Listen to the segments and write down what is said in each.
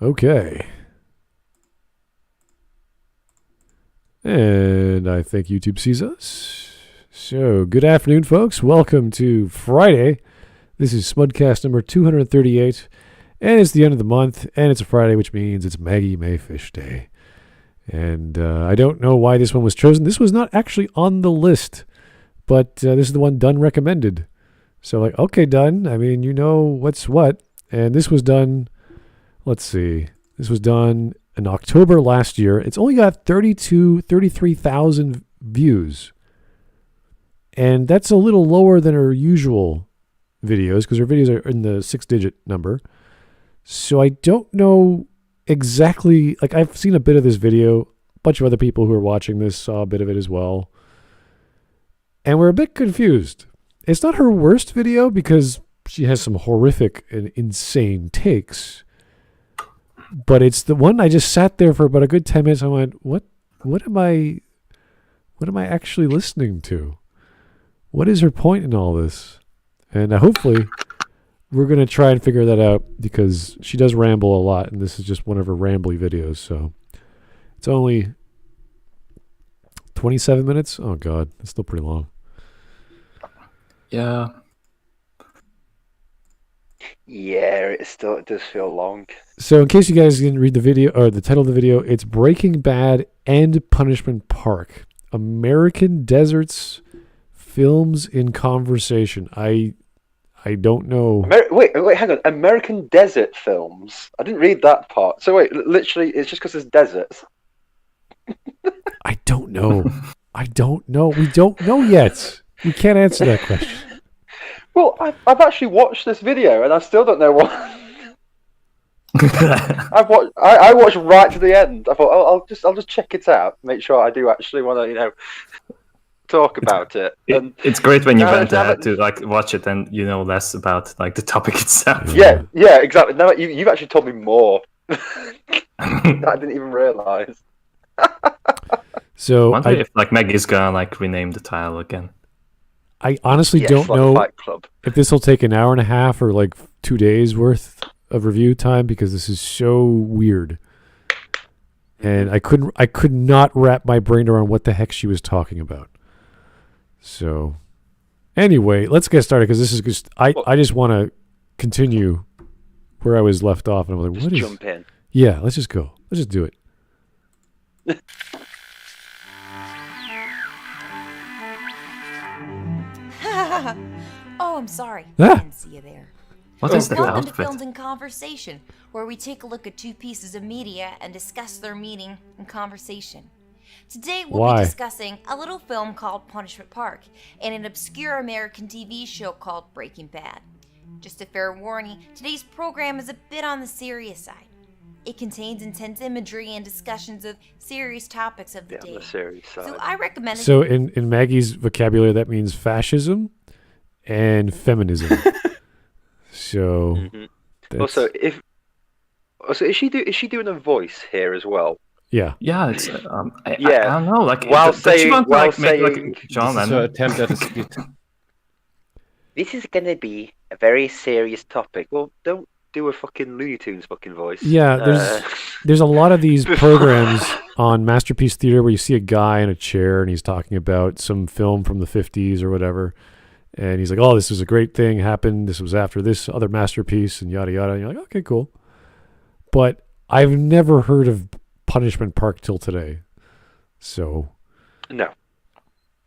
Okay. And I think YouTube sees us. So, good afternoon, folks. Welcome to Friday. This is Smudcast number 238. And it's the end of the month, and it's a Friday, which means it's Maggie Mae Fish Day. And I don't know why this one was chosen. This was not actually on the list, but this is the one Dunn recommended. So, like, okay, Dunn, I mean, you know what's what. And this was done, let's see, this was done in October last year. It's only got 33,000 views. And that's a little lower than her usual videos, because her videos are in the 6-digit number. So I don't know exactly, like I've seen a bit of this video. A bunch of other people who are watching this saw a bit of it as well. And we're a bit confused. It's not her worst video because she has some horrific and insane takes. But it's the one I just sat there for about a good 10 minutes. I went, what am I actually listening to? What is her point in all this? And hopefully we're going to try and figure that out, because she does ramble a lot, and this is just one of her rambly videos. So it's only 27 minutes. Oh God, it's still pretty long. Yeah. Yeah, it does feel long. So in case you guys didn't read the video, or the title of the video, it's Breaking Bad and Punishment Park, American Deserts Films in Conversation. I don't know. Wait, hang on. American desert films. I didn't read that part. So wait, literally, it's just because there's deserts. I don't know. I don't know. We don't know yet. We can't answer that question. Well, I've actually watched this video, and I still don't know what. I watched right to the end. I thought, I'll just check it out, make sure I do actually want to, talk about it. It's great when you went to like watch it and you know less about like the topic itself. Yeah, exactly. No, you've actually told me more. I didn't even realize. So I wonder if like Maggie's gonna like rename the title again. I honestly don't know if this will take an hour and a half or like 2 days worth of review time, because this is so weird. And I could not wrap my brain around what the heck she was talking about. So anyway, let's get started, because this is just I just want to continue where I was left off, and I'm like, what is jump in. Yeah, let's just go. Let's just do it. Oh, I'm sorry. Ah. I didn't see you there. What is the Welcome outfit? to Films in Conversation, where we take a look at two pieces of media and discuss their meaning in conversation. Today we'll be discussing a little film called Punishment Park and an obscure American TV show called Breaking Bad. Just a fair warning, today's program is a bit on the serious side. It contains intense imagery and discussions of serious topics of the day. On the serious side. So I recommend it. So in Maggie's vocabulary, that means fascism and feminism. So also, is she doing a voice here as well? Yeah. Yeah, it's I don't know, like John Lennon attempt at a skit. This is gonna be a very serious topic. Well, don't do a fucking Looney Tunes fucking voice. Yeah, there's a lot of these programs on Masterpiece Theater where you see a guy in a chair and he's talking about some film from the 50s or whatever. And he's like, oh, this was a great thing happened. This was after this other masterpiece and yada, yada. And you're like, okay, cool. But I've never heard of Punishment Park till today. So. No.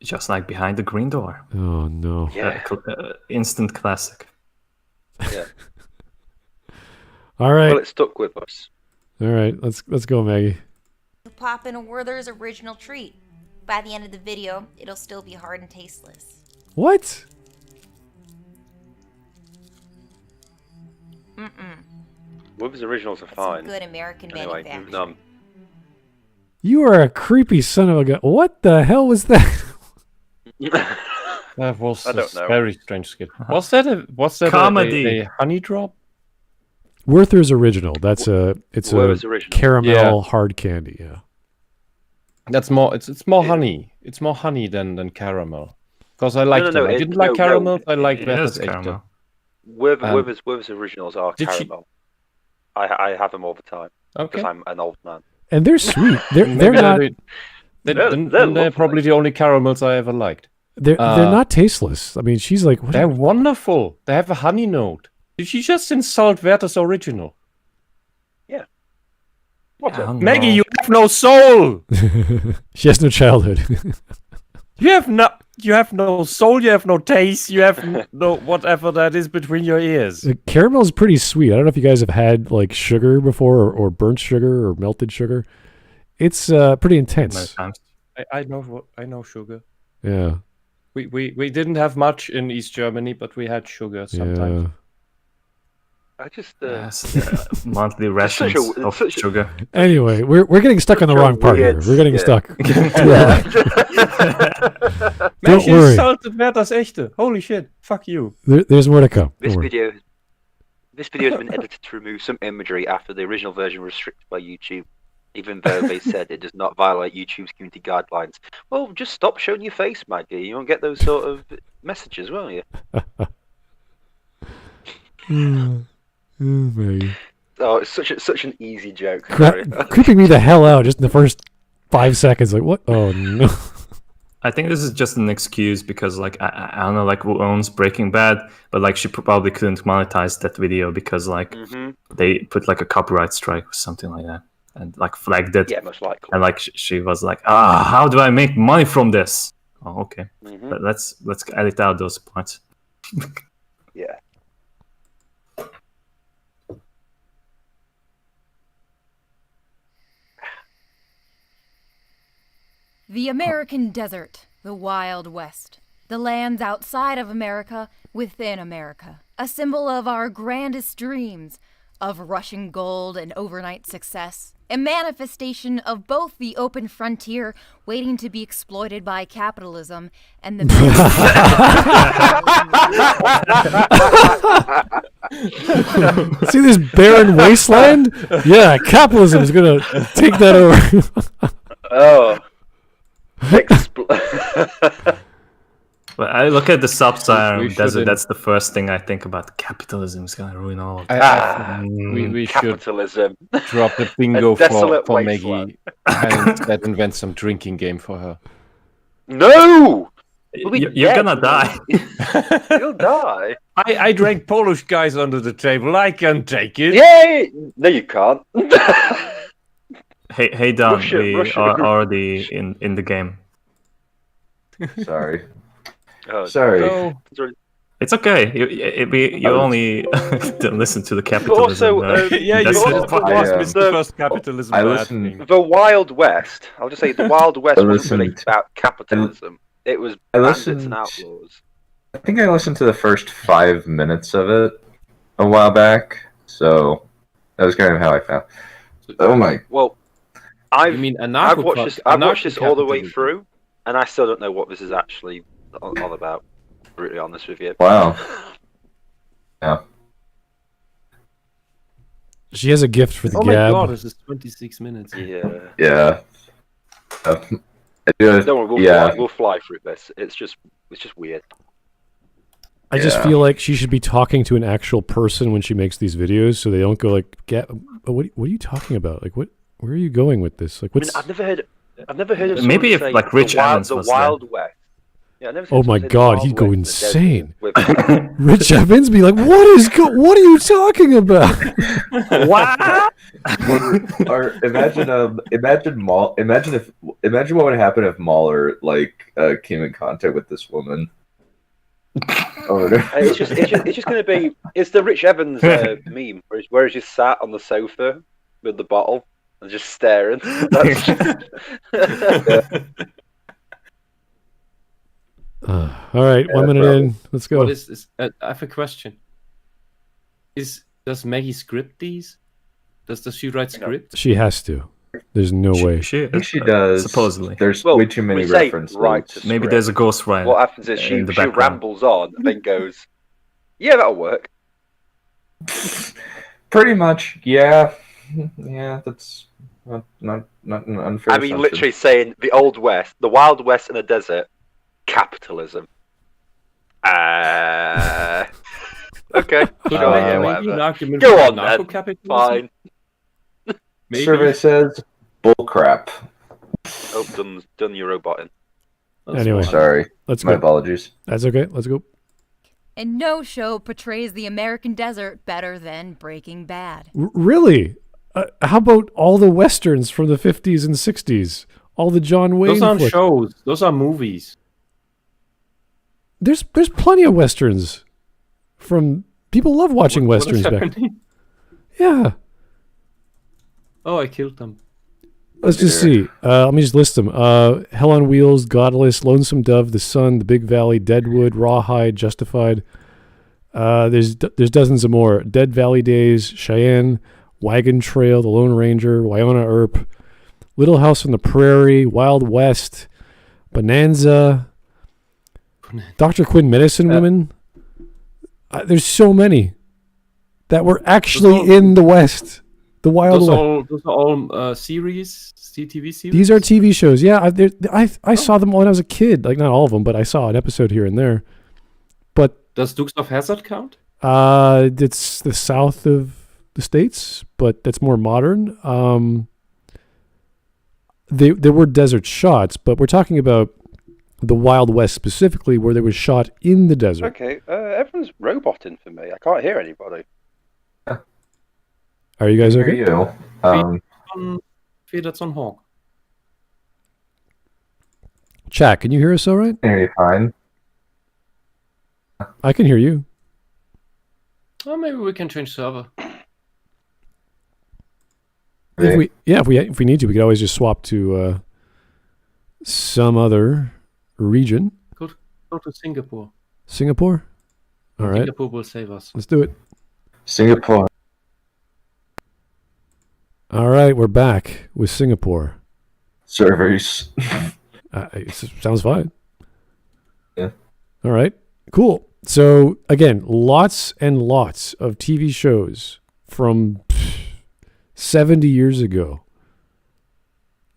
Just like Behind the Green Door. Oh, no. Yeah. Instant classic. Yeah. All right. Well, it stuck with us. All right. Let's go, Maggie. Pop in a Werther's original treat. By the end of the video, it'll still be hard and tasteless. What? Werther's originals are It's fine. some good American Anyway, manufacturing. moving on. You are a creepy son of a gun. What the hell was that? That was I don't know. very strange skit. Was that a Comedy. a honey drop? Werther's original. It's Werther's a original. caramel hard candy. Yeah. That's more. It's more honey. It's more honey than caramel. Because I liked them. I didn't like no, caramel. I liked It is Werther's caramel. Werther's originals are Did she- caramel. I have them all the time Okay. because I'm an old man. And they're sweet. They're not. They're probably the only caramels I ever liked. They're not tasteless. I mean, she's like, what? They're wonderful. They have a honey note. Did she just insult Werther's original? Maggie, you have no soul. She has no childhood. You have no soul. You have no taste. You have no whatever that is between your ears. The caramel's pretty sweet. I don't know if you guys have had like sugar before or burnt sugar or melted sugar. It's pretty intense. I know sugar. Yeah. We didn't have much in East Germany, but we had sugar sometimes. Yeah. I just monthly rations of sugar. Anyway, we're getting stuck on the wrong part here. We're getting stuck. Man, Don't worry. Insulted Werther's echte. Holy shit! Fuck you. There's more to come. This Don't worry. video has been edited to remove some imagery after the original version was restricted by YouTube, even though they said it does not violate YouTube's community guidelines. Well, just stop showing your face, Maggie. You won't get those sort of messages, won't you? Maggie. Oh, it's such an easy joke. Creeping me the hell out just in the first 5 seconds. Like, what? Oh, no. I think this is just an excuse because, like, I don't know, like, who owns Breaking Bad, but, like, she probably couldn't monetize that video because, like, they put, like, a copyright strike or something like that and, like, flagged it. Yeah, most likely. And, like, she was like, how do I make money from this? Oh, okay. But let's edit out those parts. Yeah. The American desert, the Wild West, the lands outside of America, within America, a symbol of our grandest dreams, of rushing gold and overnight success, a manifestation of both the open frontier waiting to be exploited by capitalism and the See this barren wasteland? Yeah, capitalism is going to take that over. Oh. But I look at the sub-Saharan desert. That's the first thing I think about. Capitalism is gonna ruin all of that. We should Capitalism. drop the bingo A desolate for wasteland. Maggie and instead invent some drinking game for her. No! You're gonna die. You'll die. I drank Polish guys under the table. I can take it. Yay! No, you can't. Hey, Dunn, Russia. we are already in the game. Sorry. Oh, Sorry. No. It's okay. You only listen to the capitalism. also, Yeah, you that's also it. the first capitalism. I bad listened- thing. The Wild West. I'll just say the Wild West wasn't really listened- about capitalism. It was I bandits listened- and outlaws. I think I listened to the first 5 minutes of it a while back, so that was kind of how I found. Oh my! Well, You mean I've watched this all the way anarcho-capitalism. through, and I still don't know what this is actually all about. Brutally honest with you. Wow. Yeah. She has a gift for the Oh my gab. god, this is 26 minutes. Yeah. Yeah. I do. Don't worry, Yeah. we'll fly through this. It's just weird. I just Yeah. feel like she should be talking to an actual person when she makes these videos, so they don't go like, what are you talking about? Like, where are you going with this? Like, I mean, what's? I've never heard of Maybe someone if, say like, Rich the Evans was there. Wild West. Yeah, I've never seen Oh someone my say the God, Wild he'd go West in the desert insane. with- Rich Evans be like, what are you talking about? What? Or imagine what would happen if Mahler came in contact with this woman. Oh, no. It's just going to be. It's the Rich Evans meme where he's just sat on the sofa with the bottle and just staring. All right, 1 minute in. Let's go. What is this? I have a question. Does Maggie script these? Does she write scripts? She has to. There's no way. I think she does. Supposedly. There's Well, way too many we say references. right to Maybe script. there's a ghostwriter. What happens is she in the background. rambles on and then goes, "Yeah, that'll work." Pretty much, yeah. Yeah, that's not an unfair I mean, assumption. literally saying the Old West, the Wild West in a desert, capitalism. Okay, Could sure, I yeah, make whatever. an argument Go for on then. anarcho-capitalism? Fine. Maybe. Survey says bullcrap. Oh, done your roboting. That's Anyway. fine. Sorry, Let's my go. apologies. That's okay. Let's go. And no show portrays the American desert better than Breaking Bad. Really? How about all the westerns from the 50s and 60s? All the John Wayne Those aren't flicks? shows. Those are movies. There's plenty of westerns from people love watching What is westerns back. happening? Yeah. Oh, I killed them. Let's just see. Let me just list them. Hell on Wheels, Godless, Lonesome Dove, The Sun, The Big Valley, Deadwood, Rawhide, Justified. There's dozens of more. Dead Valley Days, Cheyenne, Wagon Trail, The Lone Ranger, Wyona Earp, Little House on the Prairie, Wild West, Bonanza, Dr. Quinn Medicine Woman. There's so many that were actually in the West. The Wild West. Those are all series, CTV series? These are TV shows. Yeah, I saw them when I was a kid. Like, not all of them, but I saw an episode here and there. But Does Dukes of Hazzard count? it's the south of the States, but that's more modern. There were desert shots, but we're talking about the Wild West specifically, where they was shot in the desert. Okay, everyone's roboting for me. I can't hear anybody. Are you guys Here okay? you. That's on Hawk. Chat, can you hear us all right? Hear you fine. I can hear you. Well, maybe we can change server. If we need to, we could always just swap to some other region. Go to Singapore. Singapore? All right. Singapore will save us. Let's do it. Singapore. All right, we're back with Singapore. Servers. It sounds fine. Yeah. All right, cool. So, again, lots and lots of TV shows from 70 years ago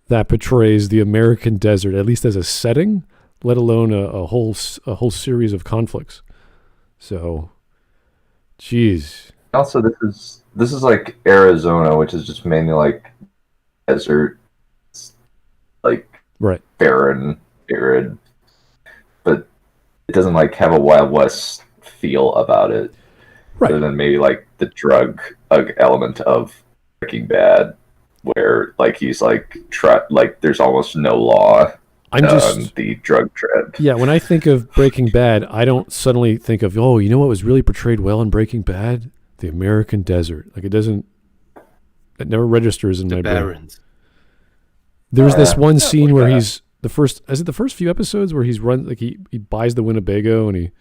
that portrays the American desert, at least as a setting, let alone a whole series of conflicts. So, geez. Also, this is like Arizona, which is just mainly like desert, like Right. barren, arid, but it doesn't like have a Wild West feel about it, Right. other than maybe like the drug element of Breaking Bad, where like he's like there's almost no law I'm just the drug trend. Yeah, when I think of Breaking Bad, I don't suddenly think of, oh, you know what was really portrayed well in Breaking Bad? The American desert. Like, it never registers in my brain. Barons. There's this one not scene much where bad. is it the first few episodes where he's run, like he buys the Winnebago and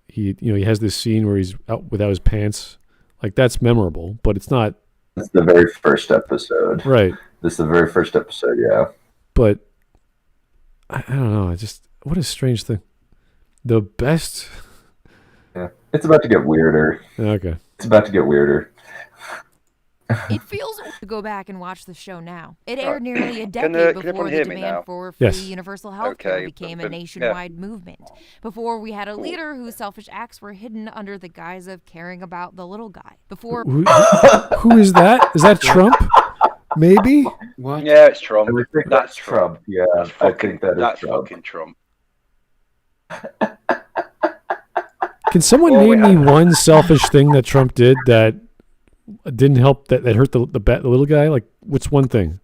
he has this scene where he's out without his pants. Like, that's memorable, but it's not. It's the very first episode. Right. This is the very first episode, yeah. But I don't know. What a strange thing. The best. Yeah. It's about to get weirder. Okay. It's about to get weirder. It feels old to go back and watch the show now. It aired nearly a Can decade everyone before the hear me demand now? for free Yes. universal health Okay, care became a but- nationwide movement. Before we had a leader whose selfish acts were hidden under the guise of caring about the little guy. Before Who is that? Is that Trump? Maybe? What? Yeah, it's Trump. I think That's Trump. Yeah, That's I fucking, think that is that's Trump. fucking Trump. Can someone Oh, name wait, me one selfish thing that Trump did that didn't help, that hurt the little guy? Like, what's one thing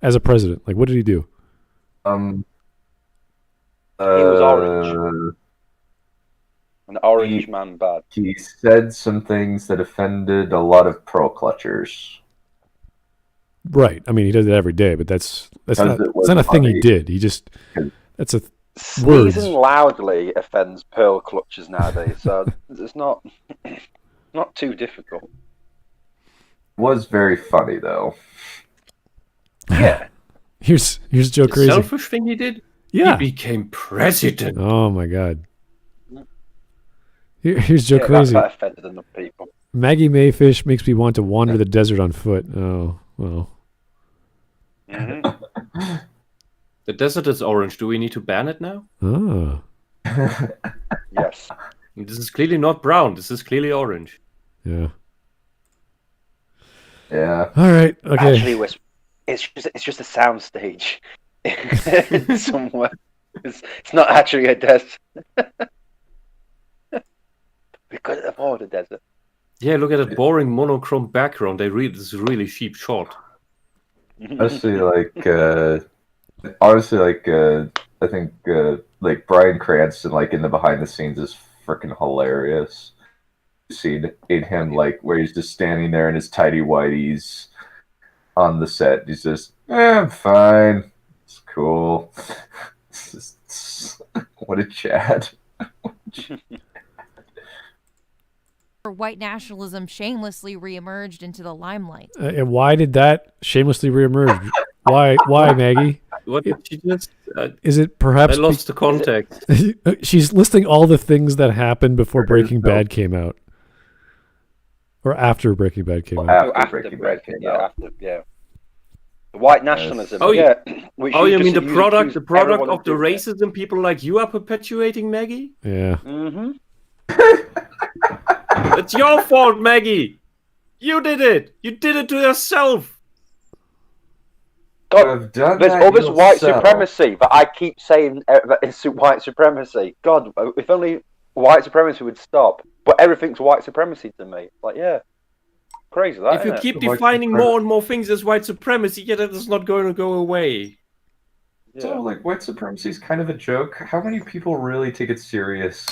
as a president? Like, what did he do? He was orange. An orange man bad. He said some things that offended a lot of pearl clutchers. Right. I mean, he does it every day, but that's not, it was it's not a thing he funny. did. He just, that's a, Sneezing Words. loudly offends pearl clutchers nowadays, so it's not too difficult. Was very funny though. Yeah. here's Joe The Crazy. selfish thing he did? Yeah. He became president. Oh my God. Here's Joe Yeah, Crazy. that offended enough people. Maggie Mae Fish makes me want to wander the desert on foot. Oh, well. Mhm. The desert is orange. Do we need to ban it now? Oh. Yes. This is clearly not brown. This is clearly orange. Yeah. Yeah. All right. Okay. Actually, it's just a sound stage somewhere. It's not actually a desert. We couldn't afford a desert. Yeah, look at that boring monochrome background. This is a really cheap shot. Honestly, I think like Bryan Cranston, like in the behind the scenes, is freaking hilarious. Seen him like where he's just standing there in his tidy whities on the set. He's just, I'm fine. It's cool. What a Chad. White nationalism shamelessly reemerged into the limelight. And why did that shamelessly reemerge? Why, Maggie? What did she just? Is it perhaps? I lost the context. She's listing all the things that happened before Breaking Bad came out, or after Breaking Bad came out. After Breaking Bad came out. The white nationalism. Oh, yeah. You mean the product of the racism people like you are perpetuating, Maggie? Yeah. Mm-hmm. It's your fault, Maggie. You did it. You did it to yourself. God, there's all this white supremacy that I keep saying that it's white supremacy. God, if only white supremacy would stop. But everything's white supremacy to me. Like, yeah. Crazy, that, if you keep defining more and more things as white supremacy, that is not going to go away. Yeah. So, like, white supremacy is kind of a joke. How many people really take it serious?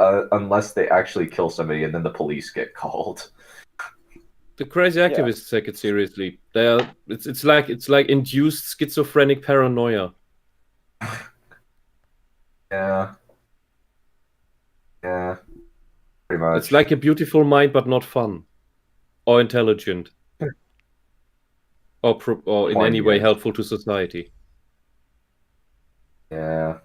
Unless they actually kill somebody and then the police get called. The crazy activists take it seriously. It's like induced schizophrenic paranoia. Yeah. Yeah. Pretty much. It's like a beautiful mind, but not fun, or intelligent, or in any way helpful to society. Yeah.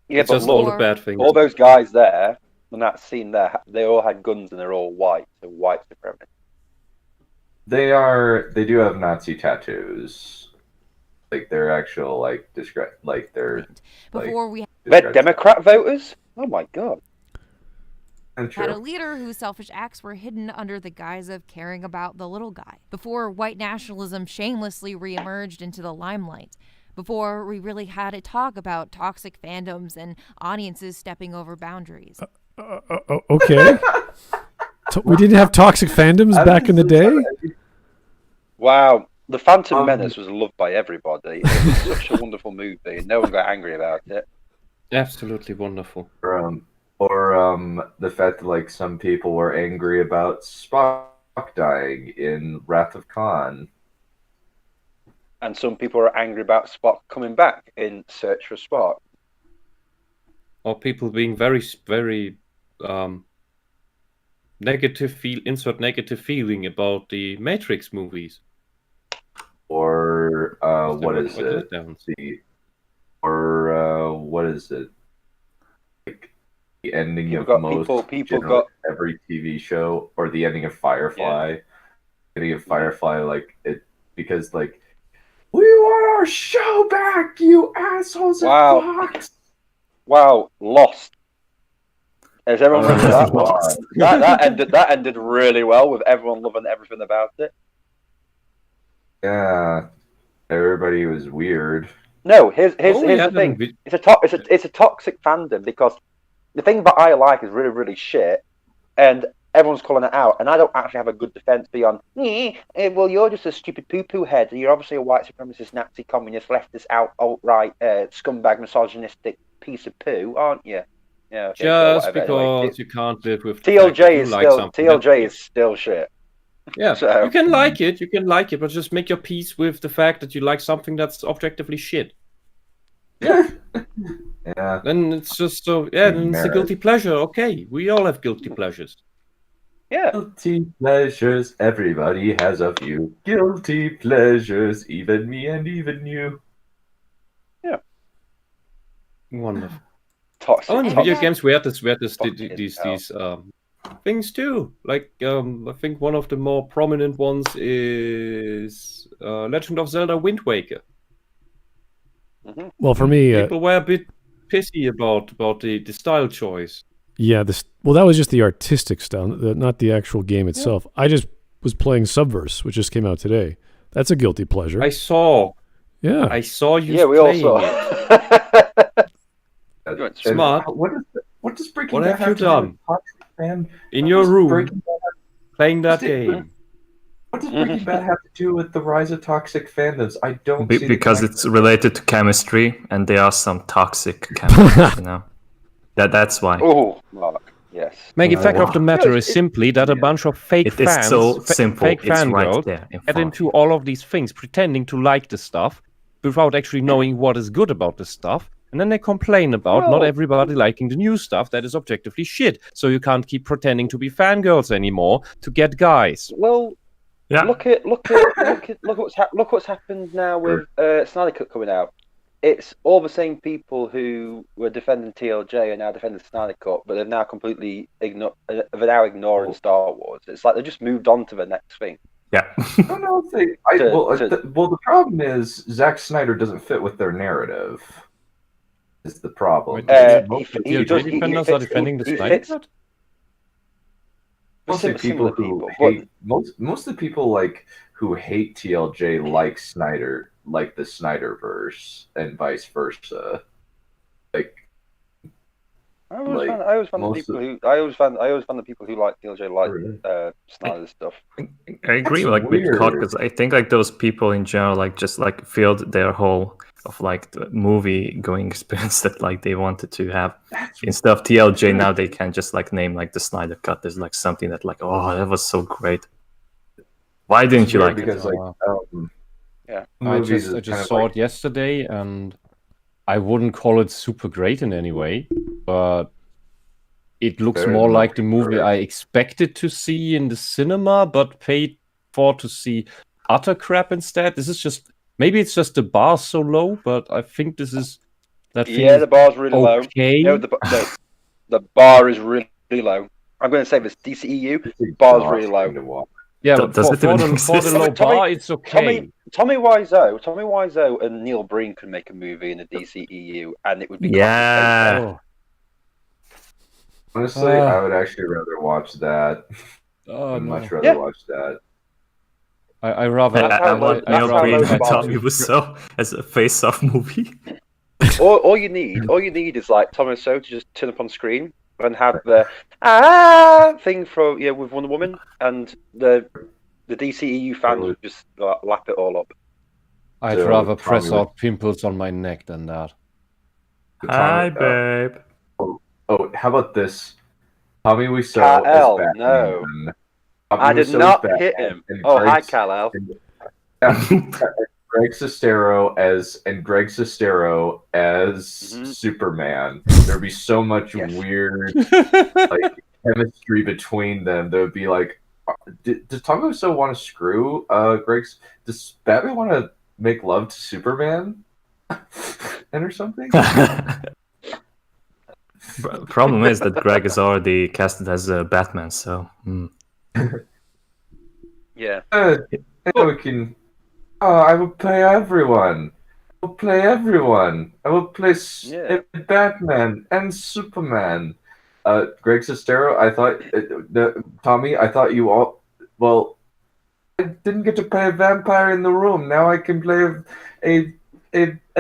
Yeah, it's but just all the bad things. All those guys there in that scene there, they all had guns and they're all white, so white supremacy. They do have Nazi tattoos. Like they're actual they're Democrat voters? Oh my god. Had a leader whose selfish acts were hidden under the guise of caring about the little guy. Before white nationalism shamelessly reemerged into the limelight. Before we really had a talk about toxic fandoms and audiences stepping over boundaries. Okay. We didn't have toxic fandoms back in the day? Wow. The Phantom Menace was loved by everybody. It was such a wonderful movie, and no one got angry about it. Absolutely wonderful. Or the fact that like some people were angry about Spock dying in Wrath of Khan. And some people are angry about Spock coming back in Search for Spock. Or people being very, very negative feeling about the Matrix movies. Or what is it? What is it? Like the ending of every TV show, or the ending of Firefly. Yeah. Ending of Firefly, like it because like we want our show back, you assholes! Wow. Fox. Wow, Lost. Has everyone remember that one? That ended really well with everyone loving everything about it. Yeah, everybody was weird. No, here's the thing. It's a toxic fandom because the thing that I like is really, really shit, and everyone's calling it out, and I don't actually have a good defense beyond, well, you're just a stupid poo-poo head. You're obviously a white supremacist, Nazi, communist, leftist, alt-right, scumbag, misogynistic piece of poo, aren't you? Yeah. Okay, just because you can't live with TLJ is still shit. Yeah, so, you can like it, but just make your peace with the fact that you like something that's objectively shit. Yeah. Yeah. Then it's just so, then it's a guilty pleasure. Okay, we all have guilty pleasures. Yeah. Guilty pleasures, everybody has a few. Guilty pleasures, even me and even you. Yeah. Wonderful. Toxic. In video games, we had these things too. Like I think one of the more prominent ones is Legend of Zelda: Wind Waker. Well, for me, people were a bit pissy about the style choice. Yeah, that was just the artistic style, not the actual game itself. I just was playing Subverse, which just came out today. That's a guilty pleasure. I saw you we all playing saw. it. Smart. What does Breaking What Bad have you to do done? with fan? In your room, Breaking Bad playing that game. What does Breaking Bad have to do with the rise of toxic fandoms? I don't see because it's related to chemistry, and there are some toxic chemistry, That's why. Oh, Mark. Yes. Maggie, fact of the matter is simply that a bunch of fake fans, it's so simple. fake it's fangirls, right there get into all of these things, pretending to like the stuff without actually knowing what is good about the stuff. And then they complain about not everybody liking the new stuff that is objectively shit. So you can't keep pretending to be fangirls anymore to get guys. Well, Yeah. look what's happened now with Snyder Cut coming out. It's all the same people who were defending TLJ are now defending Snyder Cut, but they're now completely ignoring Star Wars. It's like they've just moved on to the next thing. Yeah. I don't know if they. The problem is Zack Snyder doesn't fit with their narrative. Is the problem? Defenders are defending the Snyder Cut? Mostly people who hate most of the people who hate TLJ like Snyder, like the Snyderverse, and vice versa. I always find the people who like TLJ like Snyder stuff. I agree with Cod, because I think those people in general just filled their whole of the movie going experience that they wanted to have. Instead of TLJ, now they can just name the Snyder Cut. There's something that that was so great. Why didn't you like it? I just saw it yesterday, and I wouldn't call it super great in any way, but it looks more like the movie I expected to see in the cinema, but paid for to see utter crap instead. This is just, maybe it's just the bar so low, but I think this is that. Yeah, the bar's really low. No, the bar is really low. I'm going to say this: DCEU bar's really low. Yeah, but for the low bar, it's okay. Tommy Wiseau and Neil Breen could make a movie in the DCEU, and it would be Honestly, I would actually rather watch that. I'd much rather watch that. I rather Neil Breen and Tommy Wiseau as a face-off movie. all you need is Tommy Wiseau to just turn up on screen and have the thing with Wonder Woman, and the DCEU fans would just lap it all up. I'd rather press out pimples on my neck than that. Hi, babe. Oh, how about this? Tommy Wiseau as Batman. No. I did not hit him. Hi, Kal-El. Greg Sestero as Superman. There'd be so much weird chemistry between them. There would be does Tommy Wiseau want to screw Greg's? Does Batman want to make love to Superman or something? Problem is that Greg is already casted as Batman, so. Yeah. We can. I will play everyone. I will play Batman and Superman. Greg Sestero, I thought, Tommy, I thought you all. Well, I didn't get to play a vampire in the room. Now I can play a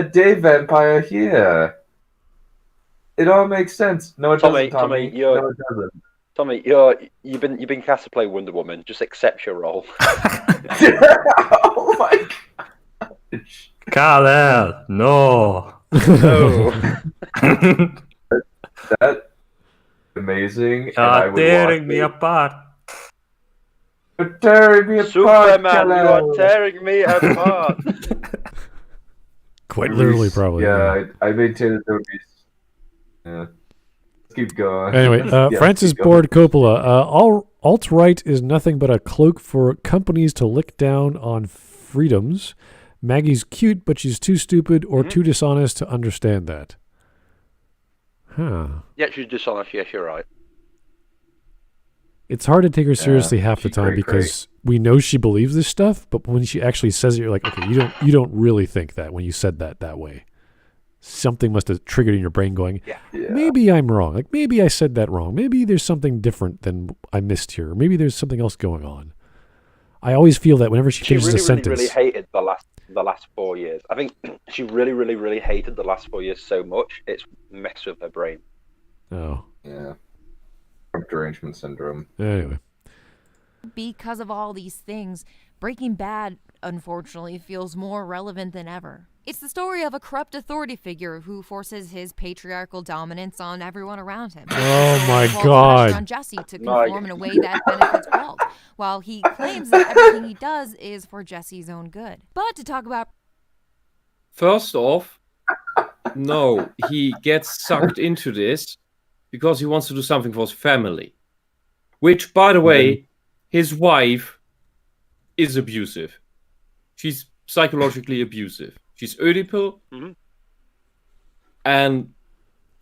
day vampire here. It all makes sense. No, it doesn't, Tommy. No, it doesn't. Tommy, you've been cast to play Wonder Woman. Just accept your role. Oh my god! Kal-El, no. That's amazing. You're tearing me apart. You're tearing me apart, Superman, you are tearing me apart. Quite literally, probably. Yeah, I maintain that there would be. Yeah. Keep going. Anyway, Francis Ford Coppola. Alt-right is nothing but a cloak for companies to lick down on freedoms. Maggie's cute, but she's too stupid or too dishonest to understand that. Huh. Yeah, she's dishonest. Yes, you're right. It's hard to take her seriously half the time because we know she believes this stuff, but when she actually says it, you're like, okay, you don't really think that when you said that way. something must have triggered in your brain going, Yeah. maybe I'm wrong. Like, maybe I said that wrong. Maybe there's something different than I missed here. Or maybe there's something else going on. I always feel that whenever she finishes a sentence. She really hated the last 4 years. I think she really hated the last 4 years so much, it's messed with her brain. Oh. Yeah. Derangement syndrome. Anyway. Because of all these things, Breaking Bad, unfortunately, feels more relevant than ever. It's the story of a corrupt authority figure who forces his patriarchal dominance on everyone around him. Oh my Walter God. on Jesse to conform in a way that benefits Walt, while he claims that everything he does is for Jesse's own good. But to talk about... First off, no, he gets sucked into this because he wants to do something for his family. Which, by the way, his wife is abusive. She's psychologically abusive. She's Oedipal, and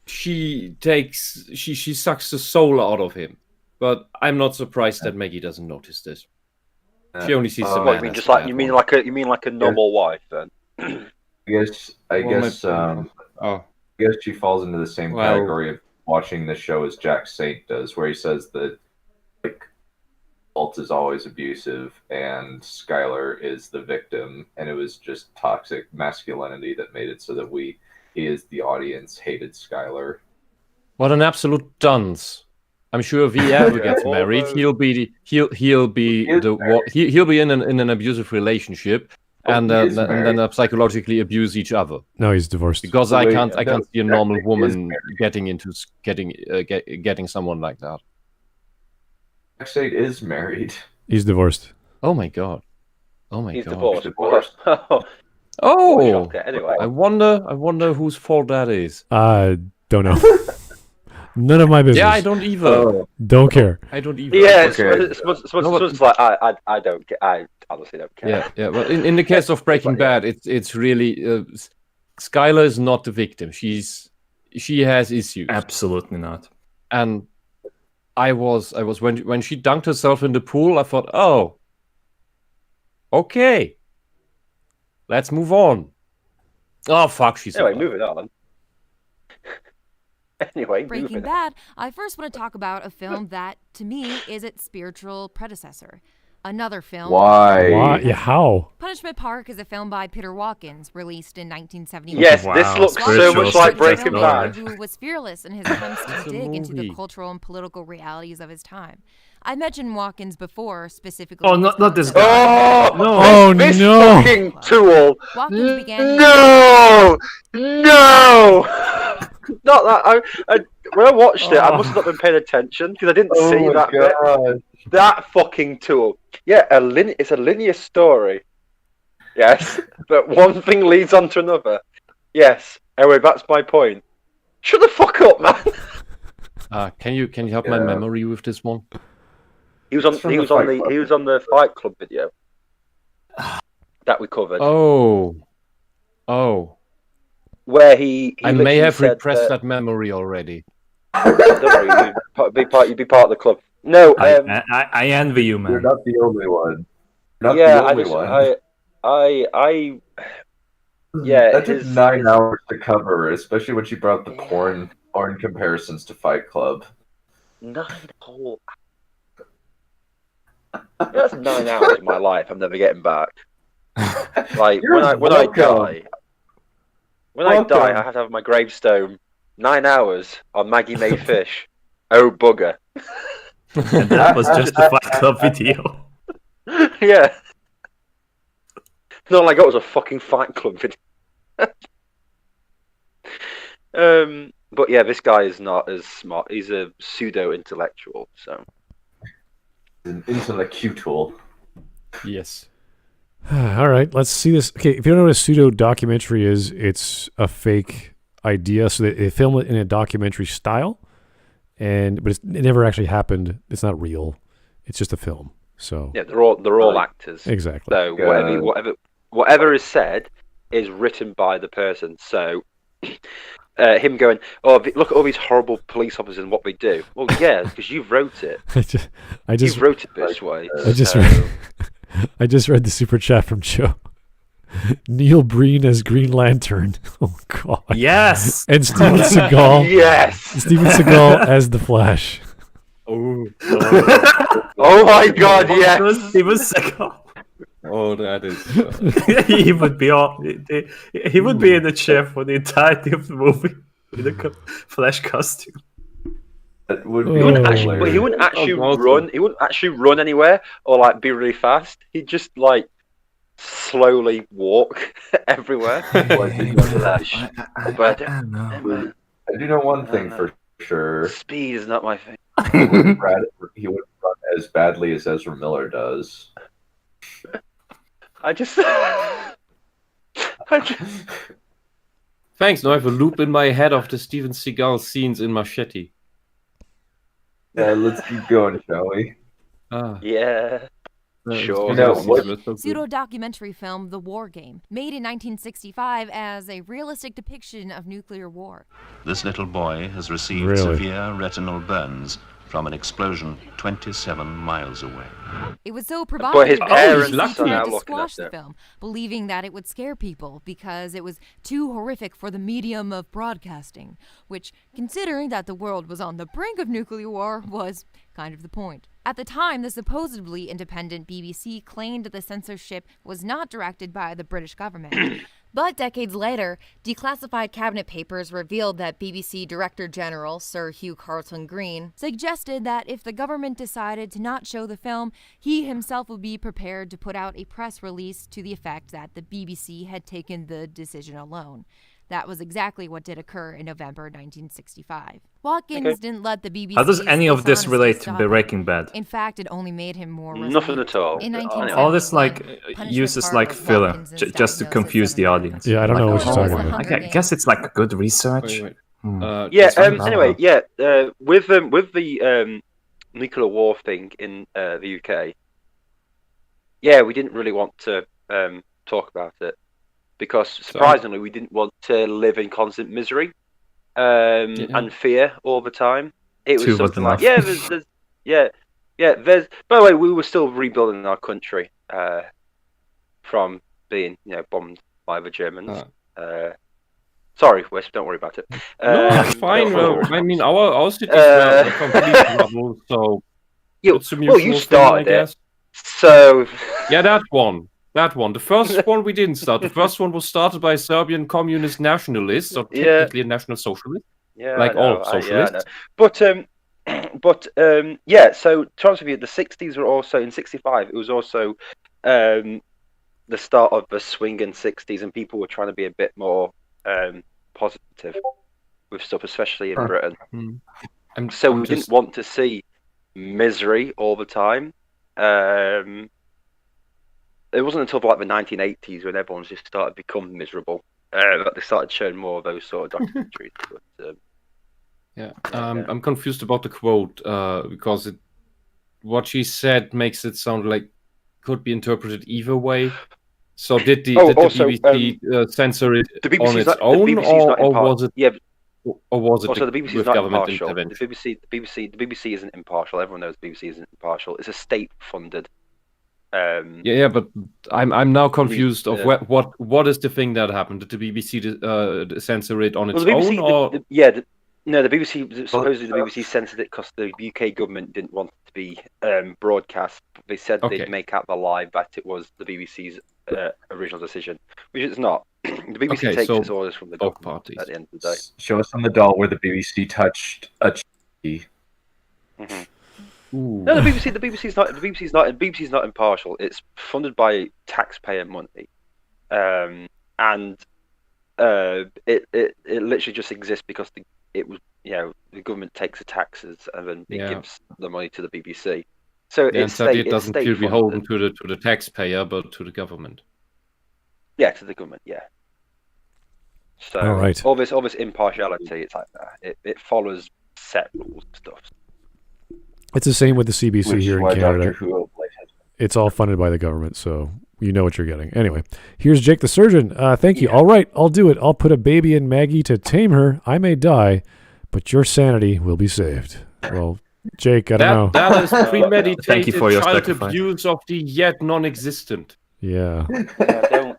she sucks the soul out of him. But I'm not surprised that Maggie doesn't notice this. She only sees the man. You mean like a normal wife then? I guess she falls into the same category of watching the show as Jack Saint does, where he says that like Walt is always abusive and Skylar is the victim, and it was just toxic masculinity that made it so that he as the audience hated Skylar. What an absolute dunce! I'm sure if he ever gets married, he'll be in an abusive relationship, and then psychologically abuse each other. No, he's divorced. Because I can't see a normal woman getting someone like that. Jack Saint is married. He's divorced. Oh my god. He's divorced. Oh. Anyway, I wonder whose fault that is. Don't know. None of my business. Yeah, I don't either. Don't care. I don't either. Yeah, it's like I don't care. I honestly don't care. Yeah. Well, in the case of Breaking Bad, it's really Skylar is not the victim. She has issues. Absolutely not. And I was when she dunked herself in the pool, I thought, oh, okay, let's move on. Oh fuck, she's anyway, moving on. Anyway, Breaking Bad, I first want to talk about a film that, to me, is its spiritual predecessor. Another film. Why? Yeah, how? Punishment Park is a film by Peter Watkins, released in 1971. Yes, this looks so much like Breaking Bad. Who was fearless in his attempts to dig into the cultural and political realities of his time. I mentioned Watkins before, specifically. Oh, not this guy. Oh no! This fucking tool! Watkins began. No! Not that. When I watched it, I must have not been paying attention because I didn't see that bit. That fucking tool. Yeah, it's a linear story. Yes, but one thing leads on to another. Yes. Anyway, that's my point. Shut the fuck up, man. Can you help my memory with this one? He was on the Fight Club video that we covered. Oh. Where he I may have repressed that memory already. Don't worry, you'd be part of the club. No, I envy you, man. You're not the only one. That took 9 hours to cover, especially when she brought the porn comparisons to Fight Club. 9 whole. That's 9 hours of my life I'm never getting back. Like when I die, I have to have my gravestone 9 hours on Maggie Mae Fish. Oh bugger! And that was just a Fight Club video. Yeah. All I got was a fucking Fight Club video. But yeah, this guy is not as smart. He's a pseudo-intellectual, so. An intellectual. Yes. All right, let's see this. Okay, if you don't know what a pseudo-documentary is, it's a fake idea. So they film it in a documentary style, but it never actually happened. It's not real. It's just a film. So yeah, they're all actors. Exactly. So whatever is said is written by the person. So him going, oh, look at all these horrible police officers and what they do. Well, yeah, because you wrote it. You wrote it this way. I just read the super chat from Joe. Neil Breen as Green Lantern. Oh God. Yes. And Steven Seagal. Yes. Steven Seagal as the Flash. Oh, Oh my God! Yes. Steven Seagal. oh, that is. He would be he would be in the chair for the entirety of the movie in a Flash costume. That would He be wouldn't Actually, but he wouldn't actually awesome. run. He wouldn't actually run anywhere or like be really fast. He'd just like slowly walk everywhere. Flash. But I do know one thing for sure. speed is not my thing. He wouldn't run as badly as Ezra Miller does. I just. Thanks. Now I have a loop in my head of the Steven Seagal scenes in Machete. Yeah, let's keep going, shall we? Yeah. Sure. You know, what- Pseudo-documentary film The War Game, made in 1965 as a realistic depiction of nuclear war. This little boy has received Really? severe retinal burns from an explosion 27 miles away. It was so But provocative his that parents BBC are tried now to looking squash at the it. film, believing that it would scare people because it was too horrific for the medium of broadcasting, which, considering that the world was on the brink of nuclear war, was kind of the point. At the time, the supposedly independent BBC claimed the censorship was not directed by the British government. But decades later, declassified cabinet papers revealed that BBC Director General Sir Hugh Carleton-Greene suggested that if the government decided to not show the film, he himself would be prepared to put out a press release to the effect that the BBC had taken the decision alone. That was exactly what did occur in November 1965. Watkins didn't let the BBC. How does any of this dishonesty relate to stop him. Breaking Bad? In fact, it only made him more Nothing resolute. at all. In All this 1971, Punishment uses Park like was filler Watkins' just to diagnosis confuse of the an audience. Yeah, I don't know Like, what you're talking oh, about. Hunger I guess it's like good research. Wait. Yeah. just one- Anyway, with the nuclear war thing in the UK. Yeah, we didn't really want to talk about it because surprisingly, we didn't want to live in constant misery and fear all the time. It was Two was something like enough. there's. By the way, we were still rebuilding our country from being bombed by the Germans. Sorry, Wes, don't worry about it. No, it's fine. don't worry. I mean, our cities were completely rubble, so it's a mutual you thing, started I guess. it. So Yeah, that one. The first one we didn't start. The first one was started by Serbian communist nationalists, or Yeah. technically a national socialist. yeah, Like I know, all I know. socialists. But yeah. So to be honest with you, the '60s were also in '65. It was also the start of the swinging '60s, and people were trying to be a bit more positive with stuff, especially in Britain. So we didn't want to see misery all the time. It wasn't until like the 1980s when everyone just started to become miserable that they started showing more of those sort of documentaries. But, I'm confused about the quote because what she said makes it sound like could be interpreted either way. So did the BBC censor it the BBC's on its not, the own, BBC's not or impar- was it? Yeah. Or was it Also, the BBC with is not government impartial. The intervention? BBC isn't impartial. Everyone knows the BBC isn't impartial. It's a state-funded. Yeah, but I'm now confused of what is the thing that happened? Did the BBC censor it on its own, or the BBC supposedly the BBC censored it because the UK government didn't want it to be broadcast. They said they'd make out the lie that it was the BBC's original decision, which it's not. The BBC takes its orders from the both government parties. at the end of the day. Show us on the doll where the BBC touched a cheek. No, the BBC's not impartial. It's funded by taxpayer money, and it literally just exists because the government takes the taxes and then it gives the money to the BBC. So it doesn't feel beholden to the taxpayer, but to the government. Yeah, to the government. Yeah. So all right. all this impartiality, it's like that. It follows set rules and stuff. It's the same with the CBC Which here is in why Canada. Doctor Who has It's all funded by the government, so you know what you're getting. Anyway, here's Jake the Surgeon. Thank you. All right, I'll do it. I'll put a baby in Maggie to tame her. I may die, but your sanity will be saved. Well, Jake, I don't know. That is premeditated Thank you for your child sacrifice. abuse of the yet non-existent. Yeah.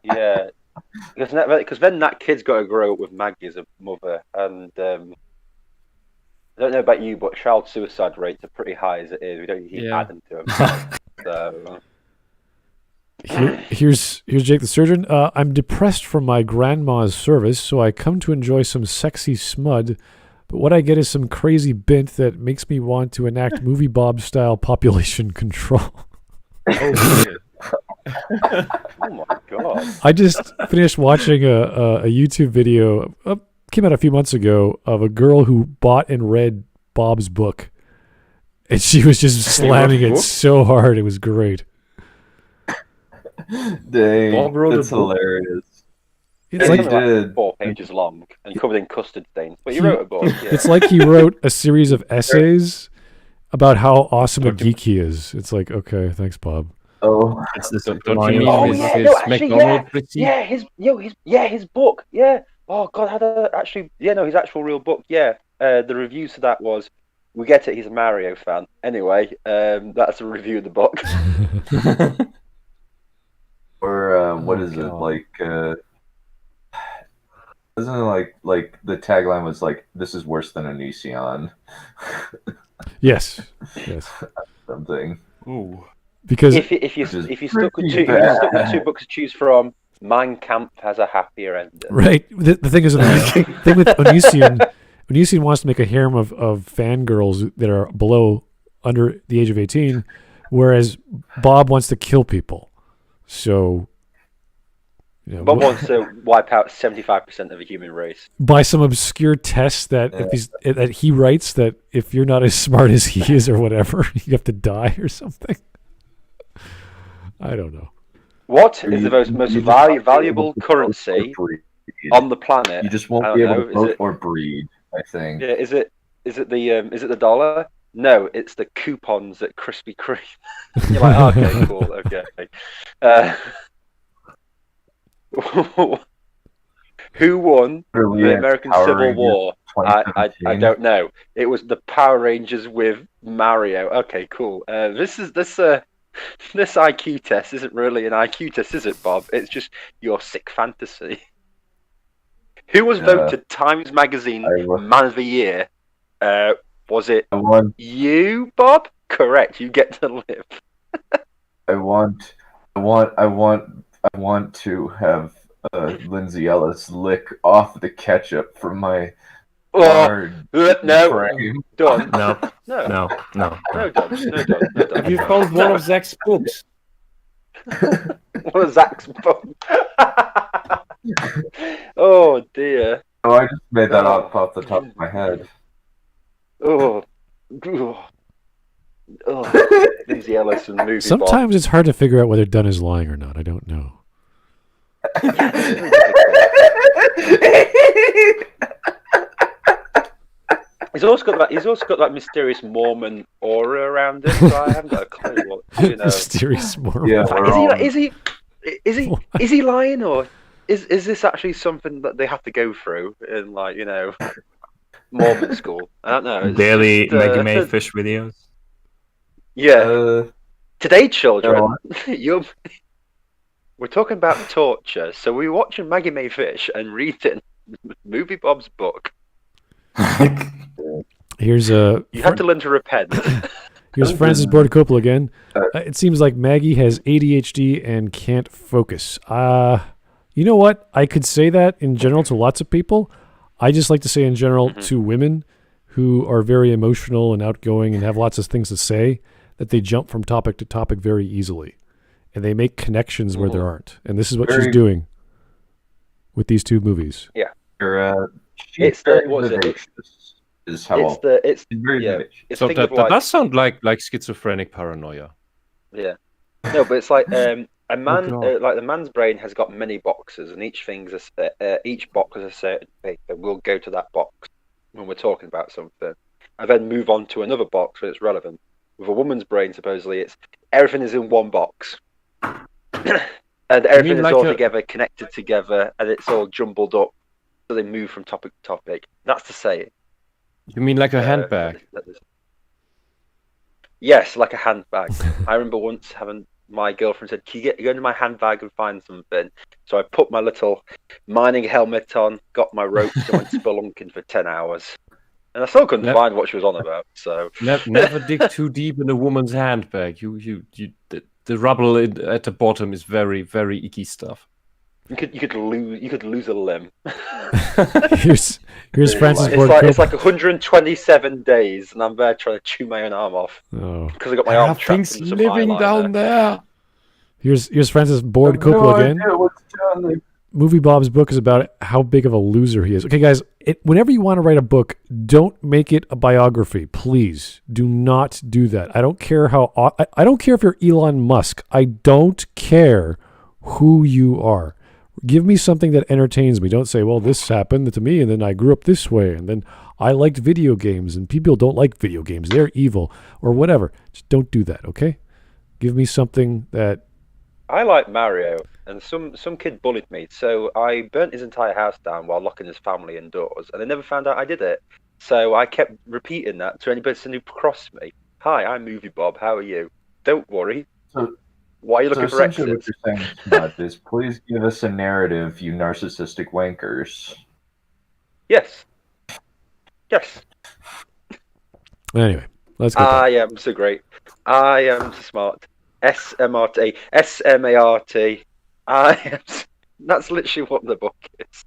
Yeah, Yeah, because then that kid's got to grow up with Maggie as a mother, and I don't know about you, but child suicide rates are pretty high as it is. We don't keep adding to them. So. Here's Jake the Surgeon. I'm depressed from my grandma's service, so I come to enjoy some sexy smud, but what I get is some crazy bint that makes me want to enact Movie Bob style population control. Oh my god! I just finished watching a YouTube video, came out a few months ago, of a girl who bought and read Bob's book, and she was just slamming it so hard. It was great. Dang, Bob wrote that's hilarious. It's like did. 4 pages long and covered in custard stains. But he wrote a book. Yeah. It's like he wrote a series of essays about how awesome a geek he is. It's like, okay, thanks, Bob. Oh, It's this. Don't Line you of- mean yeah, his no, actually, McDonald's receipt? his book. Yeah. Oh god, his actual real book. Yeah. The reviews to that was, we get it. He's a Mario fan. Anyway, that's a review of the book. or what is it like? Isn't it like the tagline was like, "This is worse than Onision." Yes. Something. Ooh. Because if you stuck with two books to choose from, Mein Kampf has a happier ending. right, the thing is, the thing with Onision wants to make a harem of fangirls that are under the age of 18, whereas Bob wants to kill people. So, Bob wants to wipe out 75% of the human race by some obscure test that that he writes, that if you're not as smart as he is or whatever, you have to die or something. I don't know. What is the most valuable currency on the planet? You just won't be able to vote or breed, I think. Yeah, is it the dollar? No, it's the coupons at Krispy Kreme. You're like, okay, cool, okay. Who won the American Civil War? I don't know. It was the Power Rangers with Mario. Okay, cool. This IQ test isn't really an IQ test, is it, Bob? It's just your sick fantasy. Who was voted Times Magazine Man of the Year? Was it you, Bob? Correct. You get to live. I want to have Lindsay Ellis lick off the ketchup from my frame. Done. No. Done. Have you found one of Zach's books? One of Zach's books. Oh dear. Oh, I just made that up off the top of my head. Lindsay Ellis and movie. Sometimes it's hard to figure out whether Dunn is lying or not. I don't know. He's also got that mysterious Mormon aura around him. So I haven't got a clue what Mysterious Mormon. Yeah, is he lying, or is this actually something that they have to go through in Mormon school? I don't know. Daily Maggie Mae Fish videos. Yeah. Today, children, we're talking about torture. So we're watching Maggie Mae Fish and reading Movie Bob's book. Here's you had to learn to repent. Here's Francis Ford Coppola again. It seems like Maggie has ADHD and can't focus. You know what? I could say that in general to lots of people. I just like to say in general to women who are very emotional and outgoing and have lots of things to say, that they jump from topic to topic very easily, and they make connections where there aren't. And this is what she's doing with these two movies. Yeah. It's very vivacious. So that does sound like schizophrenic paranoia. Yeah. No, but it's like a man, like the man's brain has got many boxes, and each box is a certain thing, and we'll go to that box when we're talking about something, and then move on to another box when it's relevant. With a woman's brain, supposedly, it's everything is in one box, and everything is all together, connected together, and it's all jumbled up. So they move from topic to topic. That's to say. You mean like a handbag? Yes, like a handbag. I remember once having my girlfriend said, "Can you go into my handbag and find something?" So I put my little mining helmet on, got my ropes, and went spelunking for 10 hours. And I still couldn't find what she was on about. So never dig too deep in a woman's handbag. The rubble at the bottom is very, very icky stuff. You could lose a limb. Here's Francis Ford Coppola. It's like 127 days, and I'm there trying to chew my own arm off because I got my arm trapped in some living eyeliner. down there. Here's Francis Ford Coppola again. Movie Bob's book is about how big of a loser he is. Okay, guys, whenever you want to write a book, don't make it a biography. Please do not do that. I don't care I don't care if you're Elon Musk. I don't care who you are. Give me something that entertains me. Don't say, well, this happened to me, and then I grew up this way, and then I liked video games, and people don't like video games. They're evil, or whatever. Just don't do that, okay? Give me something that... I like Mario, and some kid bullied me, so I burnt his entire house down while locking his family indoors, and they never found out I did it. So I kept repeating that to any person who crossed me. Hi, I'm Movie Bob. How are you? Don't worry. Why are you looking for exits? What you're saying about this, please give us a narrative, you narcissistic wankers. Yes. Yes. Anyway, let's go. I am so great. I am so smart. SMRT. SMART. That's literally what the book is.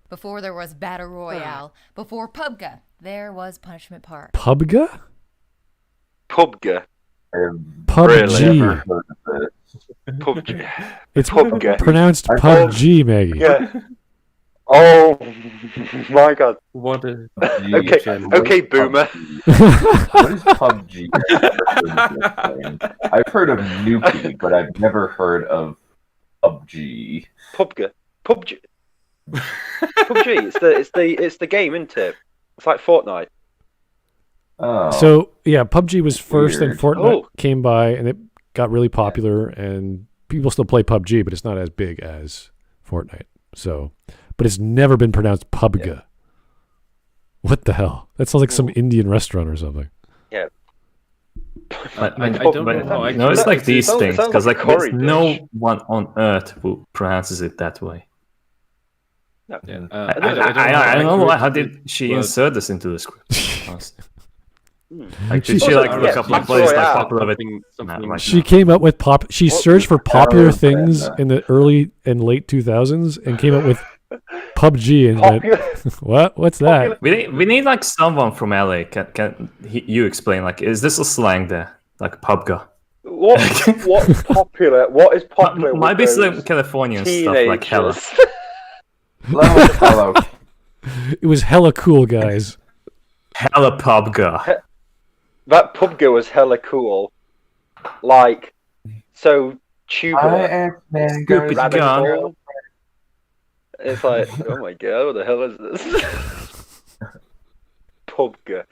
Before there was Battle Royale, before PUBG, there was Punishment Park. PUBG? PUBG. PUBG. PUBG. It's PUBG. pronounced PUBG, Maggie. Yeah. Oh my god. What is Okay, boomer. What is PUBG? I've heard of Nuki, but I've never heard of PUBG. PUBG. It's the game, isn't it? It's like Fortnite. Oh. So yeah, PUBG was first, Weird. and Fortnite came by, and it got really popular, and people still play PUBG, but it's not as big as Fortnite. So, but it's never been pronounced PUBG. Yeah. What the hell? That sounds like some Indian restaurant or something. Yeah. I don't know. No, it's like these things, because like there's dish. no one on earth who pronounces it that way. No. Yeah. I don't know how did she insert this into the script. Like, did she like look up like what is like popular with right She now? came up with She searched for popular things in the early and late 2000s and came up with PUBG and went, what's that? We need like someone from LA. Can you explain? Like, is this a slang there? Like PUBG? What's popular? What is popular? Might be some Californian stuff like hella. Hello. It was hella cool, guys. Hella PUBG. That PUBG was hella cool. Like, so tubular. Stupid gun. It's like, oh my god, what the hell is this? PUBG.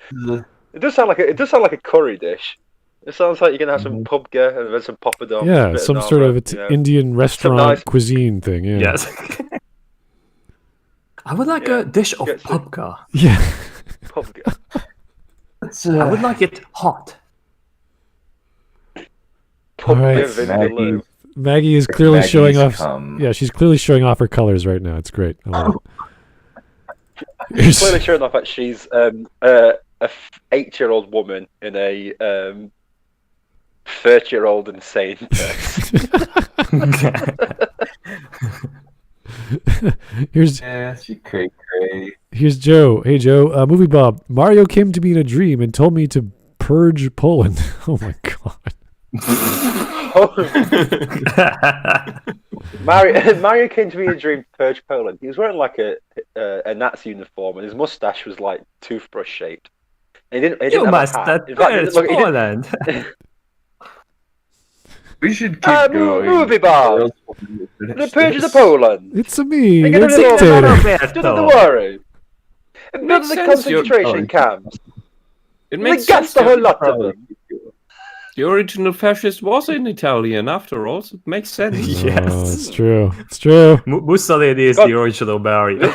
It does sound like a curry dish. It sounds like you're gonna have some PUBG and then some poppadom. Yeah, some sort of Indian restaurant cuisine thing. Yeah. Yes. I would like a dish of PUBG. Yeah. PUBG. I would like it hot. All right. Maggie is clearly showing off. Yeah, she's clearly showing off her colors right now. It's great. I love it. She's clearly showing off that she's a 8-year-old woman in a 30-year-old insane person. She cray. Here's Joe. Hey Joe, Movie Bob. Mario came to me in a dream and told me to purge Poland. Oh my god. Mario came to me in a dream to purge Poland. He was wearing like a Nazi uniform, and his mustache was like toothbrush shaped. And he didn't You have must a hat. have purged Poland. We should keep going. Movie Bob. The purge of Poland. It's a me. They're You're a dictator. Don't worry. None of the concentration camps. It makes They sense. gassed a whole lot of them. The original fascist was in Italian, after all, so it makes sense. Yes. Oh, it's true. It's true. Mussolini is the original Mario.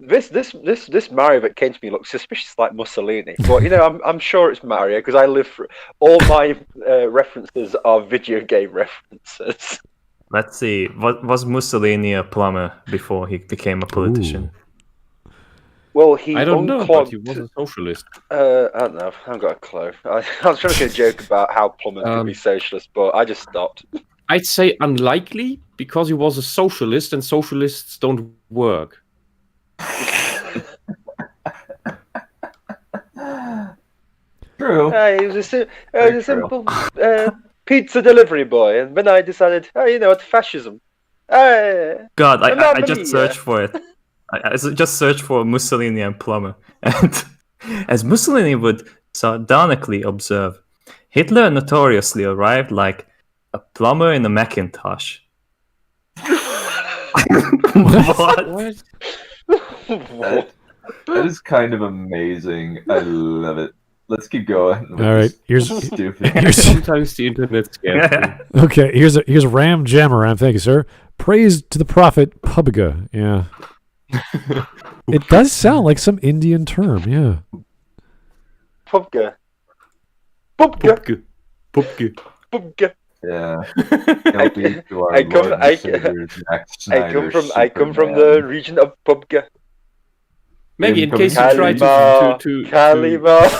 This Mario that came to me looks suspicious like Mussolini, but I'm sure it's Mario because I live for all my references are video game references. Let's see. Was Mussolini a plumber before he became a politician? Ooh. Well, he I don't know, but he was a socialist. I don't know. I haven't got a clue. I was trying to make a joke about how plumbers could be socialist, but I just stopped. I'd say unlikely because he was a socialist, and socialists don't work. True. He was a simple pizza delivery boy, and then I decided, it's fascism. God, I just searched for it. I just searched for Mussolini and plumber, and as Mussolini would sardonically observe, Hitler notoriously arrived like a plumber in a Macintosh. What? That is kind of amazing. I love it. Let's keep going. All right, here's stupid. Sometimes the internet scares me. Okay, here's Ram Jamaram. Thank you, sir. Praise to the prophet Pubga. Yeah. It does sound like some Indian term, yeah. Pubga. Yeah. I come from the region of Pubga. Maggie, in case you try to Kalima.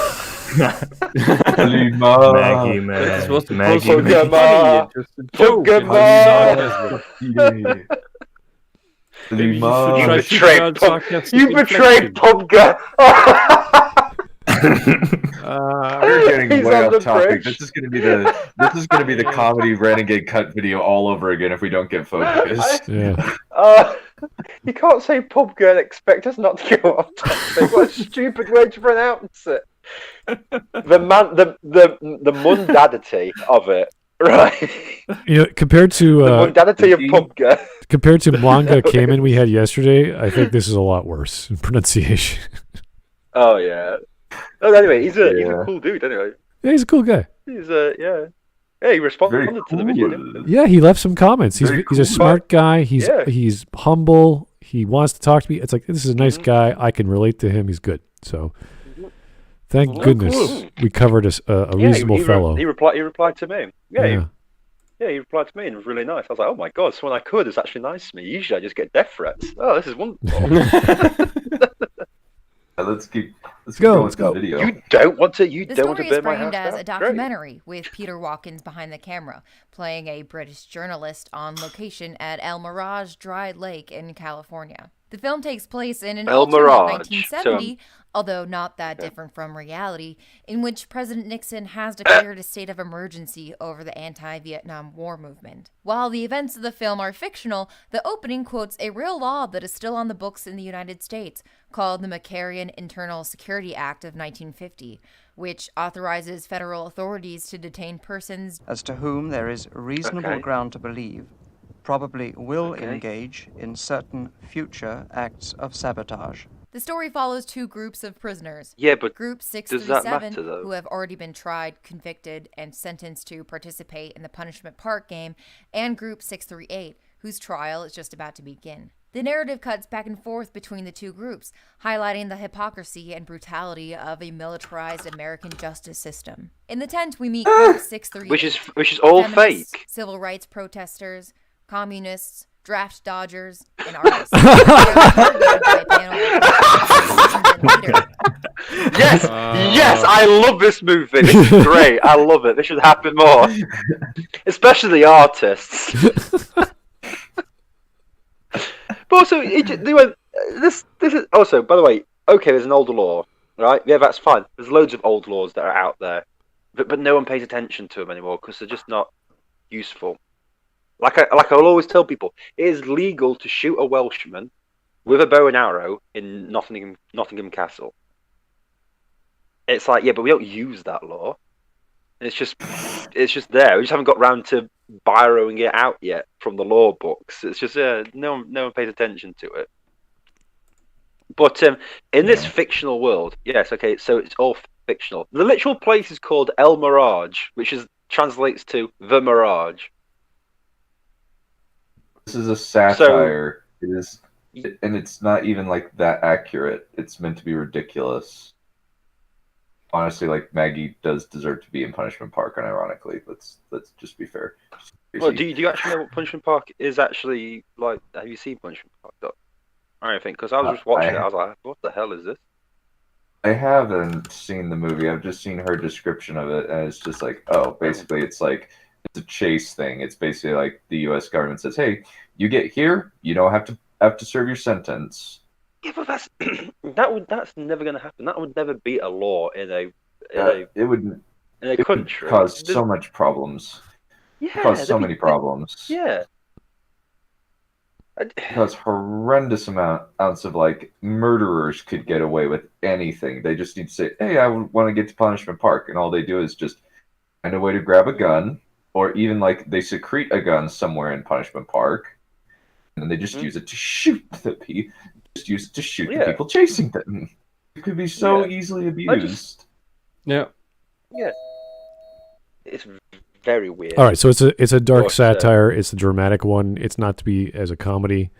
Maggie Mae. This was Maggie supposed to be funny. Just a joke. You betrayed Pubga. We're getting way off topic. This is gonna be the comedy renegade cut video all over again if we don't get focused. Yeah. You can't say Pubga and expect us not to go off topic. What a stupid way to pronounce it. The mundanity of it, right? Compared to the mundanity of Pubga. Compared to manga Cayman we had yesterday, I think this is a lot worse in pronunciation. Oh yeah. Oh, anyway, he's a cool dude. Anyway. Yeah, he's a cool guy. He's he responded to the video. Yeah, he left some comments. He's a smart guy. He's humble. He wants to talk to me. It's like, this is a nice guy. I can relate to him. He's good. So, thank goodness we covered a reasonable fellow. He replied to me. Yeah, he replied to me and it was really nice. I was like, oh my god, someone I could is actually nice to me. Usually I just get death threats. Oh, this is wonderful. Let's go with the video. You don't want to burn my house down? The story is framed as a documentary with Peter Watkins behind the camera, playing a British journalist on location at El Mirage Dry Lake in California. The film takes place in an alternate 1970, although not that different from reality, in which President Nixon has declared a state of emergency over the anti-Vietnam War movement. While the events of the film are fictional, the opening quotes a real law that is still on the books in the United States, called the Macarian Internal Security Act of 1950, which authorizes federal authorities to detain persons as to whom there is reasonable ground to believe probably will engage in certain future acts of sabotage. The story follows two groups of prisoners. Yeah, but Group does that 637, matter, though? who have already been tried, convicted, and sentenced to participate in the Punishment Park game, and Group 638, whose trial is just about to begin. The narrative cuts back and forth between the two groups, highlighting the hypocrisy and brutality of a militarized American justice system. In the tent, we meet Group 638, which is all feminists, fake. Civil rights protesters, communists, draft dodgers, and artists. Yes, I love this movie. This is great. I love it. This should happen more, especially the artists. But also, this is also, by the way, okay. There's an old law, right? Yeah, that's fine. There's loads of old laws that are out there, but no one pays attention to them anymore because they're just not useful. Like I'll always tell people, it is legal to shoot a Welshman with a bow and arrow in Nottingham Castle. It's like, yeah, but we don't use that law. It's just there. We just haven't got round to borrowing it out yet from the law books. It's just no one pays attention to it. But in this fictional world, yes, okay, so it's all fictional. The literal place is called El Mirage, which translates to the Mirage. This is a satire. It and it's not even like that accurate. It's meant to be ridiculous. Honestly, like Maggie does deserve to be in Punishment Park, unironically. Let's just be fair. Well, do you actually know what Punishment Park is actually like? Have you seen Punishment Park, Doc? Or anything? Because I was just watching it. I was like, what the hell is this? I haven't seen the movie. I've just seen her description of it, and it's just like, oh, basically, it's like it's a chase thing. It's basically like the U.S. government says, "Hey, you get here, you don't have to serve your sentence." Yeah, but that's never going to happen. That would never be a law in a country. Would cause so much problems. Yeah, cause so many problems. Yeah. Because horrendous amounts of like murderers could get away with anything. They just need to say, "Hey, I want to get to Punishment Park," and all they do is just find a way to grab a gun, or even like they secrete a gun somewhere in Punishment Park, and then they just use it to shoot the people. Just use it to shoot the people chasing them. It could be so easily abused. Yeah. It's very weird. All right, so it's a dark satire. It's a dramatic one. It's not to be as a comedy.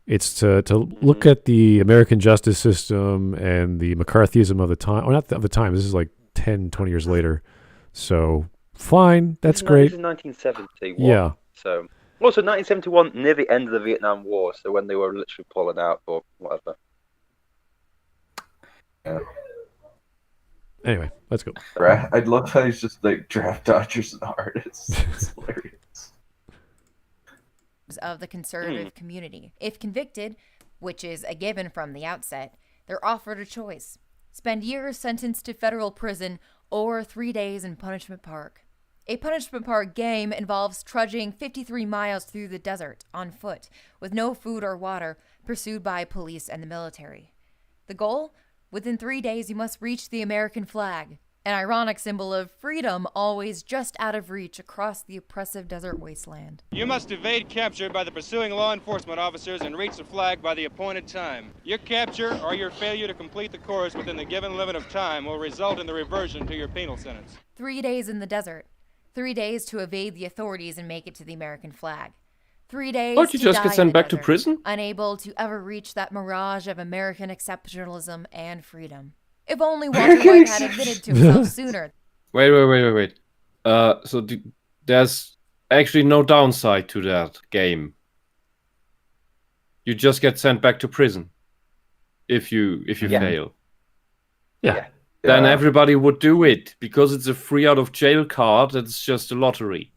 It's to look at the American justice system and the McCarthyism of the time. Or not of the time. This is like 10, 20 years later. So, fine. That's great. This is 1971. Yeah. So, also 1971, near the end of the Vietnam War. So when they were literally pulling out, but whatever. Yeah. Anyway, let's go. Right. I'd love how he's just like draft dodgers and artists. It's hilarious. Of the conservative community. If convicted, which is a given from the outset, they're offered a choice. Spend years sentenced to federal prison or 3 days in Punishment Park. A Punishment Park game involves trudging 53 miles through the desert on foot with no food or water, pursued by police and the military. The goal? Within 3 days, you must reach the American flag, an ironic symbol of freedom always just out of reach across the oppressive desert wasteland. You must evade capture by the pursuing law enforcement officers and reach the flag by the appointed time. Your capture or your failure to complete the course within the given limit of time will result in the reversion to your penal sentence. 3 days in the desert. 3 days to evade the authorities and make it to the American flag. 3 days Don't you to just die get in sent the back to desert, prison? unable to ever reach that mirage of American exceptionalism and freedom. If only Walter White had admitted to himself sooner. Wait. So there's actually no downside to that game. You just get sent back to prison if you fail. Yeah. Then everybody would do it because it's a free out of jail card. It's just a lottery.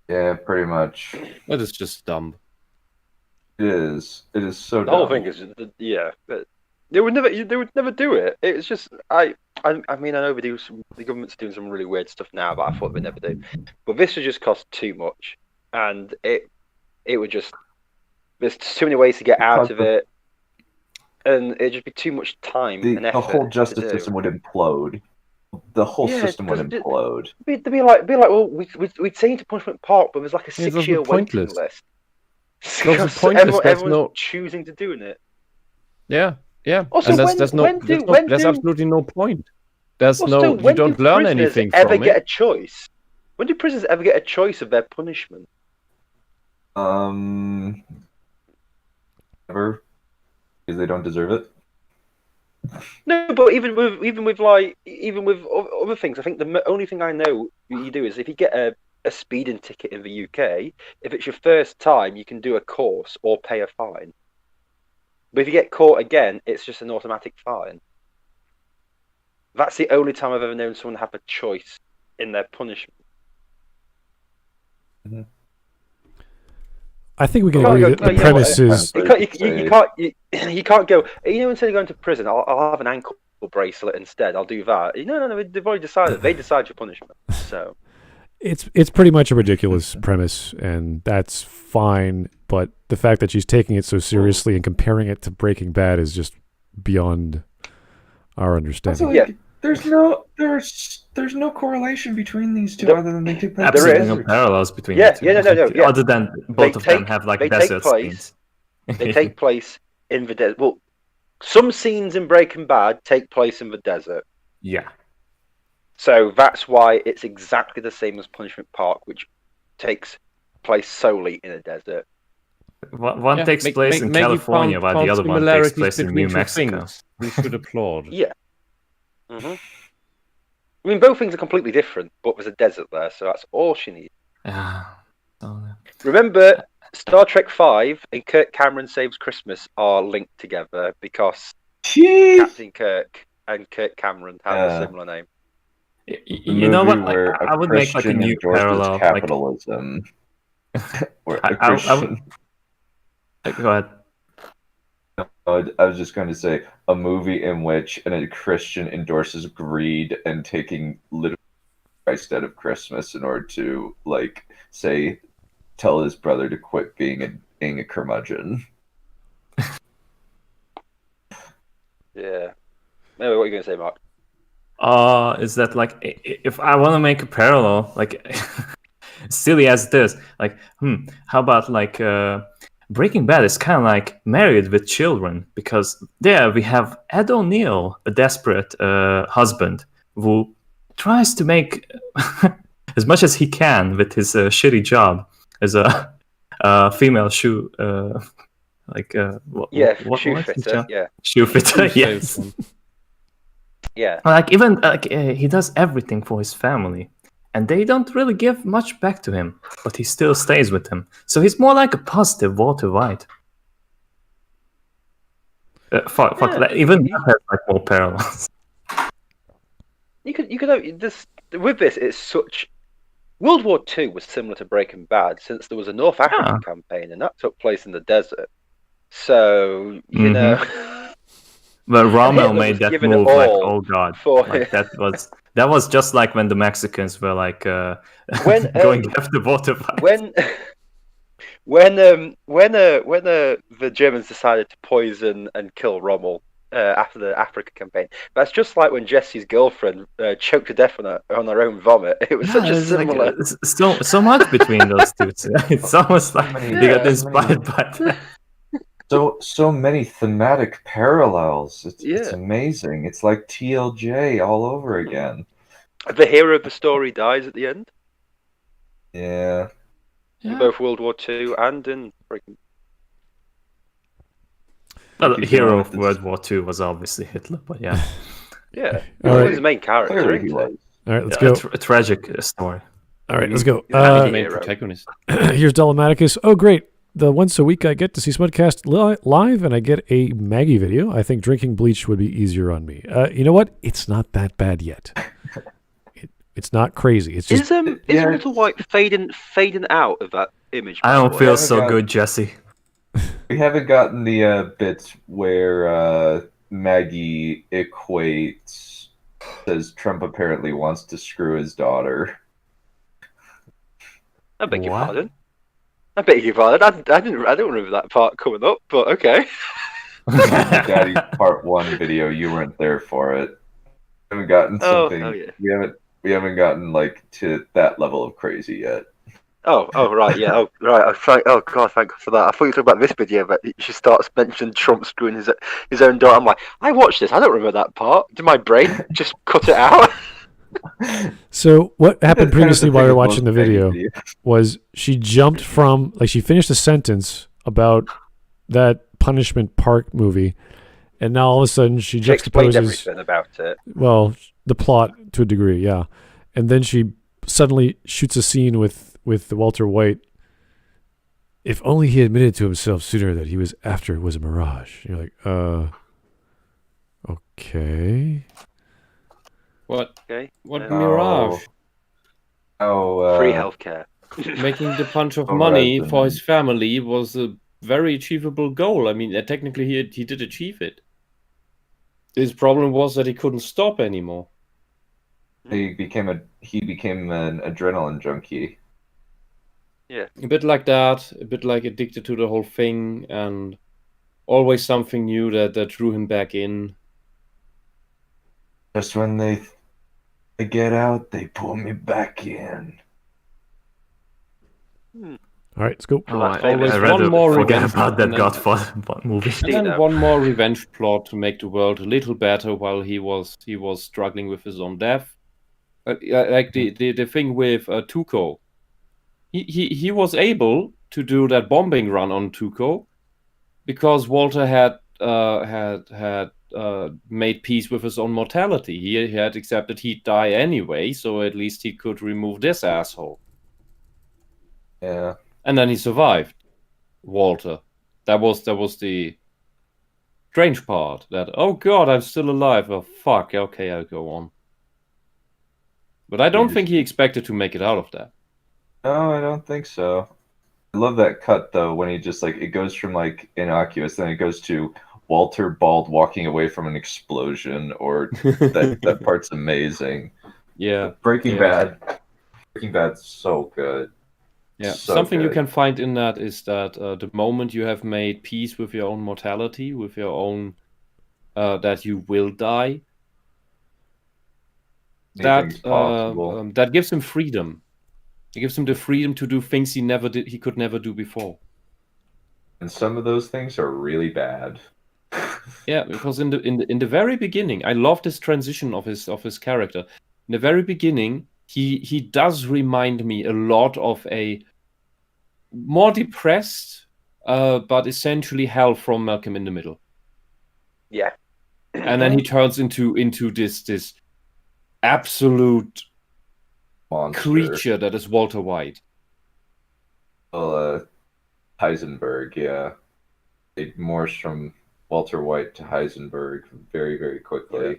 Yeah, pretty much. That is just dumb. It is. It is so dumb. The whole thing is, they would never do it. It's just, I mean, I know the government's doing some really weird stuff now, but I thought they'd never do. But this would just cost too much, and it would just, there's too many ways to get out of it, and it'd just be too much time and effort. The whole justice system would implode. The whole system would implode. They'd be like, well, we'd send you to Punishment Park, but there's like a 6-year waiting list. Those are pointless. Everyone's choosing to doing it. Yeah. Also, and there's absolutely no point. You don't learn anything from it. Get a choice? When do prisoners ever get a choice of their punishment? Never, because they don't deserve it. No, but even with other things, I think the only thing I know you do is if you get a speeding ticket in the UK, if it's your first time, you can do a course or pay a fine. But if you get caught again, it's just an automatic fine. That's the only time I've ever known someone have a choice in their punishment. Mm-hmm. I think we can agree that the premise is... You can't go, instead of going to prison, I'll have an ankle bracelet instead. I'll do that. No, they've already decided. They decide your punishment. So It's pretty much a ridiculous premise, and that's fine. But the fact that she's taking it so seriously and comparing it to Breaking Bad is just beyond our understanding. Also, there's no correlation between these two other than they take place. Absolutely no parallels between the two. No. Other than both of them have like desert scenes. They take place in the desert. Well, some scenes in Breaking Bad take place in the desert. Yeah. So that's why it's exactly the same as Punishment Park, which takes place solely in a desert. One takes place in California, while the other one takes place in New Mexico. We should applaud. Yeah. Mm-hmm. I mean, both things are completely different, but there's a desert there, so that's all she needs. Remember, Star Trek V and Kirk Cameron Saves Christmas are linked together because Captain Kirk and Kirk Cameron have a similar name. You know what? I would make like a new parallel. Capitalism. Go ahead. I was just going to say a movie in which a Christian endorses greed and taking literally Christ out of Christmas in order to, like, say, tell his brother to quit being a curmudgeon. Yeah. Maybe what are you going to say, Mark? Is that like if I want to make a parallel, like silly as it is, like how about like Breaking Bad is kind of like Married with Children, because there we have Ed O'Neill, a desperate husband who tries to make as much as he can with his shitty job as a female shoe shoe fitter. Yeah, shoe fitter. Yes. Yeah. Like even like he does everything for his family, and they don't really give much back to him, but he still stays with them. So he's more like a positive Walter White. Even that has like more parallels. You could have this with this. It's such. World War II was similar to Breaking Bad, since there was a North African campaign, and that took place in the desert. So you know. But Rommel made that move like, oh god, like, that was just like when the Mexicans were like going after Walter White. When the Germans decided to poison and kill Rommel after the Africa campaign, that's just like when Jesse's girlfriend choked to death on her own vomit. It was such a similar. Like, so much between those two. It's almost like they got inspired by that. So many thematic parallels. It's amazing. It's like TLJ all over again. The hero of the story dies at the end. Yeah. In both World War II and in Breaking. Well, the hero of World War II was obviously Hitler, but yeah. Yeah. He was the main character. All right, let's go. A tragic story. All right, let's go. The main protagonist. Here's Dolomaticus. Oh, great. The once a week I get to see Smudcast live, and I get a Maggie video. I think drinking bleach would be easier on me. You know what? It's not that bad yet. It's not crazy. It's just is Walter White fading out of that image? I don't feel so good, Jesse. We haven't gotten the bits where Maggie says Trump apparently wants to screw his daughter. I beg your pardon. I beg your pardon. I don't remember that part coming up, but okay. Daddy Part 1 video, you weren't there for it. We haven't gotten something. Oh, yeah. We haven't gotten like to that level of crazy yet. Oh, right, yeah. Oh, right. Oh, God, thank God for that. I thought you were talking about this video, but she starts mentioning Trump screwing his own daughter. I'm like, I watched this. I don't remember that part. Did my brain just cut it out? So what happened previously while we were watching the video was she jumped from, like, she finished a sentence about that Punishment Park movie, and now all of a sudden she explained juxtaposes everything about it. Well, the plot to a degree, yeah. And then she suddenly shoots a scene with Walter White. If only he admitted to himself sooner that he was after it was a mirage. You're like, okay. What? Okay. What mirage? Free healthcare. Making the punch of money for his family was a very achievable goal. I mean, technically he did achieve it. His problem was that he couldn't stop anymore. He became an adrenaline junkie. Yeah. A bit like that, a bit like addicted to the whole thing, and always something new that drew him back in. Just when they get out, they pull me back in. All right, let's go. Forget about that Godfather movie. And then one more revenge plot to make the world a little better while he was struggling with his own death. Like the thing with Tuco. He was able to do that bombing run on Tuco because Walter had made peace with his own mortality. He had accepted he'd die anyway, so at least he could remove this asshole. Yeah. And then he survived. Walter. That was the strange part. That, oh god, I'm still alive. Oh fuck, okay, I'll go on. But I don't think he expected to make it out of that. No, I don't think so. I love that cut though, when he just it goes from innocuous, then it goes to Walter bald walking away from an explosion, or that part's amazing. Yeah. Breaking Bad's so good. Yeah, so something you good. can find in that is that the moment you have made peace with your own mortality, with your own that you will die, that gives him freedom. It gives him the freedom to do things he could never do before. And some of those things are really bad. Yeah, because in the very beginning, I love this transition of his character. In the very beginning, he does remind me a lot of a more depressed, but essentially Hal from Malcolm in the Middle. Yeah. And then he turns into this absolute monster creature that is Walter White. Well, Heisenberg, yeah. It morphs from Walter White to Heisenberg very, very quickly. Yeah.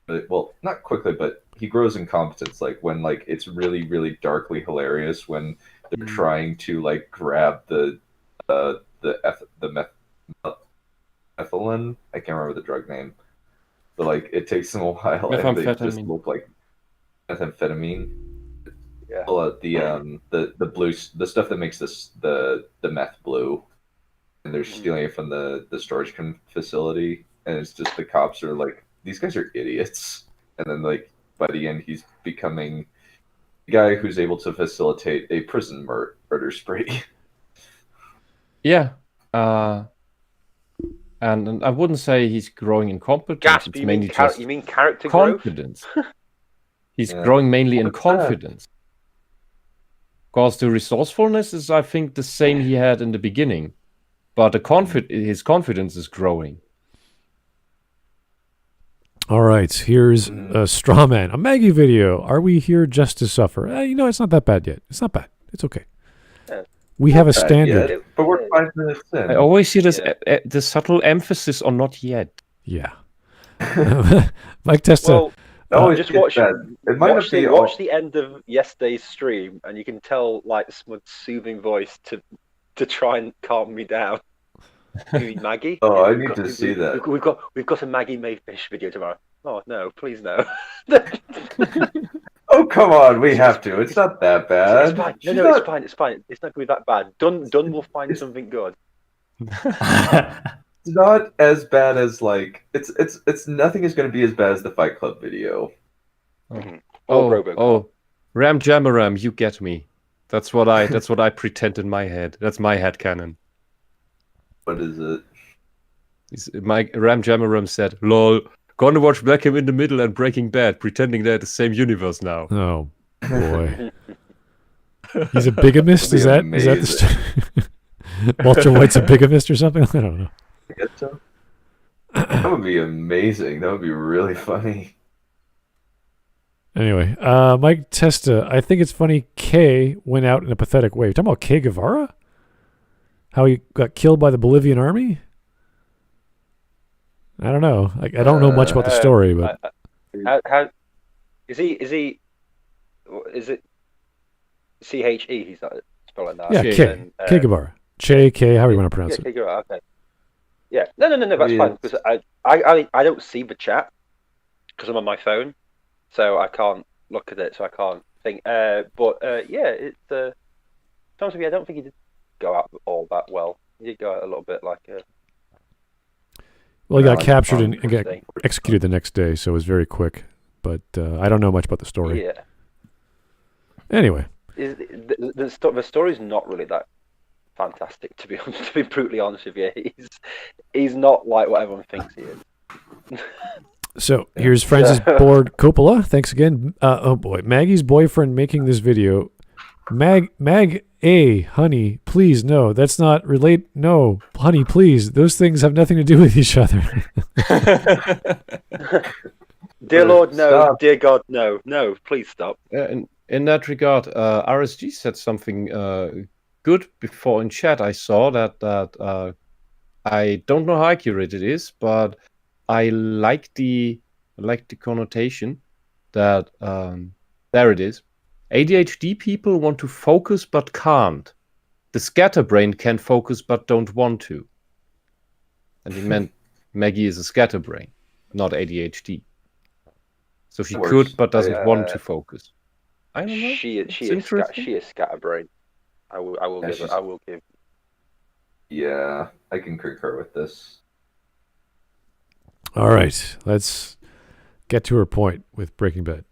But, well, not quickly, but he grows in competence. When it's really, really darkly hilarious when they're trying to grab the methylene. I can't remember the drug name, but it takes them a while, and they just look like methamphetamine. Yeah. Well, the blue, the stuff that makes the meth blue, and they're stealing it from the storage facility, and it's just the cops are these guys are idiots, and then by the end he's becoming the guy who's able to facilitate a prison murder spree. Yeah, and I wouldn't say he's growing in competence. Gasp, it's you mainly mean just you mean character confidence. He's growing mainly in confidence. Because the resourcefulness is, I think, the same he had in the beginning, but his confidence is growing. All right, here's a straw man, a Maggie video. Are we here just to suffer? It's not that bad yet. It's not bad. It's okay. We have a standard. Yet, but we're 5 minutes in. I always see this the subtle emphasis on not yet. Yeah. Mike Testa. Well, just watch the end of yesterday's stream, and you can tell Smud's soothing voice to try and calm me down. Maggie? Oh, I need to see that. We've got a Maggie Mae Fish video tomorrow. Oh no, please no. Oh come on, we have to. It's not that bad. It's fine. No, it's fine. It's fine. It's not gonna be that bad. Dunn will find something good. It's not as bad as it's nothing is going to be as bad as the Fight Club video. Mm-hmm. Ram Jamaram, you get me. That's what I pretend in my head. That's my headcanon. What is it? Ram Jamaram said, "Lol, gonna watch Malcolm in the Middle and Breaking Bad, pretending they're the same universe now." Oh boy, he's a bigamist. Is that the Walter White's a bigamist or something? I don't know. I guess so. That would be amazing. That would be really funny. Anyway, Mike Testa, I think it's funny Kay went out in a pathetic way. You're talking about Che Guevara? How he got killed by the Bolivian army? I don't know. I don't know much about the story, but how is he? Is it CHE? He's not spelling that. Yeah, Che Guevara. Che, however you want to pronounce it. Che Guevara. Okay. Yeah, no, that's fine because I don't see the chat because I'm on my phone, so I can't look at it, so I can't think. But it's to be honest with you, I don't think he did go out all that well. He did go out a little bit well, he got captured and got executed the next day, so it was very quick. But I don't know much about the story. Yeah. Anyway, the story's not really that fantastic, to be brutally honest with you. He's not like what everyone thinks he is. So here's Francis Ford Coppola. Thanks again. Oh boy, Maggie's boyfriend making this video Mag A, honey, please, no, that's not relate. No, honey, please. Those things have nothing to do with each other. Dear Lord, no. Stop. Dear God, no. No, please stop. In that regard, RSG said something good before in chat. I saw that I don't know how accurate it is, but I like the connotation that there it is. ADHD people want to focus but can't. The scatterbrain can focus but don't want to. And he meant Maggie is a scatterbrain, not ADHD. So she could but doesn't want to focus. I don't know. She is scatterbrain. I will give. Yeah, I can concur with this. All right, let's get to her point with Breaking Bad.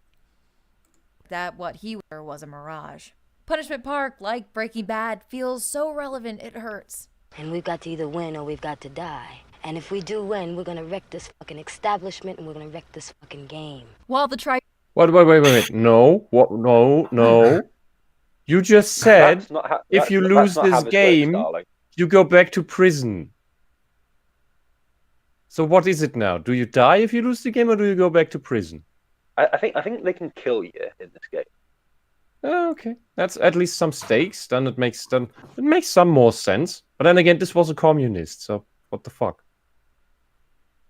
That what he was a mirage. Punishment Park, like Breaking Bad, feels so relevant it hurts. And we've got to either win or we've got to die. And if we do win, we're gonna wreck this fucking establishment and we're gonna wreck this fucking game. While the Wait. No. What? No. You just said if you lose this game, you go back to prison. So what is it now? Do you die if you lose the game, or do you go back to prison? I think they can kill you in this game. Oh, okay, that's at least some stakes. Then it makes some more sense. But then again, this was a communist, so what the fuck?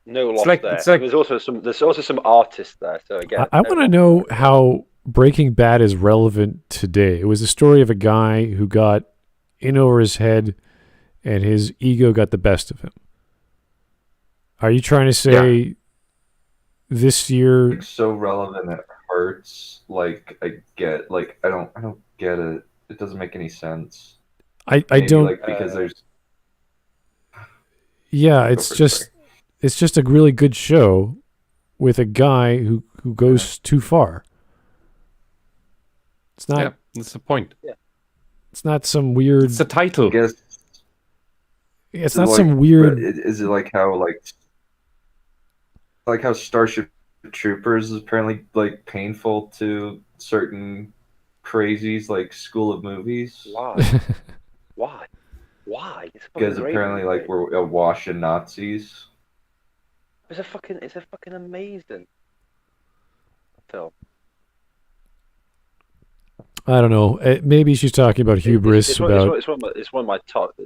No loss there. There's also some artists there. So again, I want to know how Breaking Bad is relevant today. It was a story of a guy who got in over his head, and his ego got the best of him. Are you trying to say this year? It's so relevant it hurts. Like I don't get it. It doesn't make any sense. I don't because there's. Yeah, it's just a really good show with a guy who goes too far. It's not. Yeah, that's the point. Yeah. It's not some weird. It's the title. I guess. It's not some weird. Is it like how Starship Troopers is apparently like painful to certain crazies like School of Movies? Why? Why? Because apparently like we're awash in Nazis. It's a fucking amazing film. I don't know. Maybe she's talking about hubris. It's one of my top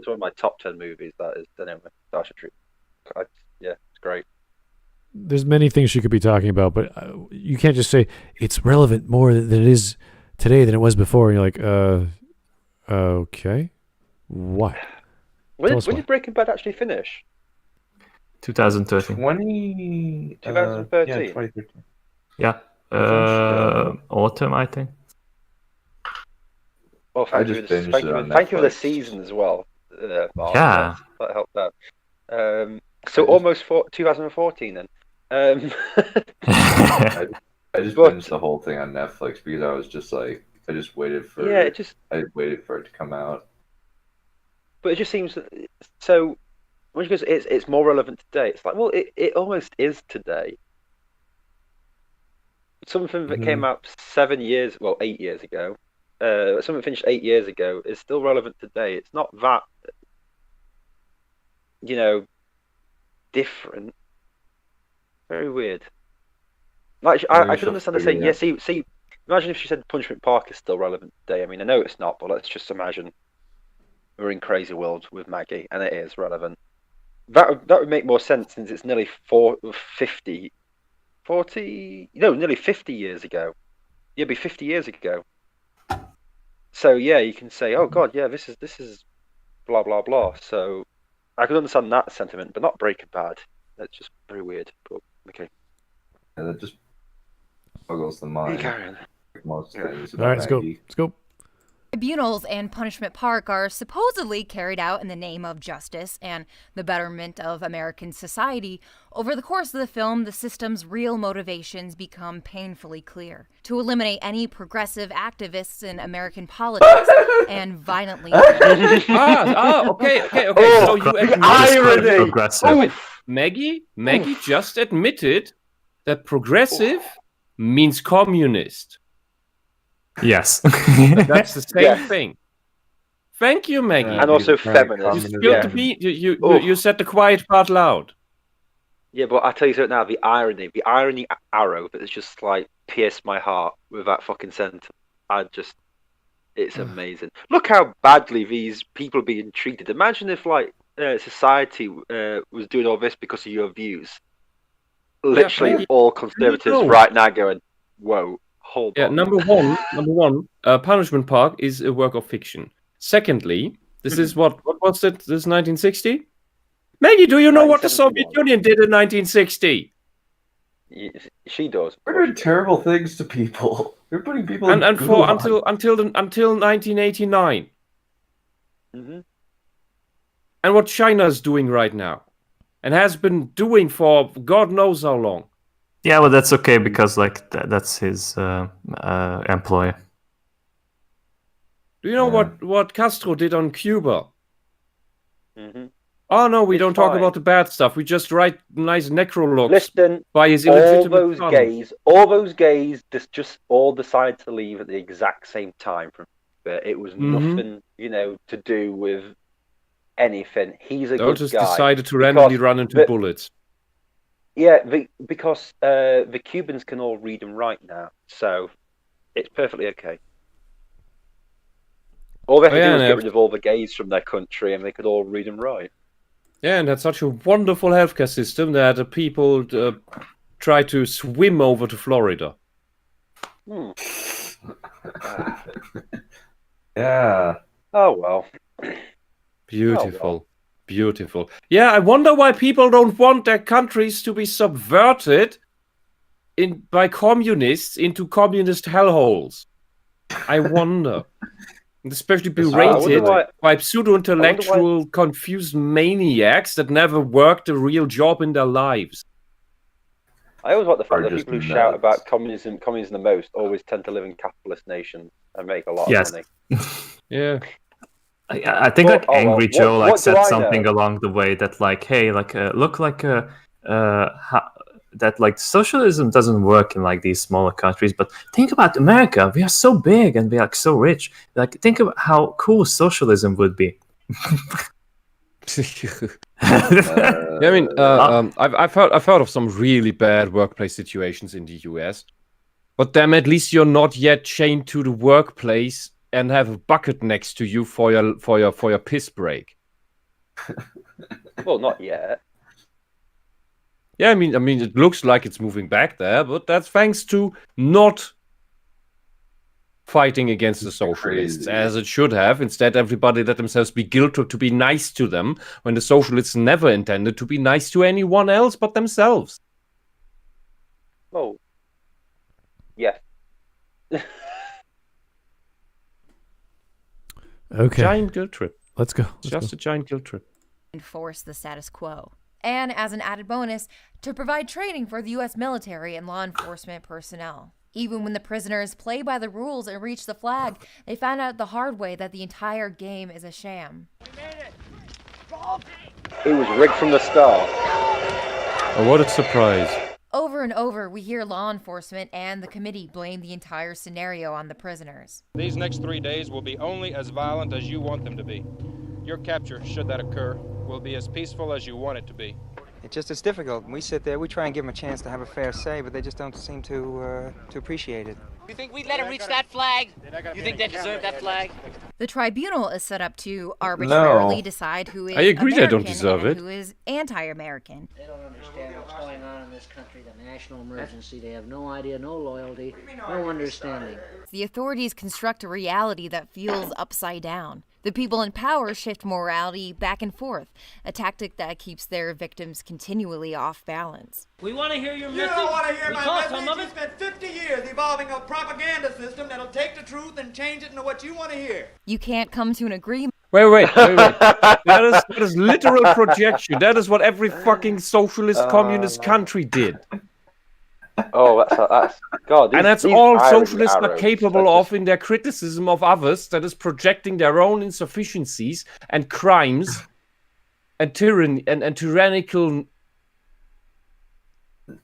10 movies. That is the name of Starship Troopers. It's great. There's many things she could be talking about, but you can't just say it's relevant more than it is today than it was before. And you're like, okay, what? When did Breaking Bad actually finish? 2013. 2013. Yeah, 2013. Yeah, autumn, I think. Well, thank you for the season as well. Yeah, that helped out. So almost 2014 then. I just binged the whole thing on Netflix because I was just like, I waited for it to come out. But it just seems so. When she goes, it's more relevant today. It's like, well, it almost is today. Something that came out 8 years ago. Something finished 8 years ago is still relevant today. It's not that, different. Very weird. Like I could understand her saying, yeah. See, imagine if she said Punishment Park is still relevant today. I mean, I know it's not, but let's just imagine we're in crazy world with Maggie, and it is relevant. That would make more sense since it's nearly 50 years ago. Yeah, it'd be 50 years ago. So yeah, you can say, oh god, yeah, this is blah blah blah. So I can understand that sentiment, but not Breaking Bad. That's just very weird. But okay. Yeah, that just boggles the mind. Most things. All right, let's go. Tribunals and Punishment Park are supposedly carried out in the name of justice and the betterment of American society. Over the course of the film, the system's real motivations become painfully clear. To eliminate any progressive activists in American politics and violently... okay. So you irony! Wait, Maggie just admitted that progressive means communist. Yes. That's the same thing. Thank you, Maggie. And also feminist. You said the quiet part loud. Yeah, but I tell you something now, the irony arrow that has just like pierced my heart with that fucking sentence. It's amazing. Look how badly these people are being treated. Imagine if like society was doing all this because of your views. Literally all conservatives right now going, whoa, hold on. Number one, Punishment Park is a work of fiction. Secondly, this is what was it? This 1960? Maggie, do you know what the Soviet Union did in 1960? She does. We're doing terrible things to people. We're putting people until 1989. Mm-hmm. And what China's doing right now, and has been doing for God knows how long. Yeah, well, that's okay because like that's his employer. Do you know what Castro did on Cuba? Mm-hmm. Oh no, we don't talk about the bad stuff. We just write nice necrologues. Listen, by his all those gays just all decided to leave at the exact same time. It was nothing, to do with anything. He's a good just guy. Decided to randomly run into bullets. Yeah, because the Cubans can all read and write now, so it's perfectly okay. All they had to do was get rid of all the gays from their country, and they could all read and write. Yeah, and that's such a wonderful healthcare system that people try to swim over to Florida. Yeah. Oh, well. Beautiful. Beautiful. Yeah, I wonder why people don't want their countries to be subverted by communists into communist hellholes. I wonder. Especially berated by pseudo-intellectual, confused maniacs that never worked a real job in their lives. I always like the fact that people who shout about communism the most always tend to live in capitalist nations and make a lot of money. Yeah. I think Angry Joe said something along the way that like, hey, look like that like socialism doesn't work in like these smaller countries, but think about America. We are so big and we are so rich. Like, think about how cool socialism would be. I mean, I've heard of some really bad workplace situations in the US, but damn, at least you're not yet chained to the workplace and have a bucket next to you for your piss break. Well, not yet. Yeah, I mean, it looks like it's moving back there, but that's thanks to not fighting against the socialists, as it should have. Instead, everybody let themselves be guilted to be nice to them, when the socialists never intended to be nice to anyone else but themselves. Oh. Yeah. Okay. Giant guilt trip. Let's go. Just a giant guilt trip. Enforce the status quo. And as an added bonus, to provide training for the U.S. military and law enforcement personnel. Even when the prisoners play by the rules and reach the flag, they find out the hard way that the entire game is a sham. It was rigged from the start. Oh, what a surprise. Over and over, we hear law enforcement and the committee blame the entire scenario on the prisoners. These next 3 days will be only as violent as you want them to be. Your capture, should that occur, will be as peaceful as you want it to be. It's difficult. We sit there, we try and give them a chance to have a fair say, but they just don't seem to appreciate it. You think we'd let them reach that flag? You think they deserve that flag? The tribunal is set up to arbitrarily decide who is I agree American they don't deserve and it. who is anti-American. They don't understand what's going on in this country, the national emergency. They have no idea, no loyalty, no understanding. The authorities construct a reality that feels upside down. The people in power shift morality back and forth, a tactic that keeps their victims continually off balance. We want to hear your message. You don't want to hear my message. Some of You it. spent 50 years evolving a propaganda system that'll take the truth and change it into what you want to hear. You can't come to an agreement. Wait. That is literal projection. That is what every fucking socialist communist country did. Oh, that's God. And that's all socialists are capable of in their criticism of others, that is projecting their own insufficiencies and crimes and tyranny and tyrannical,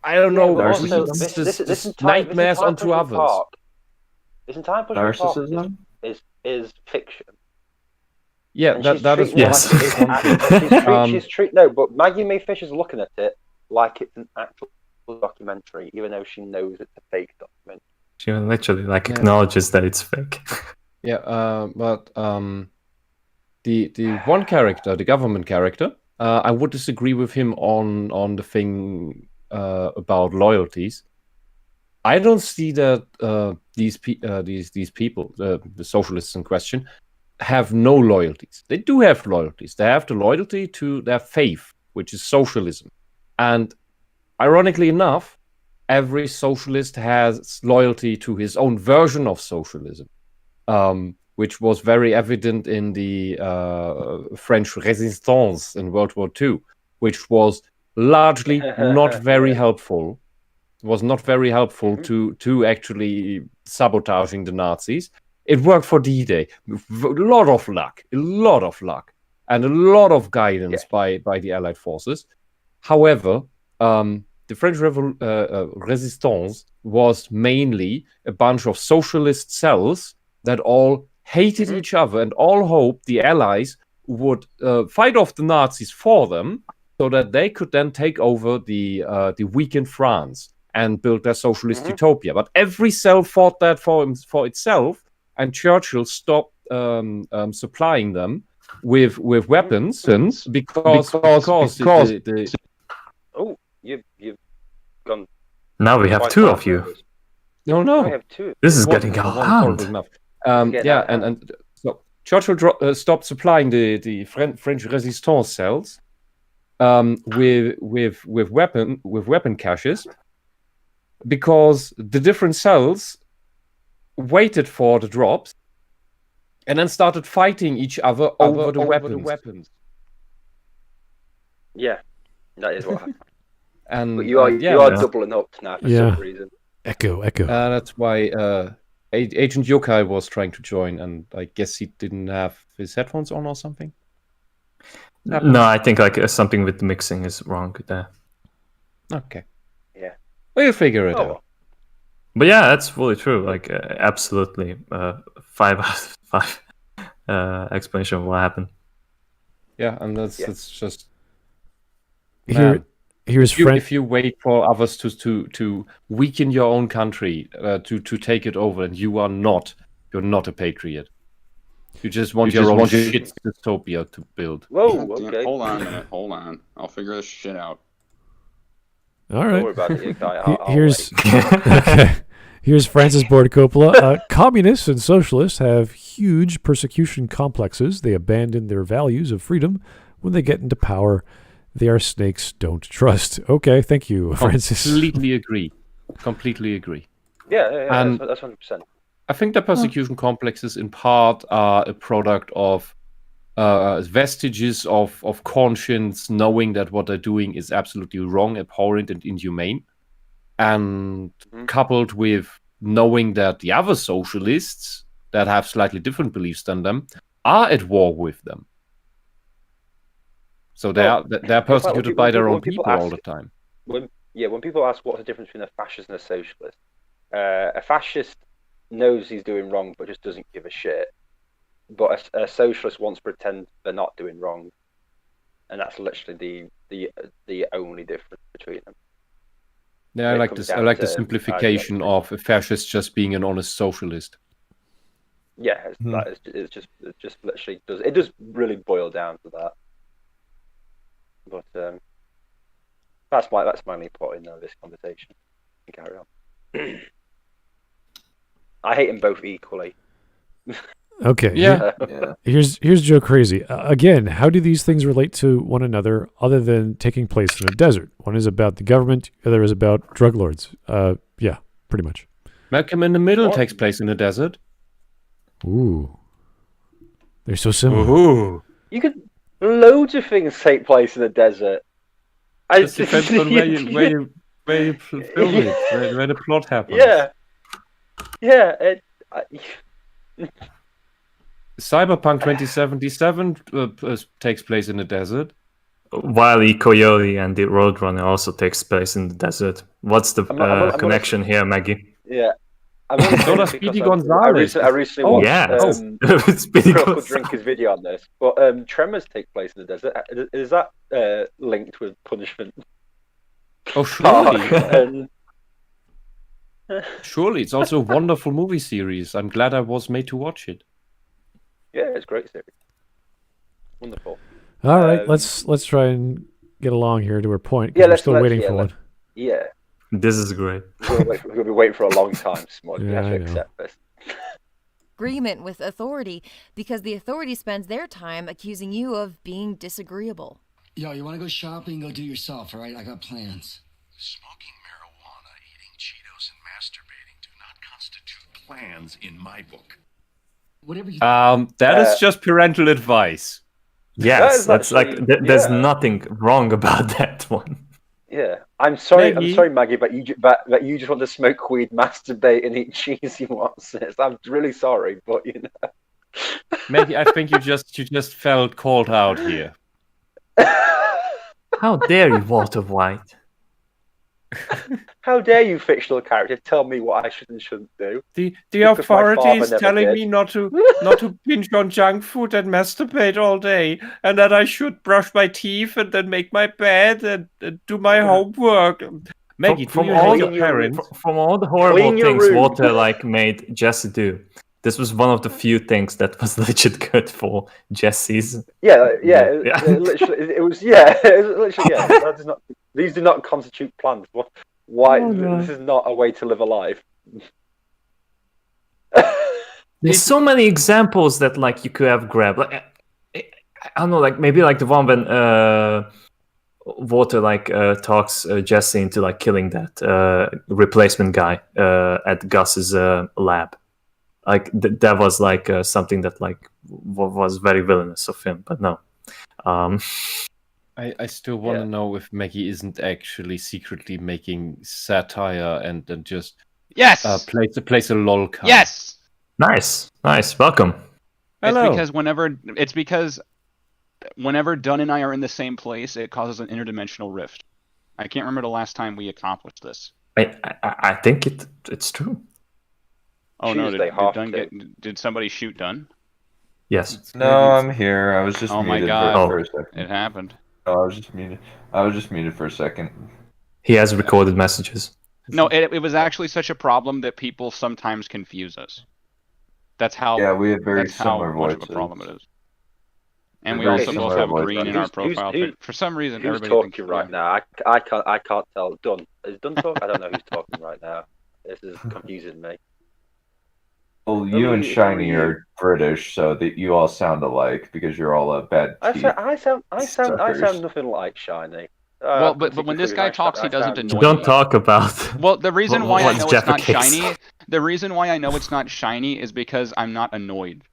I don't know, this nightmares onto others. This entire Punishment Park Narcissism is fiction. Yeah, And that is yes. No, but Maggie Mae Fish is looking at it like it's an actual documentary, even though she knows it's a fake documentary. She literally acknowledges that it's fake. Yeah, but the one character, the government character, I would disagree with him on the thing about loyalties. I don't see that these people, the socialists in question, have no loyalties. They do have loyalties. They have the loyalty to their faith, which is socialism. And ironically enough, every socialist has loyalty to his own version of socialism, which was very evident in the French Resistance in World War II, which was largely not very helpful. Was not very helpful to actually sabotaging the Nazis. It worked for D-Day. A lot of luck, and a lot of guidance by the Allied forces. However, the French Resistance was mainly a bunch of socialist cells that all hated each other and all hoped the Allies would fight off the Nazis for them, so that they could then take over the weakened France and build their socialist utopia. But every cell fought that for itself, and Churchill stopped supplying them with weapons because the Oh, you've gone. Now we have two of you. No. We have two. This is getting out of hand. And so Churchill stopped supplying the French Resistance cells with weapon caches, because the different cells waited for the drops and then started fighting each other over the weapons. Yeah, that is what happened. But you are doubling up now for some reason. Echo. That's why Agent Yokai was trying to join, and I guess he didn't have his headphones on or something. No, I think something with the mixing is wrong there. Okay. Yeah. We'll figure it out. But yeah, that's fully true. Absolutely, 5 out of 5 explanation of what happened. Yeah, and that's just. Here's if you wait for others to weaken your own country, to take it over, and you're not a patriot. You just want your own shit dystopia to build. Whoa, okay. Hold on a minute. Hold on. I'll figure this shit out. All right. Don't worry about it, I'll here's here's Francis Ford Coppola. Communists and socialists have huge persecution complexes. They abandon their values of freedom when they get into power. They are snakes, don't trust. Okay, thank you, Francis. Completely agree. Yeah, that's 100%. I think the persecution complexes in part are a product of vestiges of conscience, knowing that what they're doing is absolutely wrong, abhorrent, and inhumane, and coupled with knowing that the other socialists that have slightly different beliefs than them are at war with them. So they're persecuted by their own people all the time. When people ask what's the difference between a fascist and a socialist, a fascist knows he's doing wrong but just doesn't give a shit. But a socialist wants to pretend they're not doing wrong, and that's literally the only difference between them. Yeah, I like this. I like the simplification of a fascist just being an honest socialist. Yeah, it just literally does. It does really boil down to that. But that's my only point in this conversation. Carry on. I hate them both equally. Okay. Yeah. Here's Joe Crazy. Again, how do these things relate to one another other than taking place in a desert? One is about the government, the other is about drug lords. Yeah, pretty much. Malcolm in the Middle takes place in a desert. Ooh. They're so similar. Ooh. You could loads of things take place in a desert. It depends on where you film it, where the plot happens. Yeah. Cyberpunk 2077 takes place in the desert. Wile E. Coyote and the Roadrunner also takes place in the desert. What's the connection here, Maggie? Yeah, So does Speedy Gonzalez. I recently watched Speedy Critical Gonzalez. Drinker's video on this, but Tremors take place in the desert. Is that linked with Punishment? Oh, surely. And... Surely, it's also a wonderful movie series. I'm glad I was made to watch it. Yeah, it's a great series. Wonderful. All right, let's try and get along here to her point. Yeah, we're still waiting for one. Yeah. This is great. We're going to be waiting for a long time, Smug. You Yeah, have to I know. accept this. Agreement with authority because the authority spends their time accusing you of being disagreeable. Yo, you want to go shopping? Go do it yourself, all right? I got plans. Smoking marijuana, eating Cheetos, and masturbating do not constitute plans in my book. Whatever you... That is just parental advice. Yes, that's actually, like there's nothing wrong about that one. Yeah, I'm sorry, Maggie. Maggie, but you just want to smoke weed, masturbate, and eat cheese. You want this? I'm really sorry, but you know. Maggie, I think you just felt called out here. How dare you, Walter White? How dare you, fictional character, tell me what I should and shouldn't do? The Because my father authorities never telling did. me not to binge on junk food and masturbate all day, and that I should brush my teeth and then make my bed and do my homework. Maggie, from do you all hate your the parents? from all the horrible Clean your things room. Walter like made Jesse do, this was one of the few things that was legit good for Jesse's. Yeah. Literally, it was literally yeah. That does not, these do not constitute plans. Why? This is not a way to live a life. There's so many examples that like you could have grabbed. Like I don't know, like maybe like the one when Walter like talks Jesse into like killing that replacement guy at Gus's lab. Like that was like something that like was very villainous of him, but no. I still want to know if Maggie isn't actually secretly making satire and just place a lol card. Yes. Nice. Welcome. Hello. It's because whenever Dunn and I are in the same place, it causes an interdimensional rift. I can't remember the last time we accomplished this. I think it's true. Oh no! Tuesday, Did somebody shoot Dunn? Yes. No, I'm here. I was just Oh my muted god! for a second. It happened. No, I was just muted for a second. He has recorded messages. No, it was actually such a problem that people sometimes confuse us. That's how. Yeah, we have very that's similar how much voices. of a problem it is. And We're we very also both similar have voices. green in our profile. For some reason, Who's everybody talking right now? I can't tell. Dunn. Is Dunn talking? I don't know who's talking right now. This is confusing me. Well, you and Shiny are British, so that you all sound alike because you're all a bad. I sound nothing like Shiny. Well, but when this guy talks, he doesn't annoy me. Don't talk about. Well, the reason why I know it's not Jaffa cakes. shiny, the reason why I know it's not shiny is because I'm not annoyed.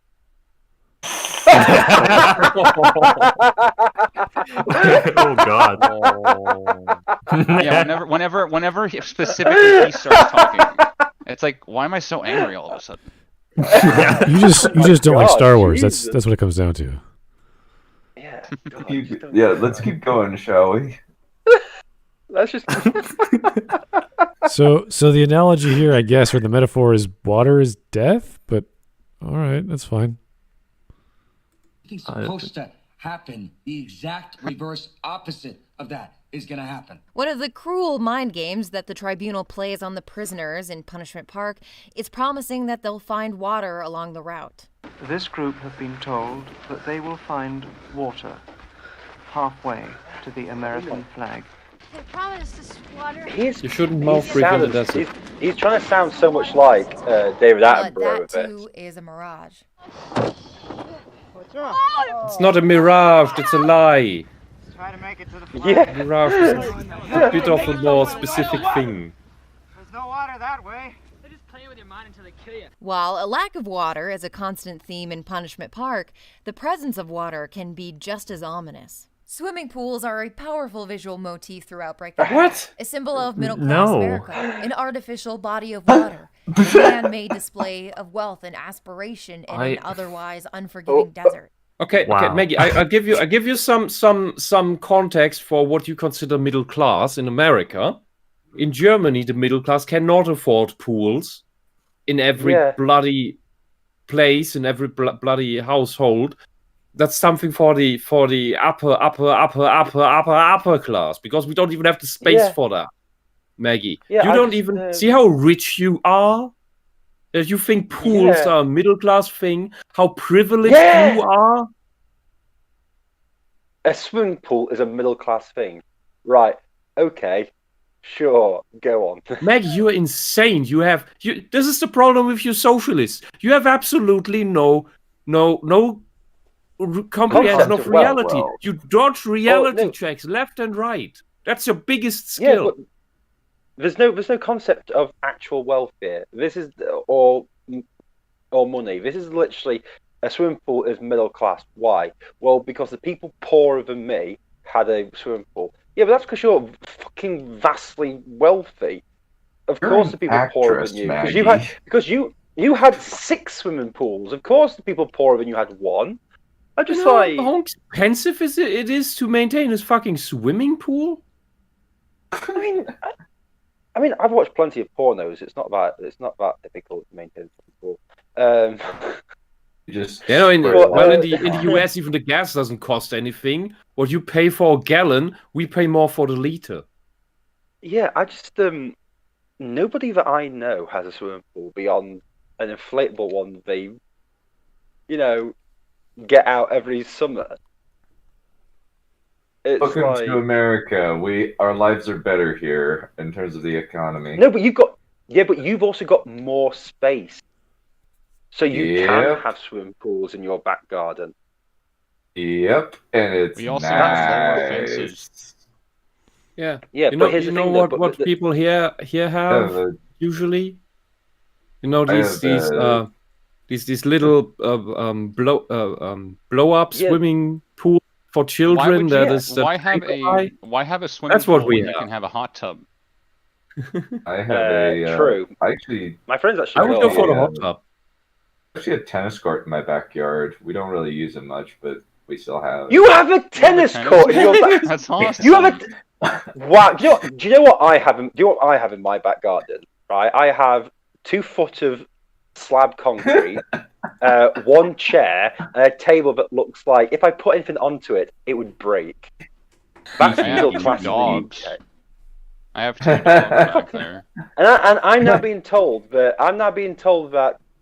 Oh God. Yeah, whenever specifically he starts talking, it's like, why am I so angry all of a sudden? You just don't like Star Wars. That's what it comes down to. Yeah. Let's keep going, shall we? Let's just. So the analogy here, I guess, or the metaphor is water is death. But all right, that's fine. It's supposed to happen. The exact reverse opposite of that is going to happen. One of the cruel mind games that the tribunal plays on the prisoners in Punishment Park is promising that they'll find water along the route. This group have been told that they will find water halfway to the American flag. They promised us water. You shouldn't mouth breathe in the desert. He's trying to sound so much like David But Attenborough. that too is a mirage. What's wrong? It's not a mirage, it's a lie. Try to make it to the Yeah. Mirage is a bit of a more specific thing. There's no water that way. They're just playing with your mind until they kill you. While a lack of water is a constant theme in Punishment Park, the presence of water can be just as ominous. Swimming pools are a powerful visual motif throughout Breaking Bad. What? A symbol of middle-class No. America, an artificial body of water, a man-made display of wealth and aspiration in an otherwise unforgiving desert. Okay, Maggie, I'll give you some context for what you consider middle class in America. In Germany, the middle class cannot afford pools. in every bloody place, in every bloody household. That's something for the upper class, because we don't even have the space for that, Maggie. You don't even see how rich you are. You think pools are a middle class thing? How privileged you are? A swimming pool is a middle class thing, right? Okay, sure, go on. Maggie, you are insane. This is the problem with you socialists. You have absolutely no comprehension of reality. You dodge reality checks left and right. That's your biggest skill. Yeah, but there's no concept of actual welfare. This is or money. This is literally a swimming pool is middle class. Why? Well, because the people poorer than me had a swimming pool. Yeah, but that's because you're fucking vastly wealthy. Of course, the people poorer than you, because you had 6 swimming pools. Of course, the people poorer than you had 1. I just how expensive it is to maintain this fucking swimming pool. I mean, I've watched plenty of pornos. It's not that difficult to maintain a swimming pool. In the US, even the gas doesn't cost anything. What you pay for a gallon, we pay more for the liter. Yeah, I just nobody that I know has a swimming pool beyond an inflatable one they, get out every summer. Welcome to America. Our lives are better here in terms of the economy. No, but you've also got more space. So you can have swimming pools in your back garden. Yep, and it's nice. Yeah. Yeah, but here's the thing, what people here have usually. These little blow up swimming pool for children. Why have a swimming That's what pool we when have. you can have a hot tub? I have true. My friends actually. I would go for the hot tub. Actually, a tennis court in my backyard. We don't really use it much, but we still have. You have a tennis court in your backyard. That's awesome. You have wow. Do you know what I have? Do you know what I have in my back garden? Right, I have 2 foot of slab concrete, 1 chair, and a table that looks like if I put anything onto it, it would break. That's middle class dogs. I have 2 dogs back there. And I'm now being told that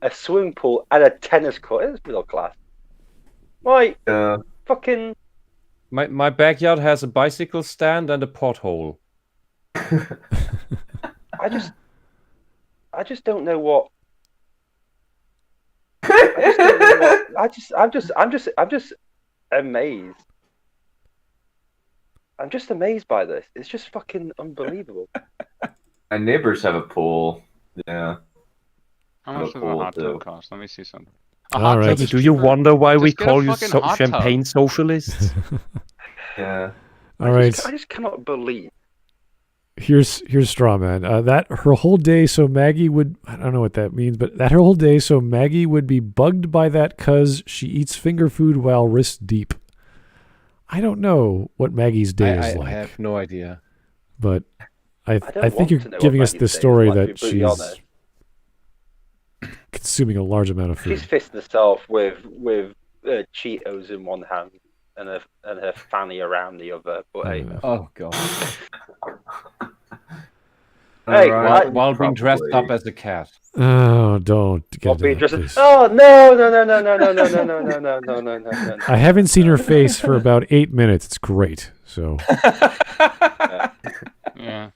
a swimming pool and a tennis court is middle class. Like fucking. My backyard has a bicycle stand and a pothole. I just don't know what. I'm just amazed. I'm just amazed by this. It's just fucking unbelievable. My neighbors have a pool. Yeah. How much does a hot tub cost? Let me see something. All right. Do you wonder why we call you champagne socialists? Yeah. All right. I just cannot believe. Here's straw man. That her whole day, so Maggie would. I don't know what that means, but that her whole day, so Maggie would be bugged by that cuz she eats finger food while wrist deep. I don't know what Maggie's day is like. I have no idea. But I think you're giving us this story that she's consuming a large amount of food. She's fisting herself with Cheetos in one hand and her fanny around the other. But oh god. Hey, while being dressed up as a cat. Oh, don't get into that, please. Oh no! I haven't seen her face for about 8 minutes. It's great. So. Yeah.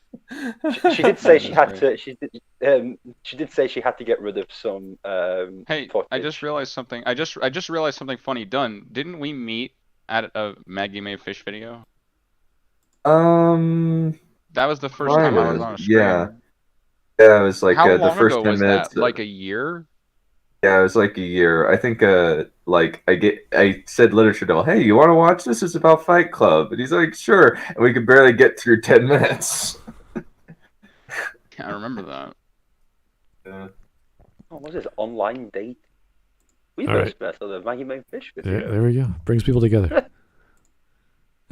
She did say she had to. She did say she had to get rid of some. Hey, footage. I just realized something. I just realized something funny. Dunn, didn't we meet at a Maggie Mae Fish video? That was the first time I was on a stream. Yeah, it was like How the long first ago 10 was minutes. that? Like a year? Yeah, it was like a year. I think I said LiteratureDevil, hey, you want to watch this? It's about Fight Club. And he's like, sure. And we could barely get through 10 minutes. I remember that. Yeah. Oh, what's this online date? We All right. met on the Maggie Mae Fish video. Yeah, there we go. Brings people together.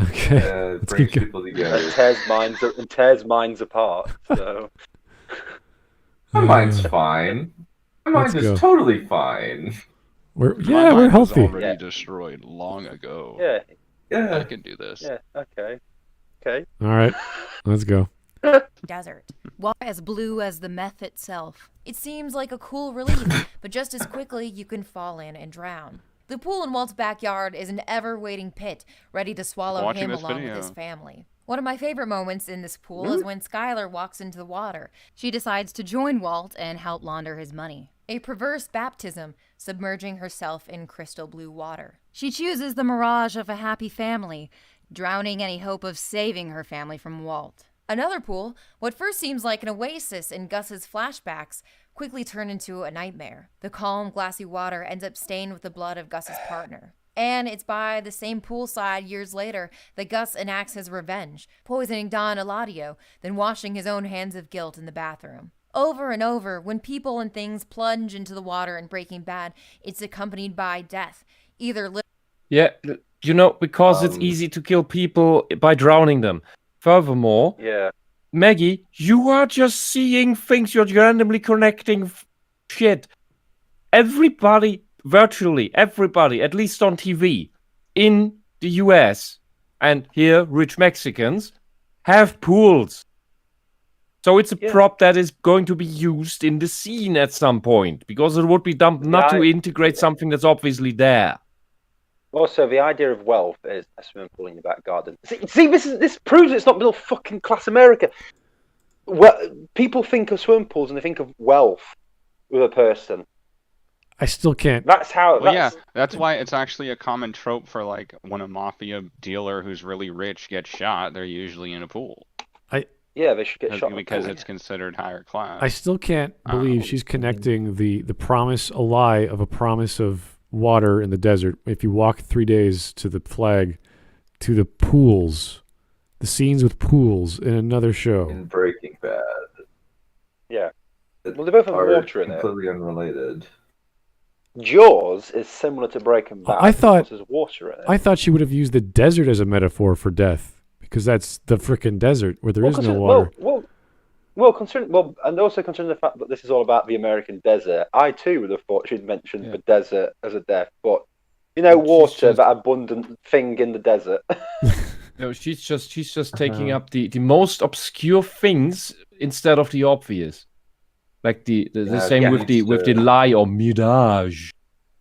Okay. It brings people together. And tears minds apart. So. Mine's fine. My mind is totally fine. We're healthy. Was already destroyed long ago. Yeah. I can do this. Yeah. Okay. All right, let's go. Desert. Water as blue as the meth itself. It seems like a cool relief, but just as quickly you can fall in and drown. The pool in Walt's backyard is an ever-waiting pit, ready to swallow him along with his family. One of my favorite moments in this pool is when Skylar walks into the water. She decides to join Walt and help launder his money. A perverse baptism, submerging herself in crystal blue water. She chooses the mirage of a happy family, drowning any hope of saving her family from Walt. Another pool, what first seems like an oasis in Gus's flashbacks, quickly turn into a nightmare. The calm, glassy water ends up stained with the blood of Gus's partner. And it's by the same poolside years later that Gus enacts his revenge, poisoning Don Eladio, then washing his own hands of guilt in the bathroom. Over and over, when people and things plunge into the water in Breaking Bad, it's accompanied by death, either Yeah, because it's easy to kill people by drowning them. Furthermore, Maggie, you are just seeing things, you're randomly connecting shit. Virtually everybody, at least on TV, in the US, and here, rich Mexicans, have pools. So it's a prop that is going to be used in the scene at some point, because it would be dumb not to integrate something that's obviously there. Also, the idea of wealth is a swimming pool in your back garden. See, this proves it's not middle fucking class America. Well, people think of swimming pools and they think of wealth with a person. I still can't. That's how. That's why it's actually a common trope for like when a mafia dealer who's really rich gets shot, they're usually in a pool. They should get shot because it's considered higher class. I still can't believe she's connecting the promise, a lie of a promise of water in the desert. If you walk 3 days to the flag, to the pools, the scenes with pools in another show. In Breaking Bad. Yeah. Well, they both have water in it. Completely unrelated. Jaws is similar to Breaking Bad. I thought there's water in it. I thought she would have used the desert as a metaphor for death, because that's the frickin' desert where there is no water. And also considering the fact that this is all about the American desert, I too would have thought she'd mentioned the desert as a death, but water, that abundant thing in the desert. No, she's just taking up the most obscure things instead of the obvious. Like the same with the lie or mirage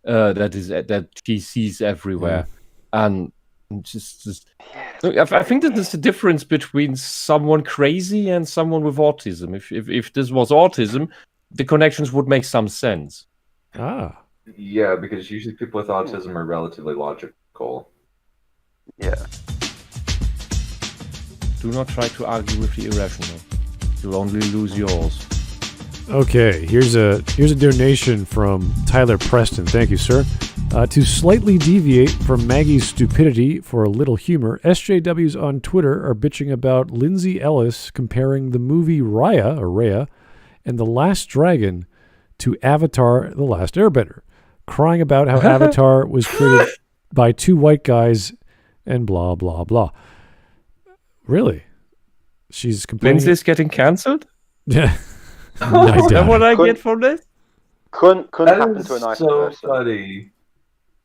that she sees everywhere, and just I think that there's a difference between someone crazy and someone with autism. If this was autism, the connections would make some sense. Yeah, because usually people with autism are relatively logical. Yeah. Do not try to argue with the irrational. You'll only lose yours. Okay, here's a donation from Tyler Preston. Thank you, sir. To slightly deviate from Maggie's stupidity for a little humor, SJWs on Twitter are bitching about Lindsay Ellis comparing the movie Raya, and The Last Dragon to Avatar: The Last Airbender, crying about how Avatar was created by two white guys and blah, blah, blah. Really? She's complaining. Lindsay's getting cancelled? Yeah. Is that what I get from this? Couldn't happen to a nicer person. Funny.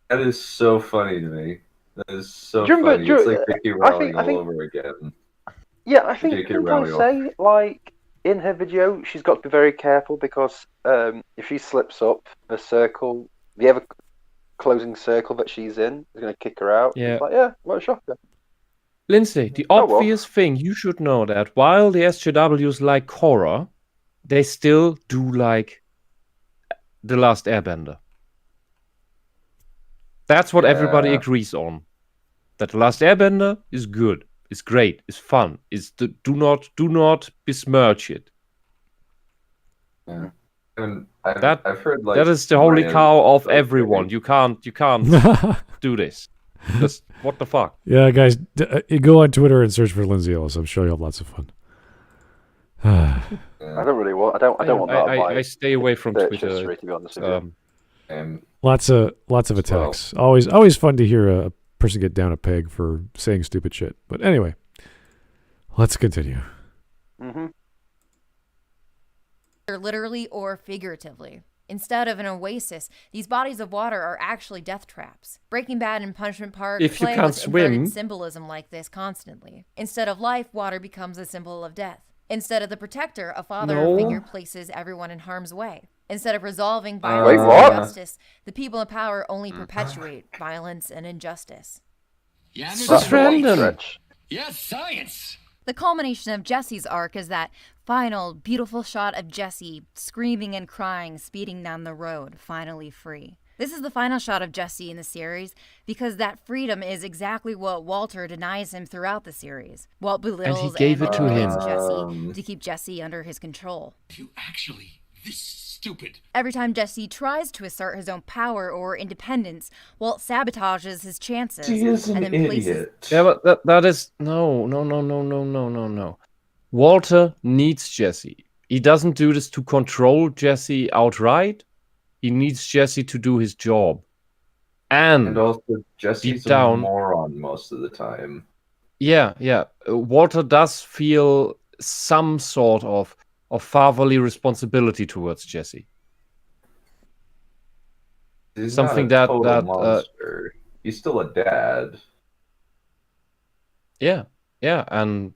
That is so funny to me. That is so funny. It's like Vicky Rowling all over again. Yeah, I think I say, like, in her video, she's got to be very careful because if she slips up a circle, the ever closing circle that she's in is going to kick her out. Yeah. It's like, what a shocker. Lindsay, the obvious thing, you should know that while the SJWs like Korra, they still do like The Last Airbender. That's what everybody agrees on. That The Last Airbender is good, is great, is fun. Do not besmirch it. Yeah. And I've heard like that is the holy cow of everyone. You can't do this. Just what the fuck? Yeah, guys, go on Twitter and search for Lindsay Ellis. I'm sure you'll have lots of fun. I don't really want. I don't want that. I stay away from Twitter. History, to be honest with you. Lots of attacks. Always fun to hear a person get down a peg for saying stupid shit. But anyway, let's continue. Literally or figuratively. Instead of an oasis, these bodies of water are actually death traps. Breaking Bad and Punishment Park If you play can't with swim- inverted symbolism like this constantly. Instead of life, water becomes a symbol of death. Instead of the protector, a father No. figure places everyone in harm's way. Instead of resolving Wait, violence and what? injustice, the people in power only perpetuate violence and injustice. Yeah, That's random. Yes, science. The culmination of Jesse's arc is that final, beautiful shot of Jesse screaming and crying, speeding down the road, finally free. This is the final shot of Jesse in the series because that freedom is exactly what Walter denies him throughout the series. Walt belittles gave it to manipulates him. Jesse to keep Jesse under his control. You actually this stupid. Every time Jesse tries to assert his own power or independence, Walt sabotages his chances He is an and then places idiot. Yeah, but that is no. Walter needs Jesse. He doesn't do this to control Jesse outright. He needs Jesse to do his job. And also, Jesse's deep down, a moron most of the time. Yeah. Walter does feel some sort of fatherly responsibility towards Jesse. He's Something not a that total monster. He's still a dad. Yeah, and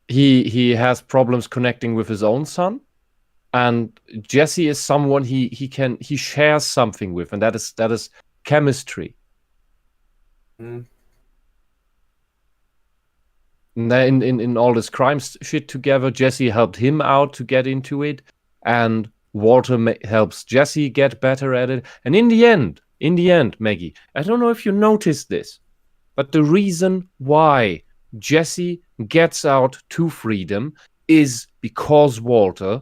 he has problems connecting with his own son, and Jesse is someone he shares something with, and that is chemistry. Mm. And then in all this crime shit together, Jesse helped him out to get into it, and Walter helps Jesse get better at it. And in the end, Maggie, I don't know if you noticed this, but the reason why Jesse gets out to freedom is because Walter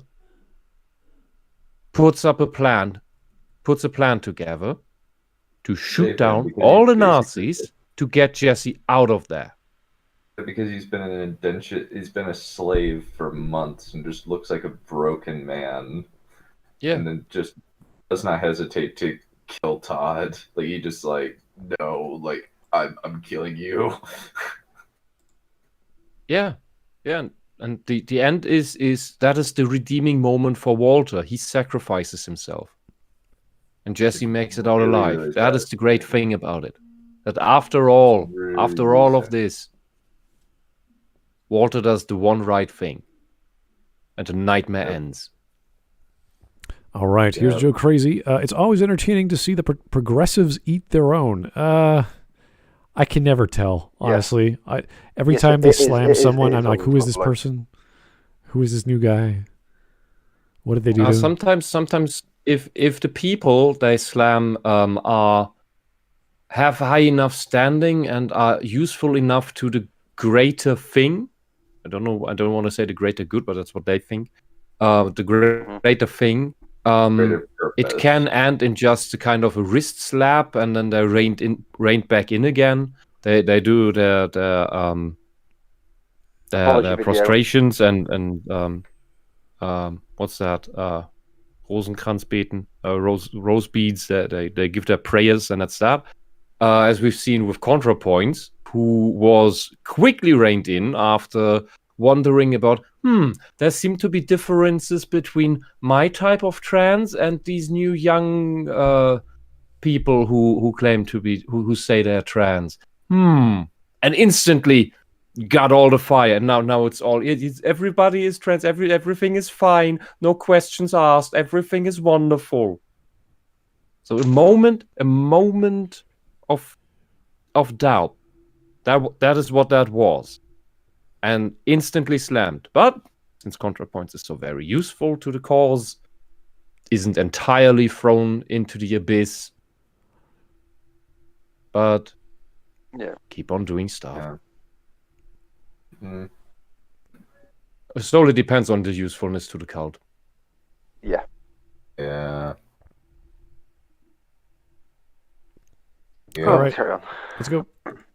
puts a plan together to shoot down all the Nazis to get Jesse out of there. Because he's been an indentured, he's been a slave for months and just looks like a broken man. Yeah. And then just does not hesitate to kill Todd. Like he just like, no, like I'm killing you. Yeah. And the end is that is the redeeming moment for Walter. He sacrifices himself. And Jesse makes it out alive. That is the great thing about it. That after all of this, Walter does the one right thing. And the nightmare ends. All right, here's Joe Crazy. It's always entertaining to see the progressives eat their own. I can never tell, honestly. Every time they slam someone, I'm like, who is this person? Who is this new guy? What did they do to him? Sometimes if the people they slam have high enough standing and are useful enough to the greater thing, I don't want to say the greater good, but that's what they think. The greater thing, it can end in just a kind of a wrist slap, and then they're reined back in again. They do their prostrations and what's that? Rosenkranzbeten, rose beads. They give their prayers, and that's that. As we've seen with ContraPoints, who was quickly reined in after wondering about, there seem to be differences between my type of trans and these new young people who claim to be, who say they're trans. And instantly got all the fire. And now it's all, everybody is trans, everything is fine, no questions asked, everything is wonderful. So a moment of doubt. That is what that was. And instantly slammed. But since ContraPoints is so very useful to the cause, isn't entirely thrown into the abyss. But keep on doing stuff. Yeah. It solely depends on the usefulness to the cult. Yeah. All right, carry on. Let's go.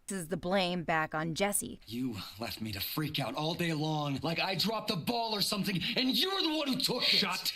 This is the blame back on Jesse. You left me to freak out all day long like I dropped the ball or something, and you're the one who took it. Shut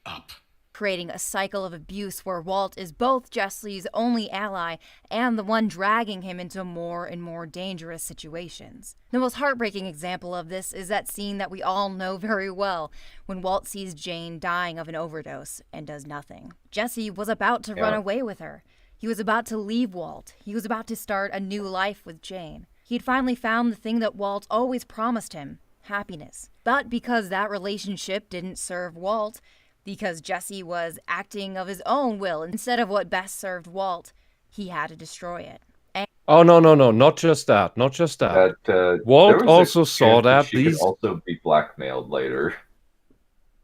up. creating a cycle of abuse where Walt is both Jesse's only ally and the one dragging him into more and more dangerous situations. The most heartbreaking example of this is that scene that we all know very well, when Walt sees Jane dying of an overdose and does nothing. Jesse was about to run away with her. He was about to leave Walt. He was about to start a new life with Jane. He had finally found the thing that Walt always promised him, happiness. But because that relationship didn't serve Walt, because Jesse was acting of his own will instead of what best served Walt, he had to destroy it. Oh, no, not just that. Walt also saw that she could also be blackmailed later.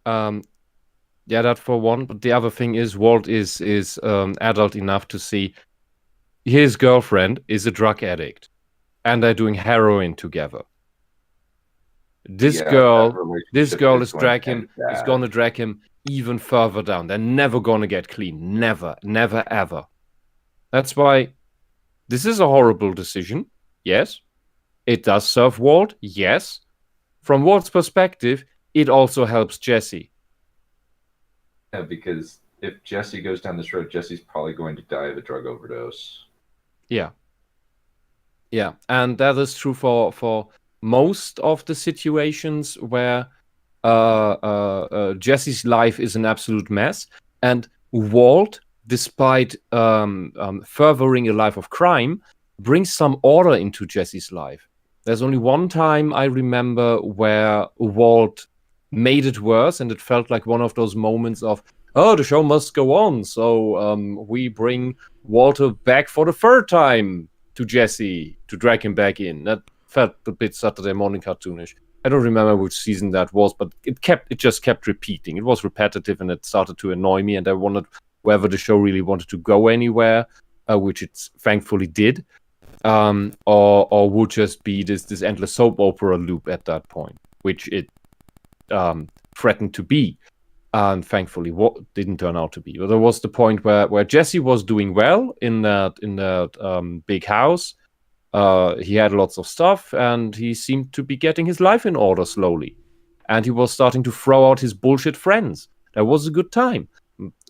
Yeah, that for one. But the other thing is, Walt is adult enough to see his girlfriend is a drug addict, and they're doing heroin together. This girl is gonna drag him even further down. They're never gonna get clean. Never, ever. That's why this is a horrible decision. Yes, it does serve Walt. Yes, from Walt's perspective, it also helps Jesse. Yeah, because if Jesse goes down this road, Jesse's probably going to die of a drug overdose. Yeah, and that is true for most of the situations where Jesse's life is an absolute mess, and Walt, despite furthering a life of crime, brings some order into Jesse's life. There's only one time I remember where Walt made it worse, and it felt like one of those moments of, oh, the show must go on, so we bring Walter back for the third time to Jesse to drag him back in. That felt a bit Saturday morning cartoonish. I don't remember which season that was, but it just kept repeating. It was repetitive, and it started to annoy me, and I wondered whether the show really wanted to go anywhere, which it thankfully did, or would just be this endless soap opera loop at that point, which it threatened to be, and thankfully what didn't turn out to be. But there was the point where Jesse was doing well in that big house. He had lots of stuff, and he seemed to be getting his life in order slowly, and he was starting to throw out his bullshit friends. That was a good time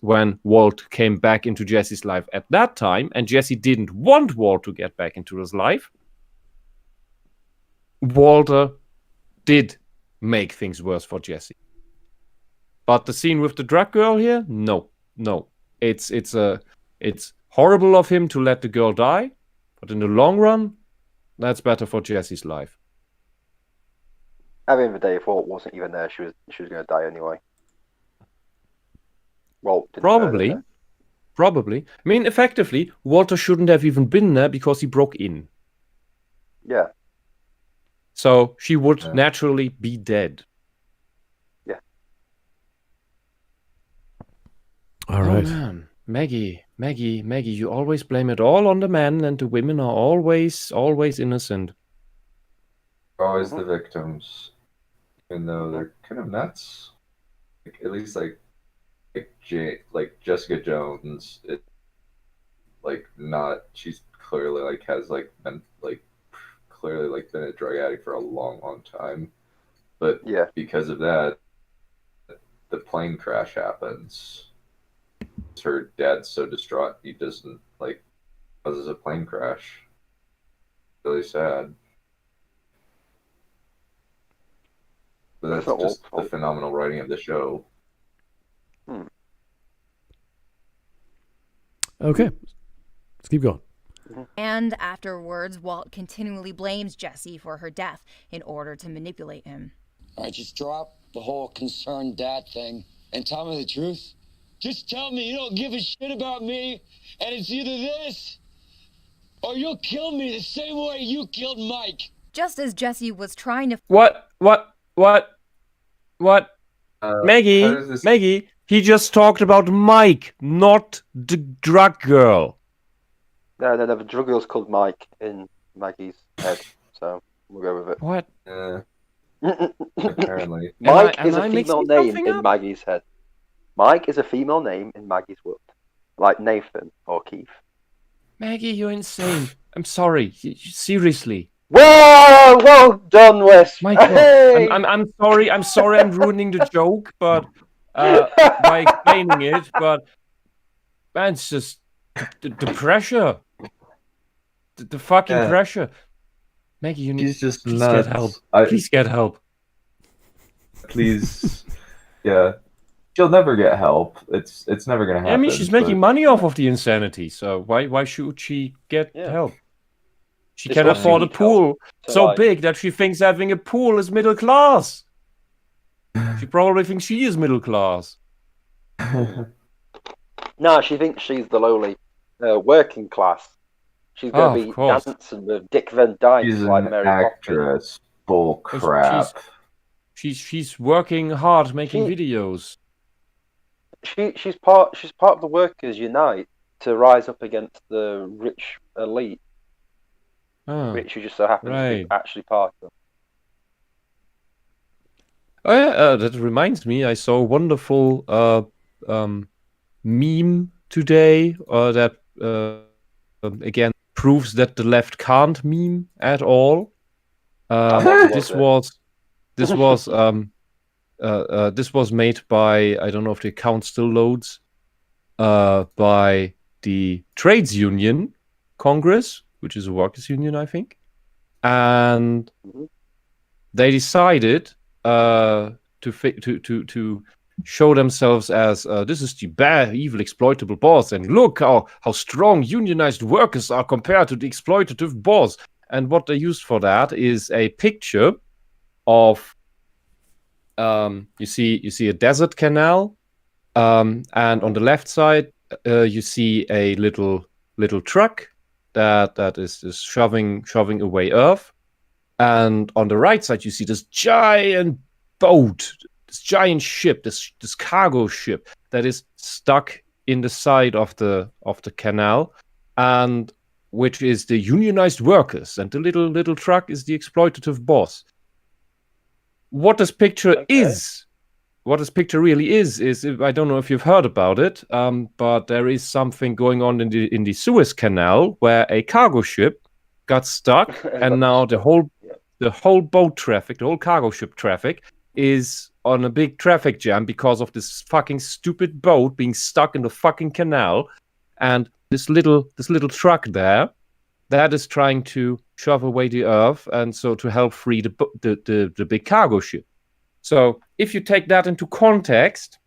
when Walt came back into Jesse's life at that time, and Jesse didn't want Walt to get back into his life. Walter did make things worse for Jesse. But the scene with the drug girl here, no. It's horrible of him to let the girl die, but in the long run, that's better for Jesse's life. At the end of the day, if Walt wasn't even there, she was going to die anyway. Walt didn't Probably. I mean, effectively, Walter shouldn't have even been there because he broke in. Yeah. So she would naturally be dead. Yeah. All right. Oh, man. Maggie, you always blame it all on the men, and the women are always innocent. Always the victims, even though they're kind of nuts. At least like Jessica Jones, she's clearly has been clearly been a drug addict for a long time, but because of that, the plane crash happens. Her dad's so distraught he doesn't causes a plane crash. Really sad. But that's just the phenomenal writing of the show. Okay, let's keep going. And afterwards, Walt continually blames Jesse for her death in order to manipulate him. All right, just drop the whole concerned dad thing and tell me the truth. Just tell me you don't give a shit about me, and it's either this or you'll kill me the same way you killed Mike. Just as Jesse was trying to... What? Maggie, he just talked about Mike, not the drug girl. No, the drug girl's called Mike in Maggie's head, so we'll go with it. What? Apparently. Mike is a female name in Maggie's head. Mike is a female name in Maggie's world. Like Nathan or Keith. Maggie, you're insane. I'm sorry. Seriously. Whoa! Well done, Wes. Michael, hey! I'm sorry. I'm ruining the joke, but by explaining it, but man, it's just the pressure, the fucking pressure. Maggie, you need She's just please nuts. get help. Please get help. Please, yeah. She'll never get help. It's never gonna happen. I mean, she's making money off of the insanity, so why should she get help? She can afford a pool so big that she thinks having a pool is middle class. She probably thinks she is middle class. No, she thinks she's the lowly working class. She's going to be dancing with Dick Van Dyke. She's like an Mary actress. Bull crap. She's working hard making videos. She's part of the workers unite to rise up against the rich elite. Which you just so happen to be actually part of. Oh yeah, that reminds me. I saw a wonderful meme today that again proves that the left can't meme at all. This was made by, I don't know if the account still loads, by the Trades Union Congress, which is a workers' union, I think, and they decided to show themselves as this is the bad, evil, exploitable boss, and look how strong unionized workers are compared to the exploitative boss. And what they used for that is a picture of you see a desert canal, and on the left side you see a little truck that is shoving away earth, and on the right side you see this giant boat, this giant ship, this cargo ship that is stuck in the side of the canal, and which is the unionized workers, and the little truck is the exploitative boss. What this picture is, what this picture really is I don't know if you've heard about it, but there is something going on in the Suez Canal where a cargo ship got stuck, and now the whole boat traffic, the whole cargo ship traffic, is on a big traffic jam because of this fucking stupid boat being stuck in the fucking canal, and this little truck there that is trying to shove away the earth, and so to help free the big cargo ship. So if you take that into context,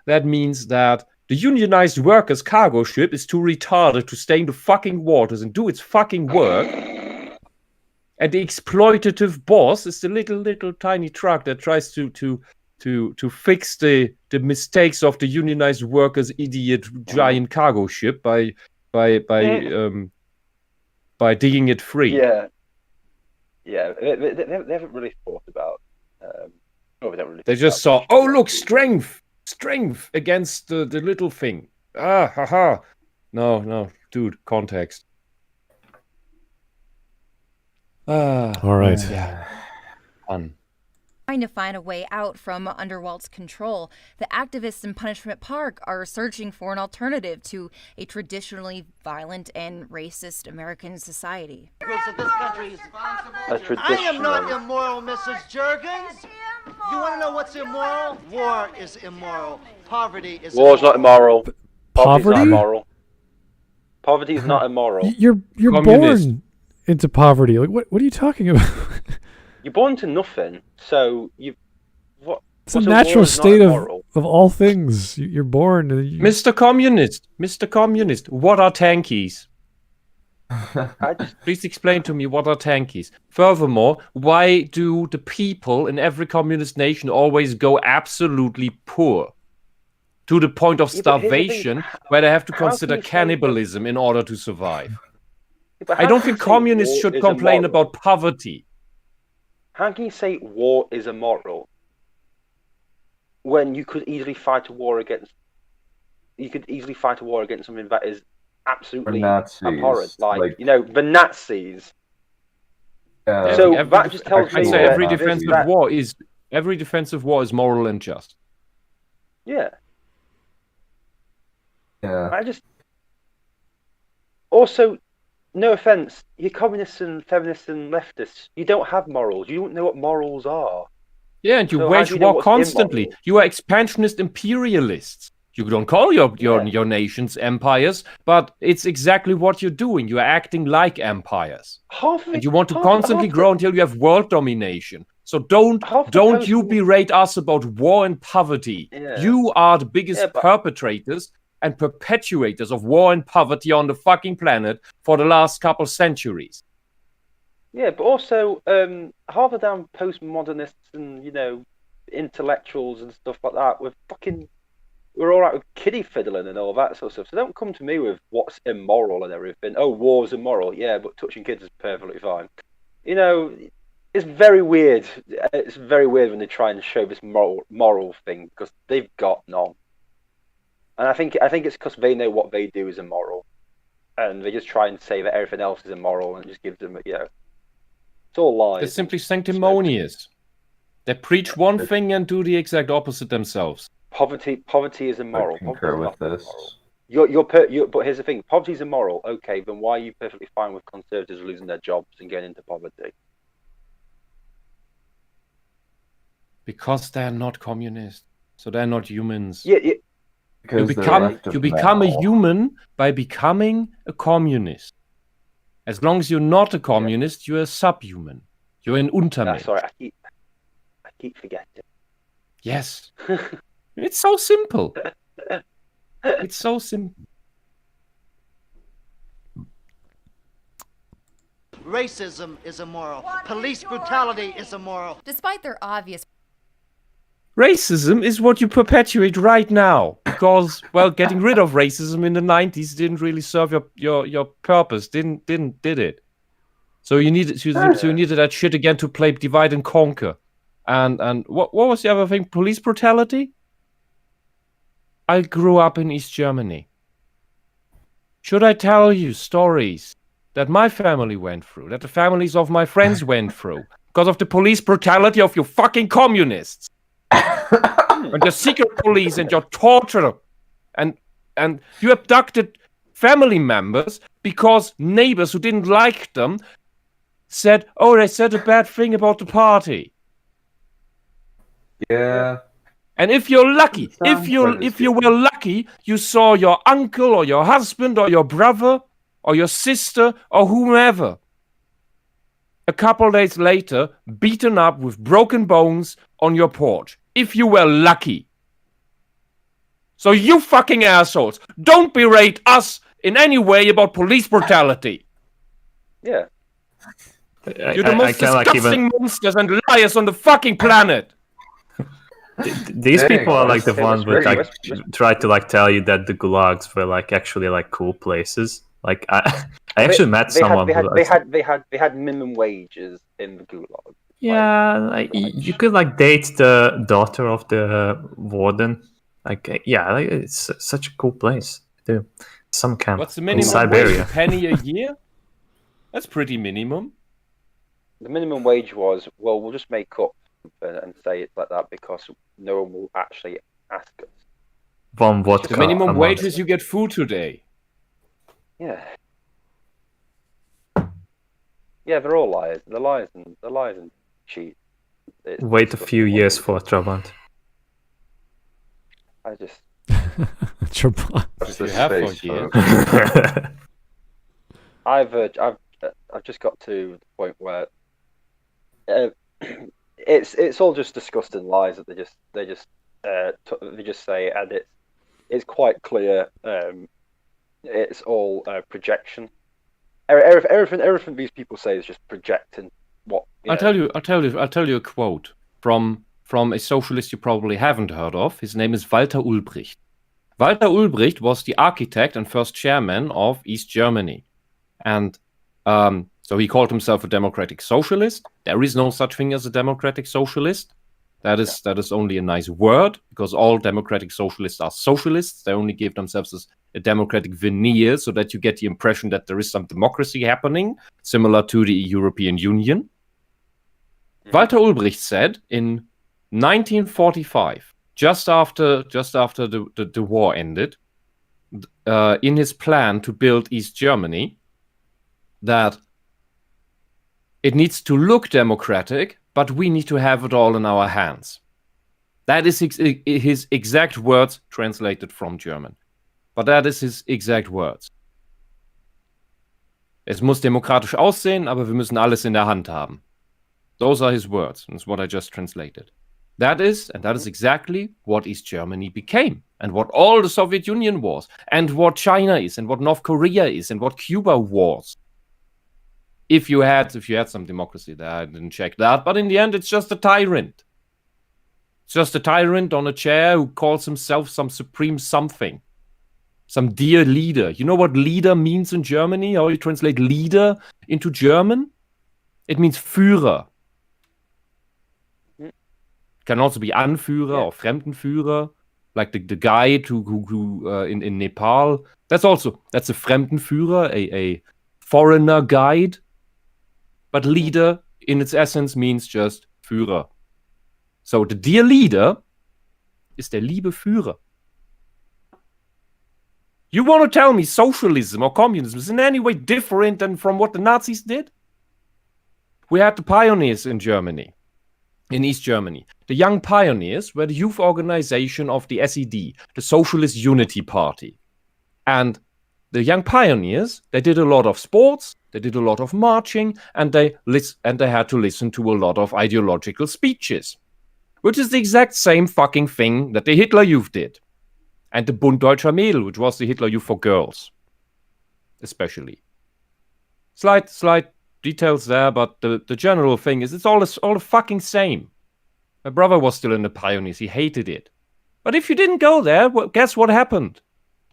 that means that the unionized workers' cargo ship is too retarded to stay in the fucking waters and do its fucking work. And the exploitative boss is the little tiny truck that tries to fix the mistakes of the unionized workers' idiot giant cargo ship by digging it free. Yeah. They haven't really thought about. They just saw, oh look, strength against the little thing. Haha. No, dude, context. All right. Yeah. Fun. Trying to find a way out from Underworld's control, the activists in Punishment Park are searching for an alternative to a traditionally violent and racist American society. I am not immoral, Mrs. Juergens. You want to know what's immoral? War is immoral. Poverty is War's not immoral. Poverty? Poverty's not immoral. Poverty is not immoral. You're born into poverty. Like what are you talking about? You're born to nothing, so it's a natural state of all things. You're born. Mr. Communist, what are tankies? Please explain to me what are tankies. Furthermore, why do the people in every communist nation always go absolutely poor? To the point of starvation, where they have to consider cannibalism in order to survive. I don't think communists should complain about poverty. How can you say war is immoral when you could easily fight a war against something that is absolutely abhorrent, like the Nazis. So that just tells me that every defensive war is moral and just. Yeah. Also, no offense, you communists and feminists and leftists, you don't have morals. You don't know what morals are. Yeah, and you wage war constantly. You are expansionist imperialists. You don't call your nations empires, but it's exactly what you're doing. You are acting like empires. And you want to constantly grow until you have world domination. So don't you berate us about war and poverty. Yeah. You are the biggest perpetrators and perpetuators of war and poverty on the fucking planet for the last couple centuries. Yeah, but also half the damn postmodernists and intellectuals and stuff like that we're all right with kiddie fiddling and all that sort of stuff. So don't come to me with what's immoral and everything. Oh, war's immoral. Yeah, but touching kids is perfectly fine. It's very weird. It's very weird when they try and show this moral thing because they've got none. And I think it's because they know what they do is immoral, and they just try and say that everything else is immoral and it just gives them it's all lies. They're simply sanctimonious. They preach one thing and do the exact opposite themselves. Poverty is immoral. I concur with this. But here's the thing: poverty is immoral. Okay, then why are you perfectly fine with conservatives losing their jobs and getting into poverty? Because they're not communists, so they're not humans. Yeah. You become a human by becoming a communist. As long as you're not a communist, you're a subhuman. You're an Untermensch. Sorry, I keep forgetting. Yes. It's so simple. It's so simple. Racism is immoral. Police brutality is immoral. Despite their obvious... Racism is what you perpetuate right now. Because, well, getting rid of racism in the 90s didn't really serve your purpose. Did it? So you needed that shit again to play divide and conquer. And what was the other thing? Police brutality? I grew up in East Germany. Should I tell you stories that my family went through, that the families of my friends went through, because of the police brutality of you fucking communists? And your secret police and your torture. And you abducted family members because neighbors who didn't like them said, oh, they said a bad thing about the party. Yeah. And if you're lucky, if you were lucky, you saw your uncle or your husband or your brother or your sister or whomever a couple days later beaten up with broken bones on your porch. If you were lucky. So you fucking assholes, don't berate us in any way about police brutality. Yeah. You're the most disgusting monsters and liars on the fucking planet. These people are like the ones that try to tell you that the gulags were actually cool places. I actually met someone. They had minimum wages in the gulag. Yeah, you could date the daughter of the warden. It's such a cool place too. Some camp. What's the minimum in Siberia? Wage? A penny a year? That's pretty minimum. The minimum wage was, well, we'll just make up and say it like that because no one will actually ask us. One vodka. The minimum wage is you get food today. Yeah. Yeah, they're all liars. They're liars and cheat. Wait a few years for Trabant. I just Trabant. You have for years. I've just got to the point where it's all just disgusting lies that they just say, and it's quite clear. It's all projection. Everything these people say is just projecting what. I'll tell you a quote from a socialist you probably haven't heard of. His name is Walter Ulbricht. Walter Ulbricht was the architect and first chairman of East Germany, and so he called himself a democratic socialist. There is no such thing as a democratic socialist. That is only a nice word, because all democratic socialists are socialists. They only give themselves a democratic veneer so that you get the impression that there is some democracy happening, similar to the European Union. Walter Ulbricht said in 1945, just after the war ended, in his plan to build East Germany, that it needs to look democratic, but we need to have it all in our hands. That is his exact words translated from German. But that is his exact words. Es muss demokratisch aussehen, aber wir müssen alles in der Hand haben. Those are his words. That's what I just translated. That is exactly what East Germany became, and what all the Soviet Union was, and what China is, and what North Korea is, and what Cuba was. If you had some democracy there, I didn't check that, but in the end, it's just a tyrant. It's just a tyrant on a chair who calls himself some supreme something. Some dear leader. You know what leader means in Germany? How you translate leader into German? It means Führer. Can also be Anführer or Fremdenführer, like the guide who in Nepal. That's a Fremdenführer, a foreigner guide. But leader, in its essence, means just Führer. So the dear leader is der liebe Führer. You want to tell me socialism or communism is in any way different than from what the Nazis did? We had the pioneers in Germany. In East Germany. The Young Pioneers were the youth organization of the SED, the Socialist Unity Party. And the Young Pioneers, they did a lot of sports, they did a lot of marching, and they had to listen to a lot of ideological speeches. Which is the exact same fucking thing that the Hitler Youth did. And the Bund Deutscher Mädel, which was the Hitler Youth for girls. Especially. Slight details there, but the general thing is it's all the fucking same. My brother was still in the Pioneers. He hated it. But if you didn't go there, well, guess what happened?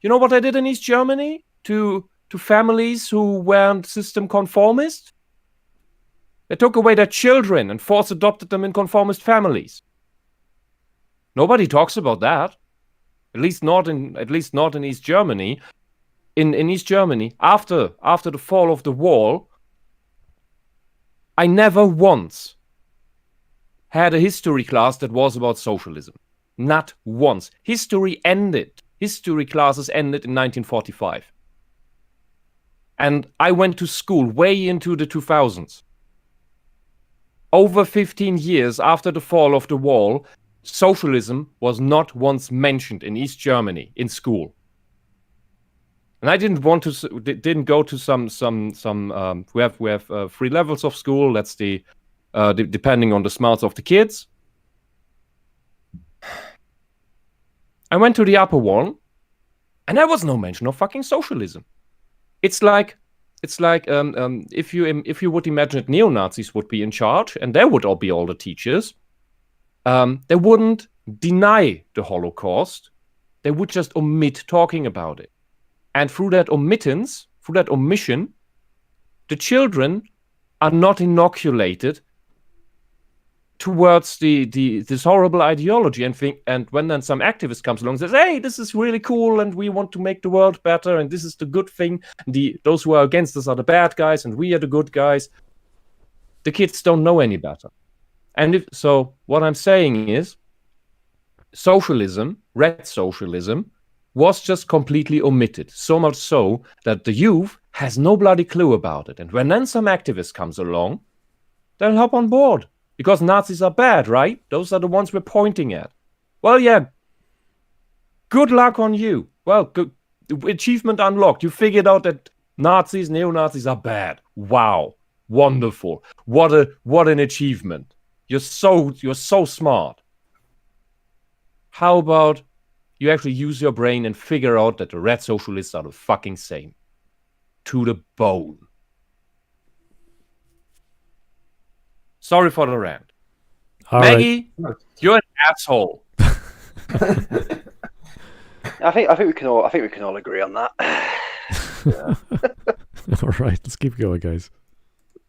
You know what I did in East Germany to families who weren't system conformist? They took away their children and force adopted them in conformist families. Nobody talks about that. At least not in East Germany. In East Germany, after the fall of the wall, I never once had a history class that was about socialism. Not once. History ended. History classes ended in 1945. And I went to school way into the 2000s. Over 15 years after the fall of the wall, socialism was not once mentioned in East Germany in school. And I didn't go to some we have 3 levels of school. That's depending on the smarts of the kids. I went to the upper one, and there was no mention of fucking socialism. It's like if you would imagine that neo-Nazis would be in charge, and they would all be all the teachers. They wouldn't deny the Holocaust. They would just omit talking about it. And through that omission, the children are not inoculated towards this horrible ideology and when then some activist comes along and says, hey, this is really cool and we want to make the world better and this is the good thing, those who are against us are the bad guys and we are the good guys, the kids don't know any better. And so what I'm saying is socialism, red socialism, was just completely omitted. So much so that the youth has no bloody clue about it. And when then some activist comes along, they'll hop on board. Because Nazis are bad, right? Those are the ones we're pointing at. Well, yeah. Good luck on you. Well, good achievement unlocked. You figured out that Nazis, neo-Nazis are bad. Wow. Wonderful. What an achievement. You're so smart. How about you actually use your brain and figure out that the red socialists are the fucking same. To the bone. Sorry for the rant. Maggie, you're an asshole. I think we can all agree on that. All right, let's keep going, guys.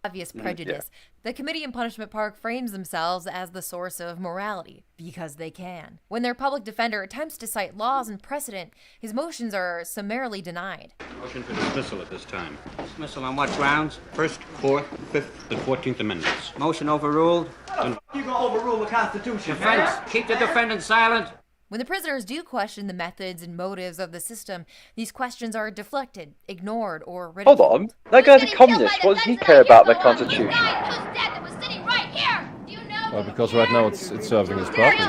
Obvious prejudice. Yeah. The Committee in Punishment Park frames themselves as the source of morality, because they can. When their public defender attempts to cite laws and precedent, his motions are summarily denied. Motion for dismissal at this time. Dismissal on what grounds? First, 4th, 5th, and 14th Amendments. Motion overruled. How the fuck you gonna overrule the Constitution? Defense, keep the defendant silent. When the prisoners do question the methods and motives of the system, these questions are deflected, ignored, or ridiculed. Hold on. That guy's a communist. What does he care about the Constitution? Who's dead that was sitting right here? Do you Well, because right now it's serving its purpose.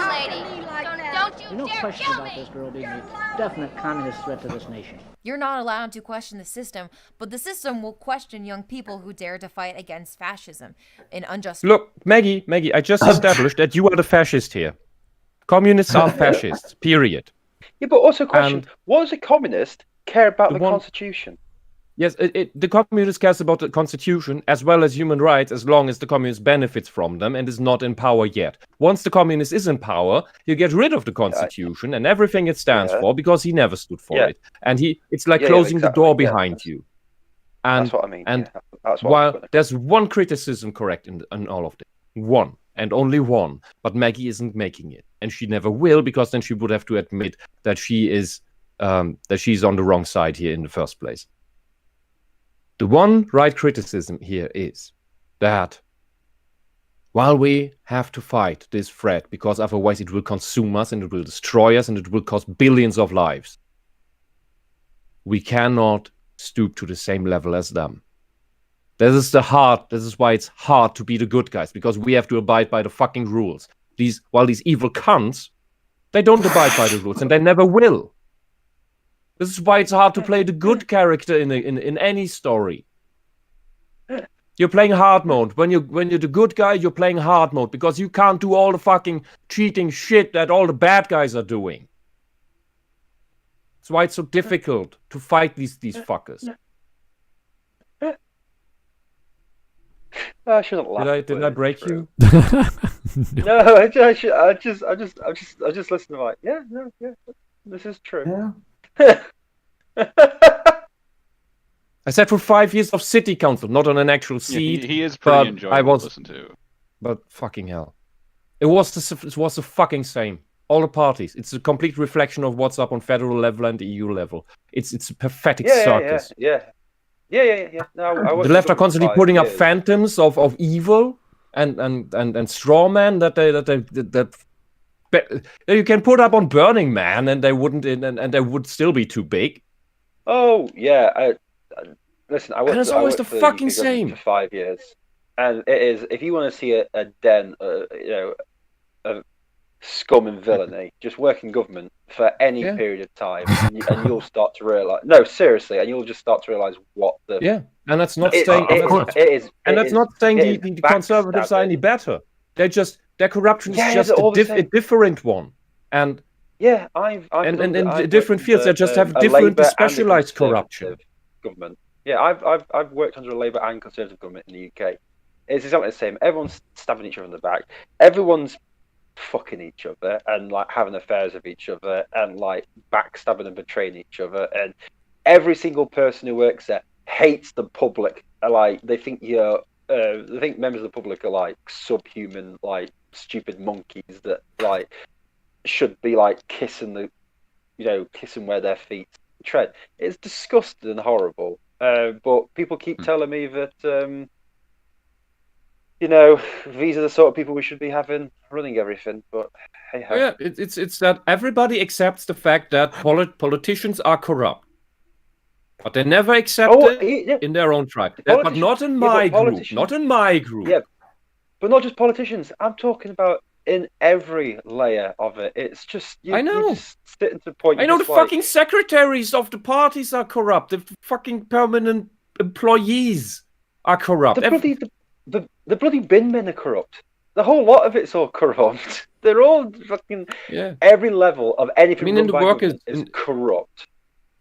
No question about this girl being a definite communist threat to this nation. You're not allowed to question the system, but the system will question young people who dare to fight against fascism and unjust... Look, Maggie, I just established that you are the fascist here. Communists are fascists, period. Yeah, but also question, what does a communist care about the Constitution? Yes, the communist cares about the Constitution as well as human rights as long as the communist benefits from them and is not in power yet. Once the communist is in power, he'll get rid of the Constitution and everything it stands for because he never stood for it. And it's like closing the door behind you. And, that's what I mean. And while there's one criticism correct in all of this, one, and only one, but Maggie isn't making it. And she never will, because then she would have to admit that she's on the wrong side here in the first place. The one right criticism here is that while we have to fight this threat, because otherwise it will consume us and it will destroy us and it will cost billions of lives, we cannot stoop to the same level as them. This is why it's hard to be the good guys, because we have to abide by the fucking rules. While these evil cunts, they don't abide by the rules and they never will. This is why it's hard to play the good character in any story. You're playing hard mode. When you're the good guy, you're playing hard mode because you can't do all the fucking cheating shit that all the bad guys are doing. That's why it's so difficult to fight these fuckers. I shouldn't laugh. Did I break you? No, I just listen to like, yeah, this is true. Yeah. I sat for 5 years of city council, not on an actual seat. Yeah, he is pretty enjoyable to listen to. But fucking hell, it was the fucking same. All the parties. It's a complete reflection of what's up on federal level and the EU level. It's a pathetic circus. Yeah. No, the left are constantly putting up phantoms of evil and straw men that you can put up on Burning Man and they wouldn't and they would still be too big. Oh yeah, listen. I worked the fucking same for 5 years, and it is. If you want to see a den, of scum and villainy, just work in government for any period of time, and you'll start to realize. No, seriously, and you'll just start to realize what the. And that's not saying. That's not saying the conservatives are any better. Their corruption is just a different one, and in different fields they just have different specialized corruption. Government. Yeah, I've worked under a Labour and Conservative government in the UK. It's exactly the same. Everyone's stabbing each other in the back. Everyone's fucking each other and like having affairs with each other and like backstabbing and betraying each other. And every single person who works there hates the public. Like they think they think members of the public are like subhuman, like stupid monkeys that like should be like kissing where their feet tread. It's disgusting and horrible. But people keep telling me that these are the sort of people we should be having running everything. But hey ho. Yeah, it's that everybody accepts the fact that politicians are corrupt. But they never accept it in their own tribe. But not in my group. Not in my group. Yeah, but not just politicians. I'm talking about in every layer of it. It's just I know. You just sitting to the point. I know the fucking secretaries of the parties are corrupt. The fucking permanent employees are corrupt. The bloody bin men are corrupt. The whole lot of it's all corrupt. They're all fucking every level of anything. I mean, in the work is corrupt.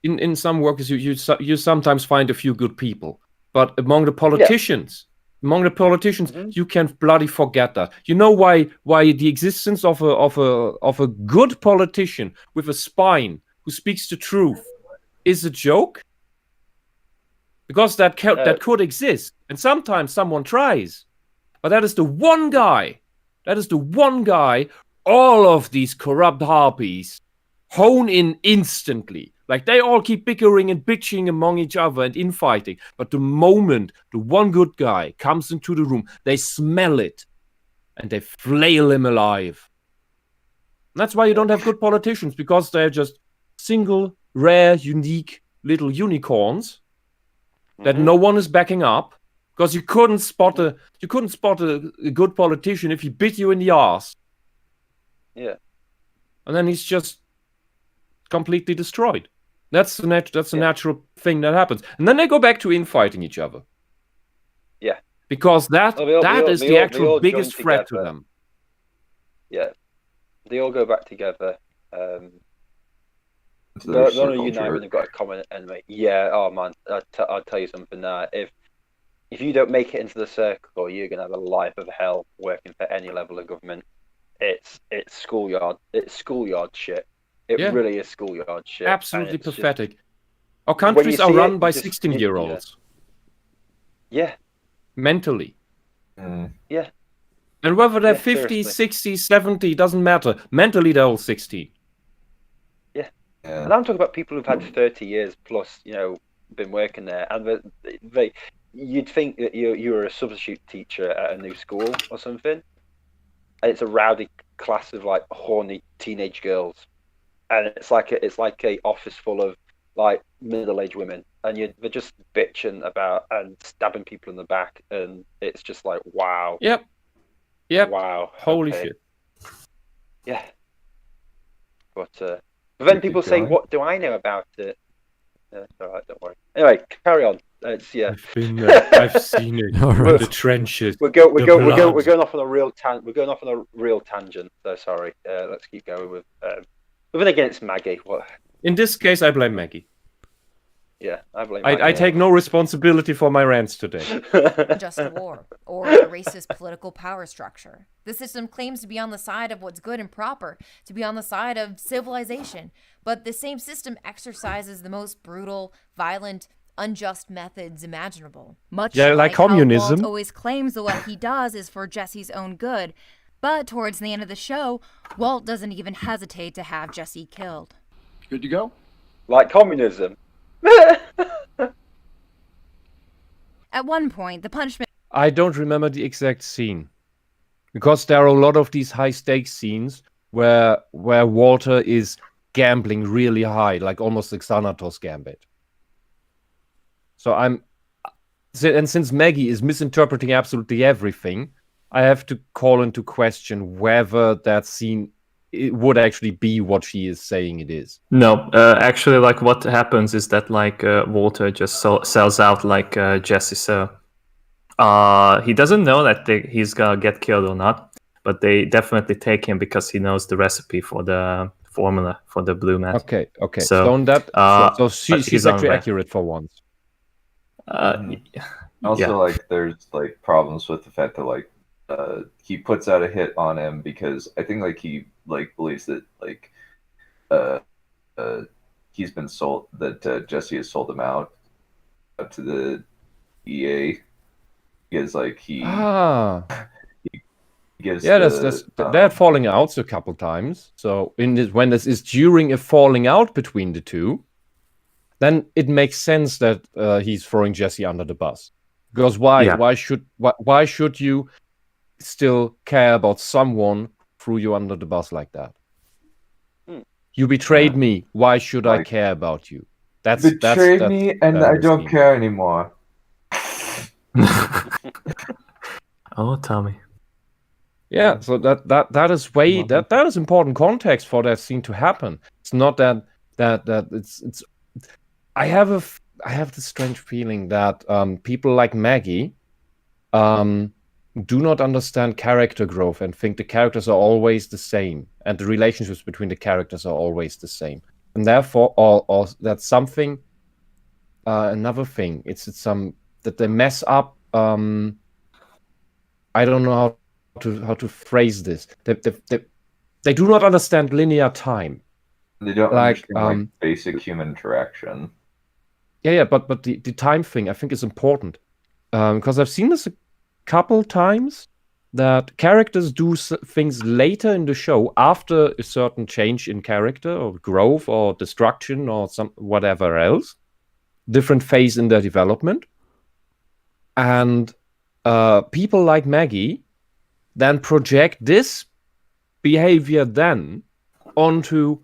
In some workers, you sometimes find a few good people, but among the politicians, you can bloody forget that. You know why the existence of a good politician with a spine who speaks the truth is a joke? Because that could exist, and sometimes someone tries, but that is the one guy. That is the one guy. All of these corrupt harpies hone in instantly. Like, they all keep bickering and bitching among each other and infighting. But the moment the one good guy comes into the room, they smell it. And they flail him alive. And that's why you don't have good politicians. Because they're just single, rare, unique little unicorns that no one is backing up. because you couldn't spot a good politician if he bit you in the ass. Yeah. And then he's just completely destroyed. That's the natural thing that happens. And then they go back to infighting each other. Yeah. Because that is the actual biggest threat to them. Yeah. They all go back together. They'll unite when they've got a common enemy. Yeah, oh man, I'll tell you something now. If you don't make it into the circle, you're gonna have a life of hell working for any level of government. It's schoolyard shit. It really is schoolyard shit. Absolutely pathetic. Our countries are run by 16-year-olds. Yeah. Mentally. Yeah. And whether they're 50, 60, 70, doesn't matter. Mentally, they're all 60. Yeah. And I'm talking about people who've had 30 years plus, been working there. And you'd think that you were a substitute teacher at a new school or something. And it's a rowdy class of like horny teenage girls. And it's like a office full of like middle-aged women, and they're just bitching about and stabbing people in the back, and it's just like, wow. Yep. Wow. Holy shit. Yeah. But then people say, "What do I know about it?" It's all right, don't worry. Anyway, carry on. I've been there. I've seen it. Right. The trenches. We're going off on a real tangent. So sorry. Let's keep going with. But then again, it's Maggie. What? In this case, I blame Maggie. Yeah, I blame Maggie. I take no responsibility for my rants today. Just war, or a racist political power structure. The system claims to be on the side of what's good and proper, to be on the side of civilization. But the same system exercises the most brutal, violent, unjust methods imaginable. Much like communism. How Walt always claims that what he does is for Jesse's own good. But towards the end of the show, Walt doesn't even hesitate to have Jesse killed. Good to go? Like communism. At one point, the punishment... I don't remember the exact scene. Because there are a lot of these high-stakes scenes where Walter is gambling really high, like almost like Xanatos Gambit. So and since Maggie is misinterpreting absolutely everything, I have to call into question whether that scene would actually be what she is saying it is. No, actually, like what happens is that like Walter just sells out like Jesse. So he doesn't know that he's gonna get killed or not, but they definitely take him because he knows the recipe for the formula for the blue mat. Okay. So on that, so she's actually accurate for once. Also, like there's like problems with the fact that like he puts out a hit on him because I think like he like believes that like he's been sold, that Jesse has sold him out to the EA because like he gives they're falling out a couple times. So when this is during a falling out between the two, then it makes sense that he's throwing Jesse under the bus. Because why? Yeah. Why should you still care about someone threw you under the bus like that? You betrayed me. Why should I care about you? That's me, and I don't care anymore. Oh, Tommy. Yeah, so that is way that is important context for that scene to happen. It's not that it's. I have this strange feeling that people like Maggie do not understand character growth and think the characters are always the same and the relationships between the characters are always the same, and therefore or that's something another thing. It's some that they mess up. I don't know how to phrase this. They do not understand linear time. They don't understand basic human interaction. Yeah, but the time thing I think is important because I've seen this a couple times that characters do things later in the show after a certain change in character or growth or destruction or some whatever else, different phase in their development, and people like Maggie then project this behavior then onto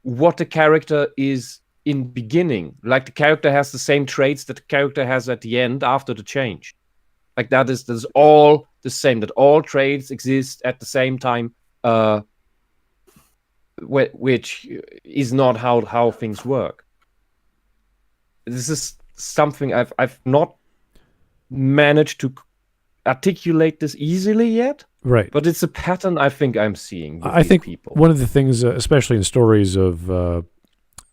what the character is in beginning. Like the character has the same traits that the character has at the end after the change. Like that's all the same. That all trades exist at the same time, which is not how things work. This is something I've not managed to articulate this easily yet. Right. But it's a pattern I think I'm seeing with I think people. One of the things, especially in stories of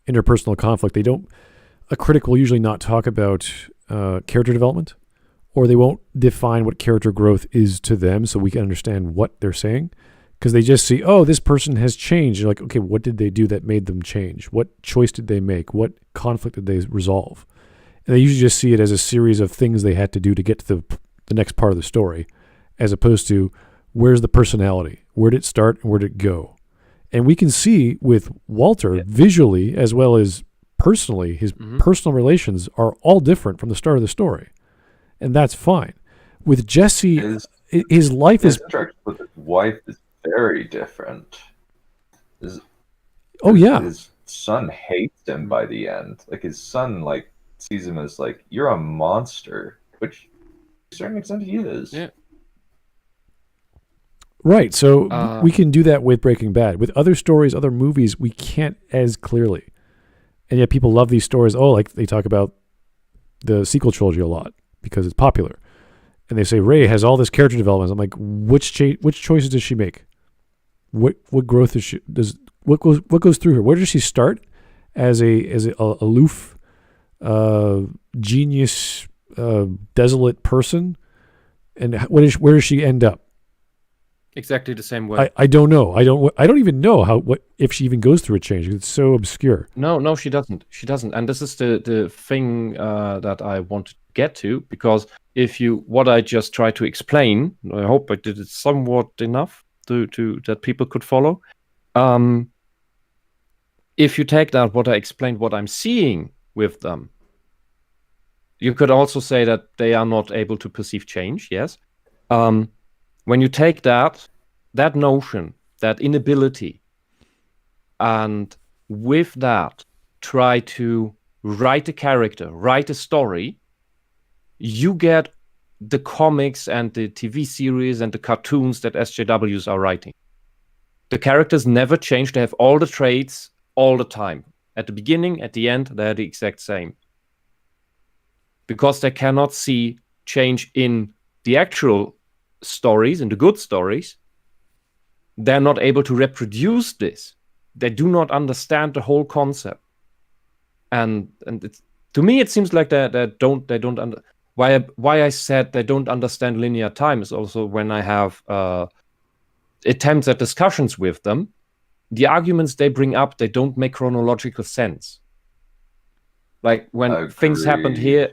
interpersonal conflict, a critic will usually not talk about character development, or they won't define what character growth is to them so we can understand what they're saying, because they just see, oh, this person has changed. You're like, okay, what did they do that made them change? What choice did they make? What conflict did they resolve? And they usually just see it as a series of things they had to do to get to the next part of the story, as opposed to where's the personality? Where did it start and where did it go? And we can see with Walter visually as well as personally, his personal relations are all different from the start of the story. And that's fine. With Jesse, his life is... with his wife is very different. His son hates him by the end. Like, his son, like, sees him as, like, you're a monster. Which, to a certain extent, he is. Yeah. Right, so we can do that with Breaking Bad. With other stories, other movies, we can't as clearly. And yet people love these stories. Oh, like they talk about the sequel trilogy a lot because it's popular. And they say, Ray has all this character development. I'm like, which choices does she make? What growth what goes through her? Where does she start as a aloof, genius, desolate person? And where does she end up? Exactly the same way. I don't know. I don't even know if she even goes through a change. It's so obscure. No, she doesn't. She doesn't. And this is the thing that I want to get to, because what I just tried to explain, I hope I did it somewhat enough to that people could follow. If you take that, what I explained, what I'm seeing with them, you could also say that they are not able to perceive change. Yes. When you take that notion, that inability, and with that try to write a character, write a story, you get the comics and the TV series and the cartoons that SJWs are writing. The characters never change. They have all the traits all the time. At the beginning, at the end, they're the exact same. Because they cannot see change in the actual stories, in the good stories, they're not able to reproduce this. They do not understand the whole concept, and it's, to me, it seems like they don't. Why I said they don't understand linear time is also when I have attempts at discussions with them, the arguments they bring up, they don't make chronological sense. Like when things happened here.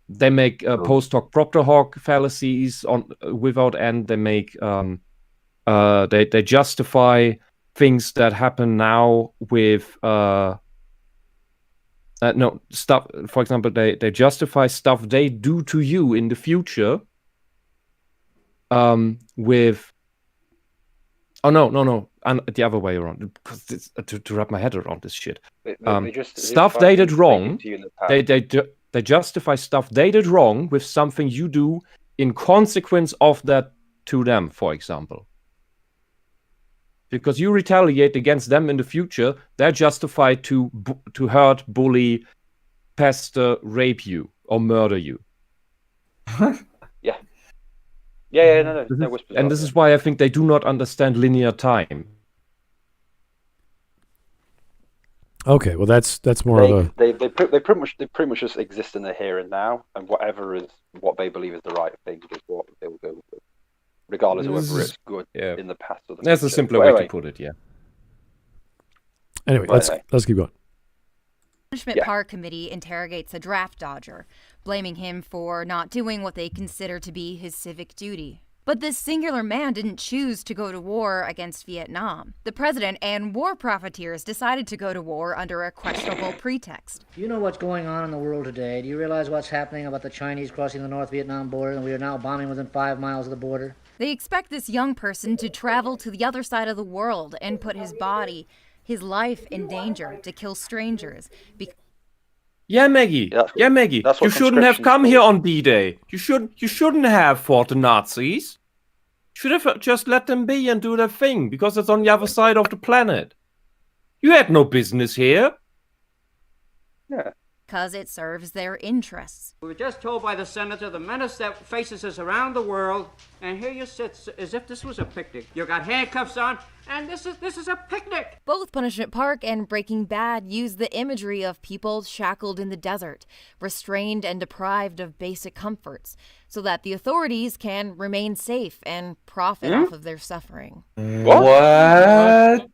They make post hoc propter hoc fallacies without end. They make they justify things that happen now with stuff. For example, they justify stuff they do to you in the future with no, and the other way around, because it's, to wrap my head around this shit. Stuff they did wrong. They justify stuff they did wrong with something you do in consequence of that to them, for example. Because you retaliate against them in the future, they're justified to hurt, bully, pester, rape you, or murder you. Yeah, no. And this is why I think they do not understand linear time. Okay, well that's more of a... They pretty much just exist in the here and now, and whatever is what they believe is the right thing is what they will go with, regardless of whether it's good in the past or the That's future. a simpler way to put it, yeah. Anyway, let's keep going. Punishment Park Committee interrogates a draft dodger, blaming him for not doing what they consider to be his civic duty. But this singular man didn't choose to go to war against Vietnam. The president and war profiteers decided to go to war under a questionable pretext. Do you know what's going on in the world today? Do you realize what's happening about the Chinese crossing the North Vietnam border, and we are now bombing within 5 miles of the border? They expect this young person to travel to the other side of the world and put his body, his life in danger to kill strangers. Yeah, Maggie. Maggie. You shouldn't have come here on D-Day. You shouldn't have fought the Nazis. You should have just let them be and do their thing, because it's on the other side of the planet. You had no business here. Yeah. Because it serves their interests. We were just told by the senator the menace that faces us around the world, and here you sit as if this was a picnic. You got handcuffs on, and this is a picnic. Both Punishment Park and Breaking Bad use the imagery of people shackled in the desert, restrained and deprived of basic comforts, so that the authorities can remain safe and profit off of their suffering. What?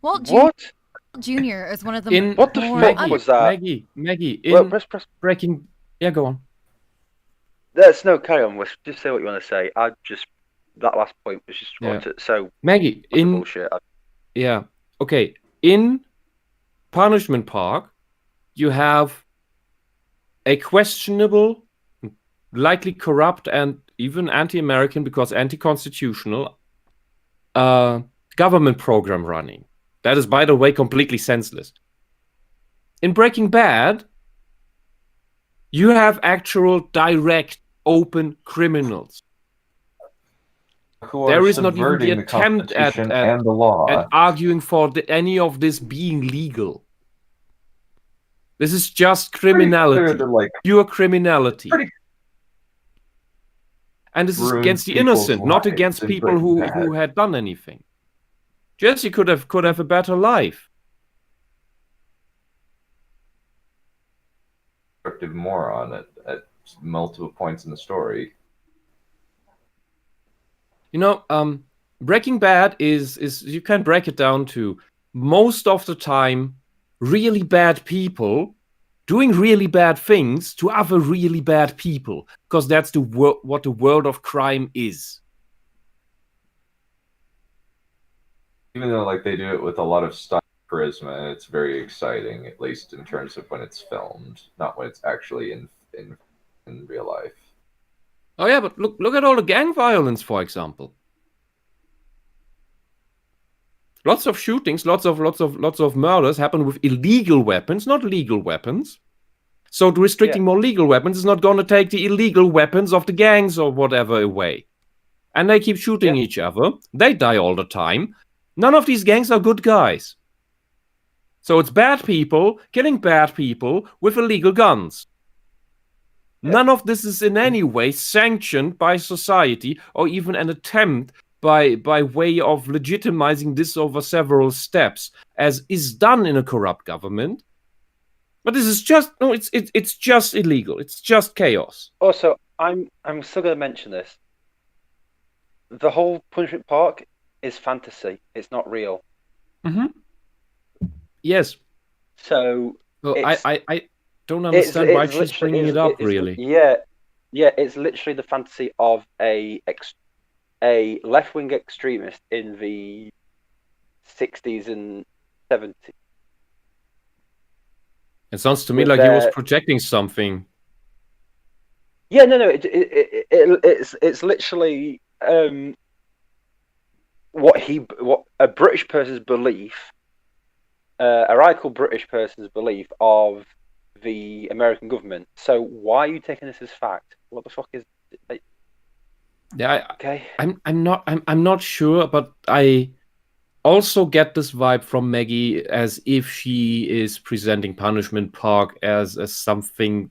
Well, What? Junior is one of the What the fuck was that? Maggie, press. Breaking... Yeah, go on. There's no carry on. Just say what you want to say. That last point was just so... Maggie, in... bullshit. Yeah, okay. In Punishment Park, you have a questionable, likely corrupt, and even anti-American, because anti-constitutional, government program running. That is, by the way, completely senseless. In Breaking Bad, you have actual, direct, open criminals. There is not even the attempt at arguing for any of this being legal. This is just criminality, pure criminality. And this is against the innocent, not against people who had done anything. Jesse could have a better life. Moron at multiple points in the story. You know, Breaking Bad is you can break it down to most of the time really bad people doing really bad things to other really bad people, because that's what the world of crime is. Even though like they do it with a lot of style, charisma, it's very exciting, at least in terms of when it's filmed, not when it's actually in real life. Oh yeah, but look at all the gang violence, for example. Lots of shootings, lots of murders happen with illegal weapons, not legal weapons. So restricting more legal weapons is not going to take the illegal weapons of the gangs or whatever away. And they keep shooting each other. They die all the time. None of these gangs are good guys. So it's bad people killing bad people with illegal guns. None of this is in any way sanctioned by society or even an attempt by way of legitimizing this over several steps, as is done in a corrupt government. But this is just it's just illegal. It's just chaos. Also, I'm still going to mention this. The whole Punishment Park is fantasy. It's not real. Mm-hmm. Yes. So I don't understand why she's bringing it up, really. Yeah, it's literally the fantasy of a left-wing extremist in the 60s and 70s. It sounds to me like he was projecting something. Yeah, no, it's literally what a British person's belief, a radical British person's belief of the American government. So why are you taking this as fact? What the fuck is it? Yeah, I'm not sure, but I also get this vibe from Maggie as if she is presenting Punishment Park as something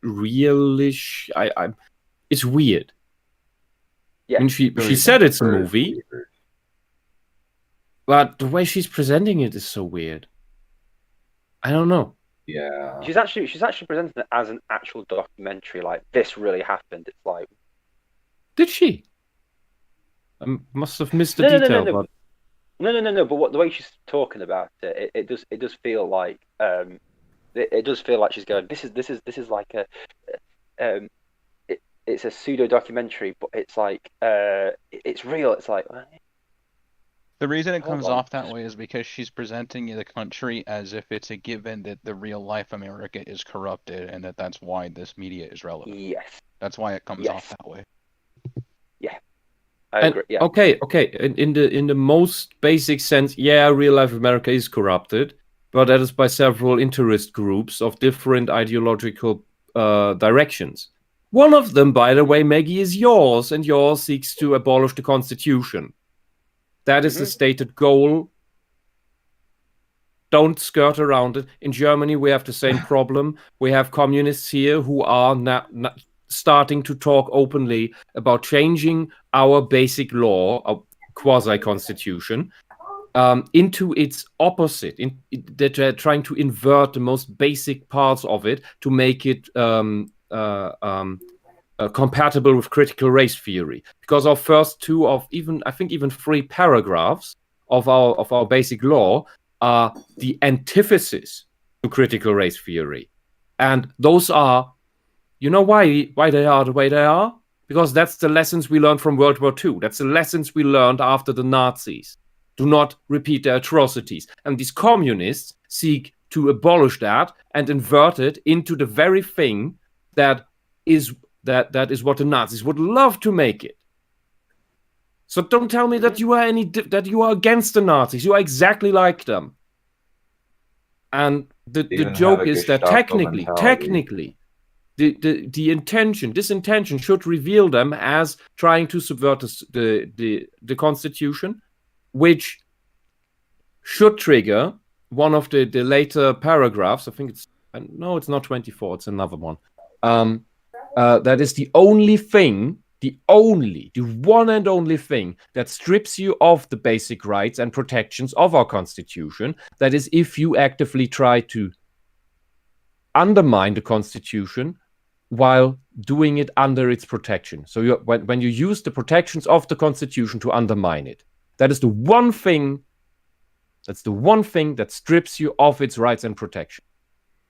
realish. It's weird. Yeah, I mean, she said it's a movie, but the way she's presenting it is so weird. I don't know. Yeah, she's actually presenting it as an actual documentary. Like, this really happened. It's like, did she? I must have missed the detail. But... No. But the way she's talking about it, it does feel like it does feel like she's going. This is like it's a pseudo documentary, but it's like it's real. It's like. The reason it comes off that way is because she's presenting the country as if it's a given that the real life America is corrupted, and that's why this media is relevant. Yes. That's why it comes off that way. Yeah. I agree. Yeah. Okay. In the most basic sense, yeah, real life America is corrupted, but that is by several interest groups of different ideological directions. One of them, by the way, Maggie, is yours, and yours seeks to abolish the Constitution. That is the stated goal. Don't skirt around it. In Germany, we have the same problem. We have communists here who are now starting to talk openly about changing our basic law, our quasi-constitution, into its opposite. They're trying to invert the most basic parts of it to make it compatible with critical race theory. Because our first two of even 3 paragraphs of our basic law are the antithesis to critical race theory. And those are, you know why they are the way they are? Because that's the lessons we learned from World War II. That's the lessons we learned after the Nazis. Do not repeat their atrocities. And these communists seek to abolish that and invert it into the very thing that is what the Nazis would love to make it. So don't tell me that you are against the Nazis. You are exactly like them. And the joke is that technically, this intention should reveal them as trying to subvert the Constitution, which should trigger one of the later paragraphs. I think it's not 24. It's another one. That is the only thing. The one and only thing that strips you of the basic rights and protections of our Constitution. That is, if you actively try to undermine the Constitution while doing it under its protection. So when you use the protections of the Constitution to undermine it, that is the one thing. That's the one thing that strips you of its rights and protection.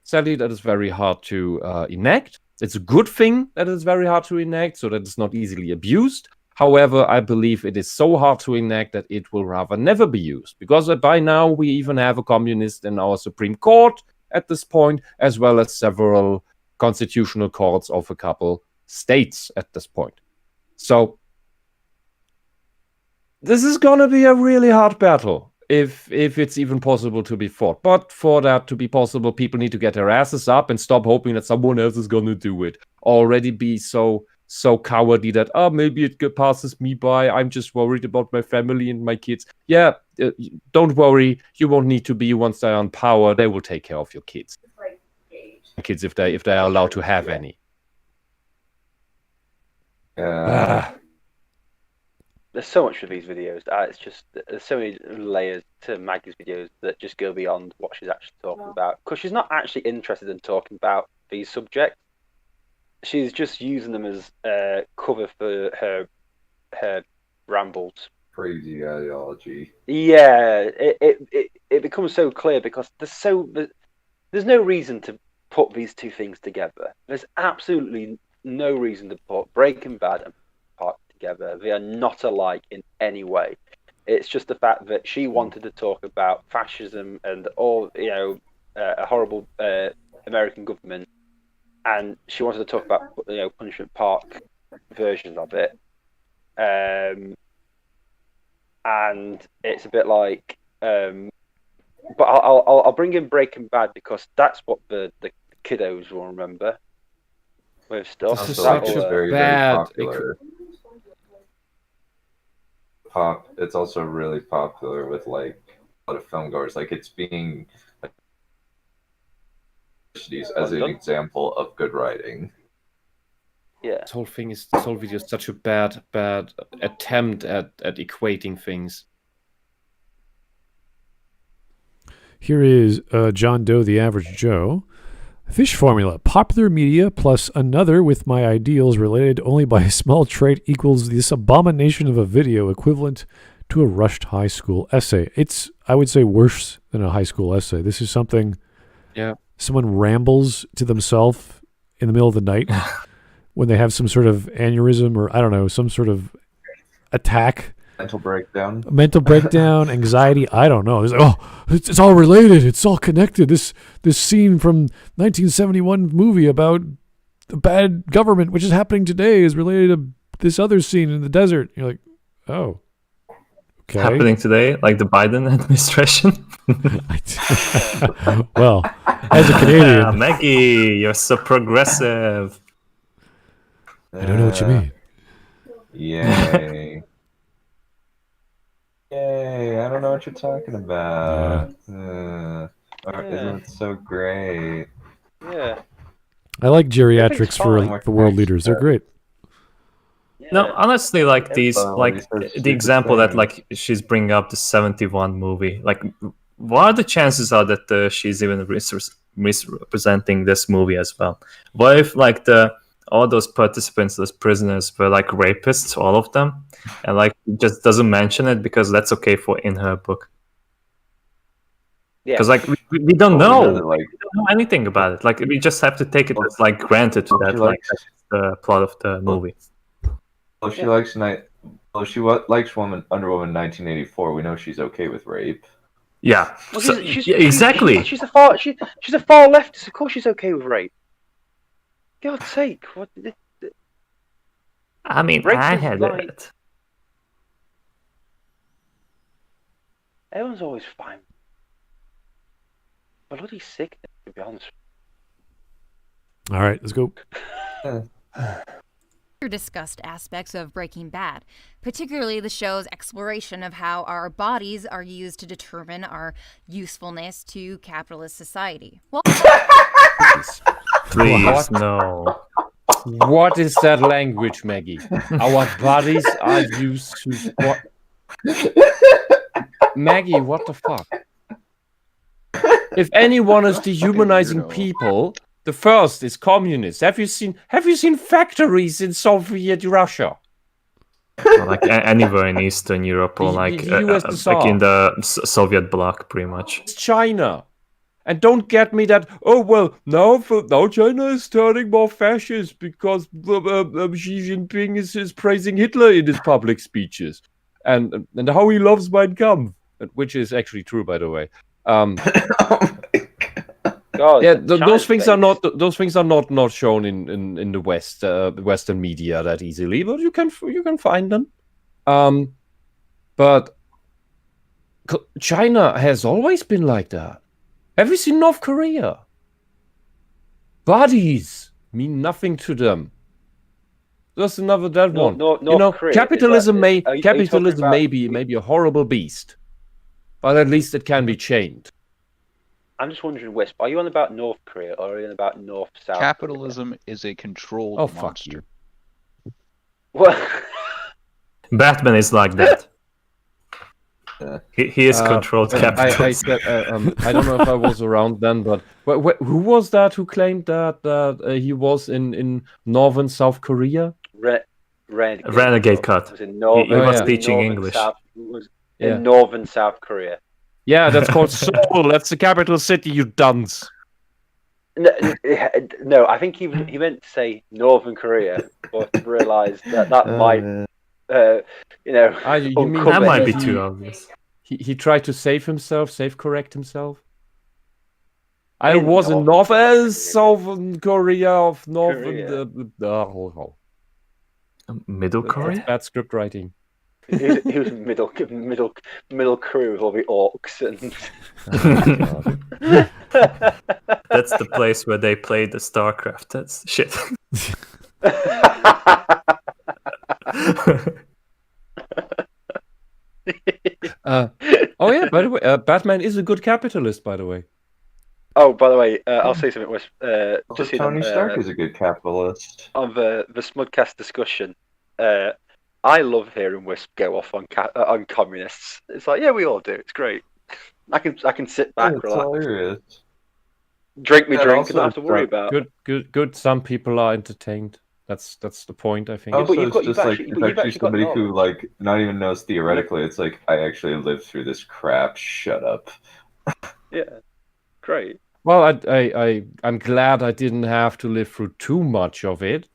Sadly, that is very hard to enact. It's a good thing that it's very hard to enact, so that it's not easily abused. However, I believe it is so hard to enact that it will rather never be used, because by now we even have a communist in our Supreme Court at this point, as well as several constitutional courts of a couple states at this point. So this is going to be a really hard battle, if it's even possible to be fought. But for that to be possible, people need to get their asses up and stop hoping that someone else is going to do it. Already be so cowardly that, maybe it passes me by. I'm just worried about my family and my kids. Yeah, don't worry. You won't need to be once they're on power. They will take care of your kids. Kids, if they are allowed to have any. There's so much for these videos. It's just, there's so many layers to Maggie's videos that just go beyond what she's actually talking about. Because she's not actually interested in talking about these subjects. She's just using them as cover for her rambles. Crazy ideology. Yeah, it becomes so clear because there's no reason to put these two things together. There's absolutely no reason to put Breaking Bad and Park together. They are not alike in any way. It's just the fact that she wanted to talk about fascism and all, a horrible American government, and she wanted to talk about Punishment Park versions of it. And it's a bit like, but I'll bring in Breaking Bad because that's what the kiddos will remember with stuff. This is such a very popular. It's also really popular with like a lot of film goers. Like it's being as an example of good writing. Yeah, this whole video is such a bad attempt at equating things. Here is John Doe, the Average Joe. Fish formula. Popular media plus another with my ideals related only by a small trait equals this abomination of a video equivalent to a rushed high school essay. It's, I would say, worse than a high school essay. This is something someone rambles to themselves in the middle of the night when they have some sort of aneurysm or, I don't know, some sort of attack. Mental breakdown, anxiety. I don't know. It's like, it's all related. It's all connected. This scene from 1971 movie about the bad government, which is happening today, is related to this other scene in the desert. You're like, oh, happening today, like the Biden administration. Well, as a Canadian, Maggie, you're so progressive. I don't know what you mean. Yay. Yay, I don't know what you're talking about. Isn't it so great? Yeah. I like geriatrics for the world leaders. They're great. No, honestly, like these, like the example that like she's bringing up the 71 movie. Like, what are the chances are that she's even misrepresenting this movie as well? What if like all those participants, those prisoners, were like rapists, all of them, and like just doesn't mention it because that's okay for in her book? Because like we don't know, we don't know anything about it. Like we just have to take it as like granted that like that's the plot of the movie. Well, she likes Wonder Woman 1984. We know she's okay with rape. Yeah, Well, so, exactly. She's a far leftist. Of course, she's okay with rape. God's sake! What? I mean, I had it. Everyone's always fine. Bloody sick, to be honest. All right, let's go. Discussed aspects of Breaking Bad, particularly the show's exploration of how our bodies are used to determine our usefulness to capitalist society. Well, please, no. What is that language, Maggie? Our bodies are used to what? Maggie, what the fuck? If anyone is dehumanizing people, the first is communists. Have you seen factories in Soviet Russia? Or like anywhere in Eastern Europe, or like like in the Soviet bloc, pretty much. It's China. And don't get me that, oh, well, now China is turning more fascist because Xi Jinping is praising Hitler in his public speeches. And how he loves Mein Kampf, which is actually true, by the way. God, yeah, those things are not shown in the West, Western media that easily, but you can find them. But China has always been like that. Have you seen North Korea? Bodies mean nothing to them. Just another one. Korea, capitalism may be a horrible beast, but at least it can be chained. I'm just wondering, Wisp, are you on about North Korea or are you on about North-South? Capitalism is a controlled monster. What? Batman is like that. He is controlled capitalism. I don't know if I was around then, but who was that who claimed that he was in northern South Korea? Renegade Cut. He was teaching English. In northern South Korea. Yeah, that's called Seoul. That's the capital city, you dunce. No, I think he meant to say Northern Korea, but realised that might, you mean that might be too obvious. He tried to self-correct himself. I was in Southern Korea of Northern... Middle Korea? Bad script writing. He was middle crew with all the orcs and. That's the place where they play the StarCraft. That's shit. Oh yeah. By the way, Batman is a good capitalist. By the way. Oh, by the way, I'll say something. Just Tony Stark is a good capitalist. On the Smudcast discussion. I love hearing Wisp go off on communists. It's like, yeah, we all do. It's great. I can sit back, relax, hilarious. Drink me drink, and not have to worry about. Good. Some people are entertained. That's the point, I think. Also, it's actually somebody who like not even knows theoretically. It's like, I actually lived through this crap. Shut up. Yeah, great. Well, I'm glad I didn't have to live through too much of it.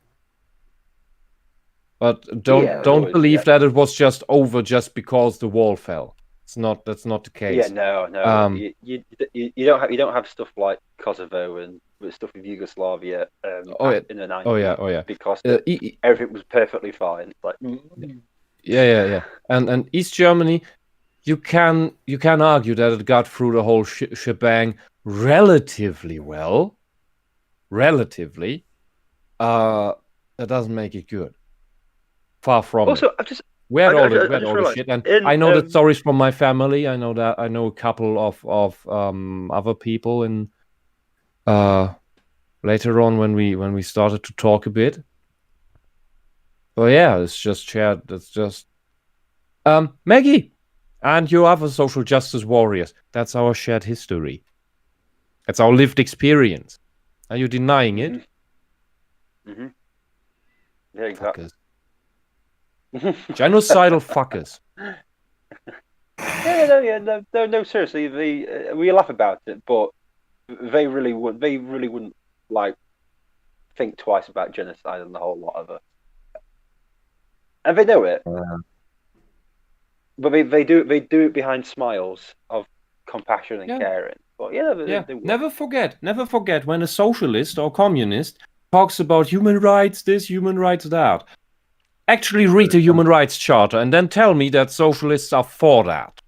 But don't believe that it was just over just because the wall fell. That's not the case. Yeah, no. You don't have stuff like Kosovo and stuff with Yugoslavia in the 90s. Oh yeah. Because everything was perfectly fine. Like yeah. And East Germany, you can argue that it got through the whole shebang relatively well. Relatively. That doesn't make it good. Far from Also, it. We had all the shit, and I know the stories from my family. I know a couple of other people in later on when we started to talk a bit. But yeah, it's just shared. It's just Maggie and you other social justice warriors. That's our shared history. That's our lived experience. Are you denying it? Mm-hmm. Yeah, exactly. Genocidal fuckers. No, seriously, we laugh about it, but they really wouldn't like think twice about genocide and the whole lot of it, and they know it. But they do it behind smiles of compassion and caring. But they never forget when a socialist or communist talks about human rights this, human rights that. Actually read the Human Rights Charter and then tell me that socialists are for that.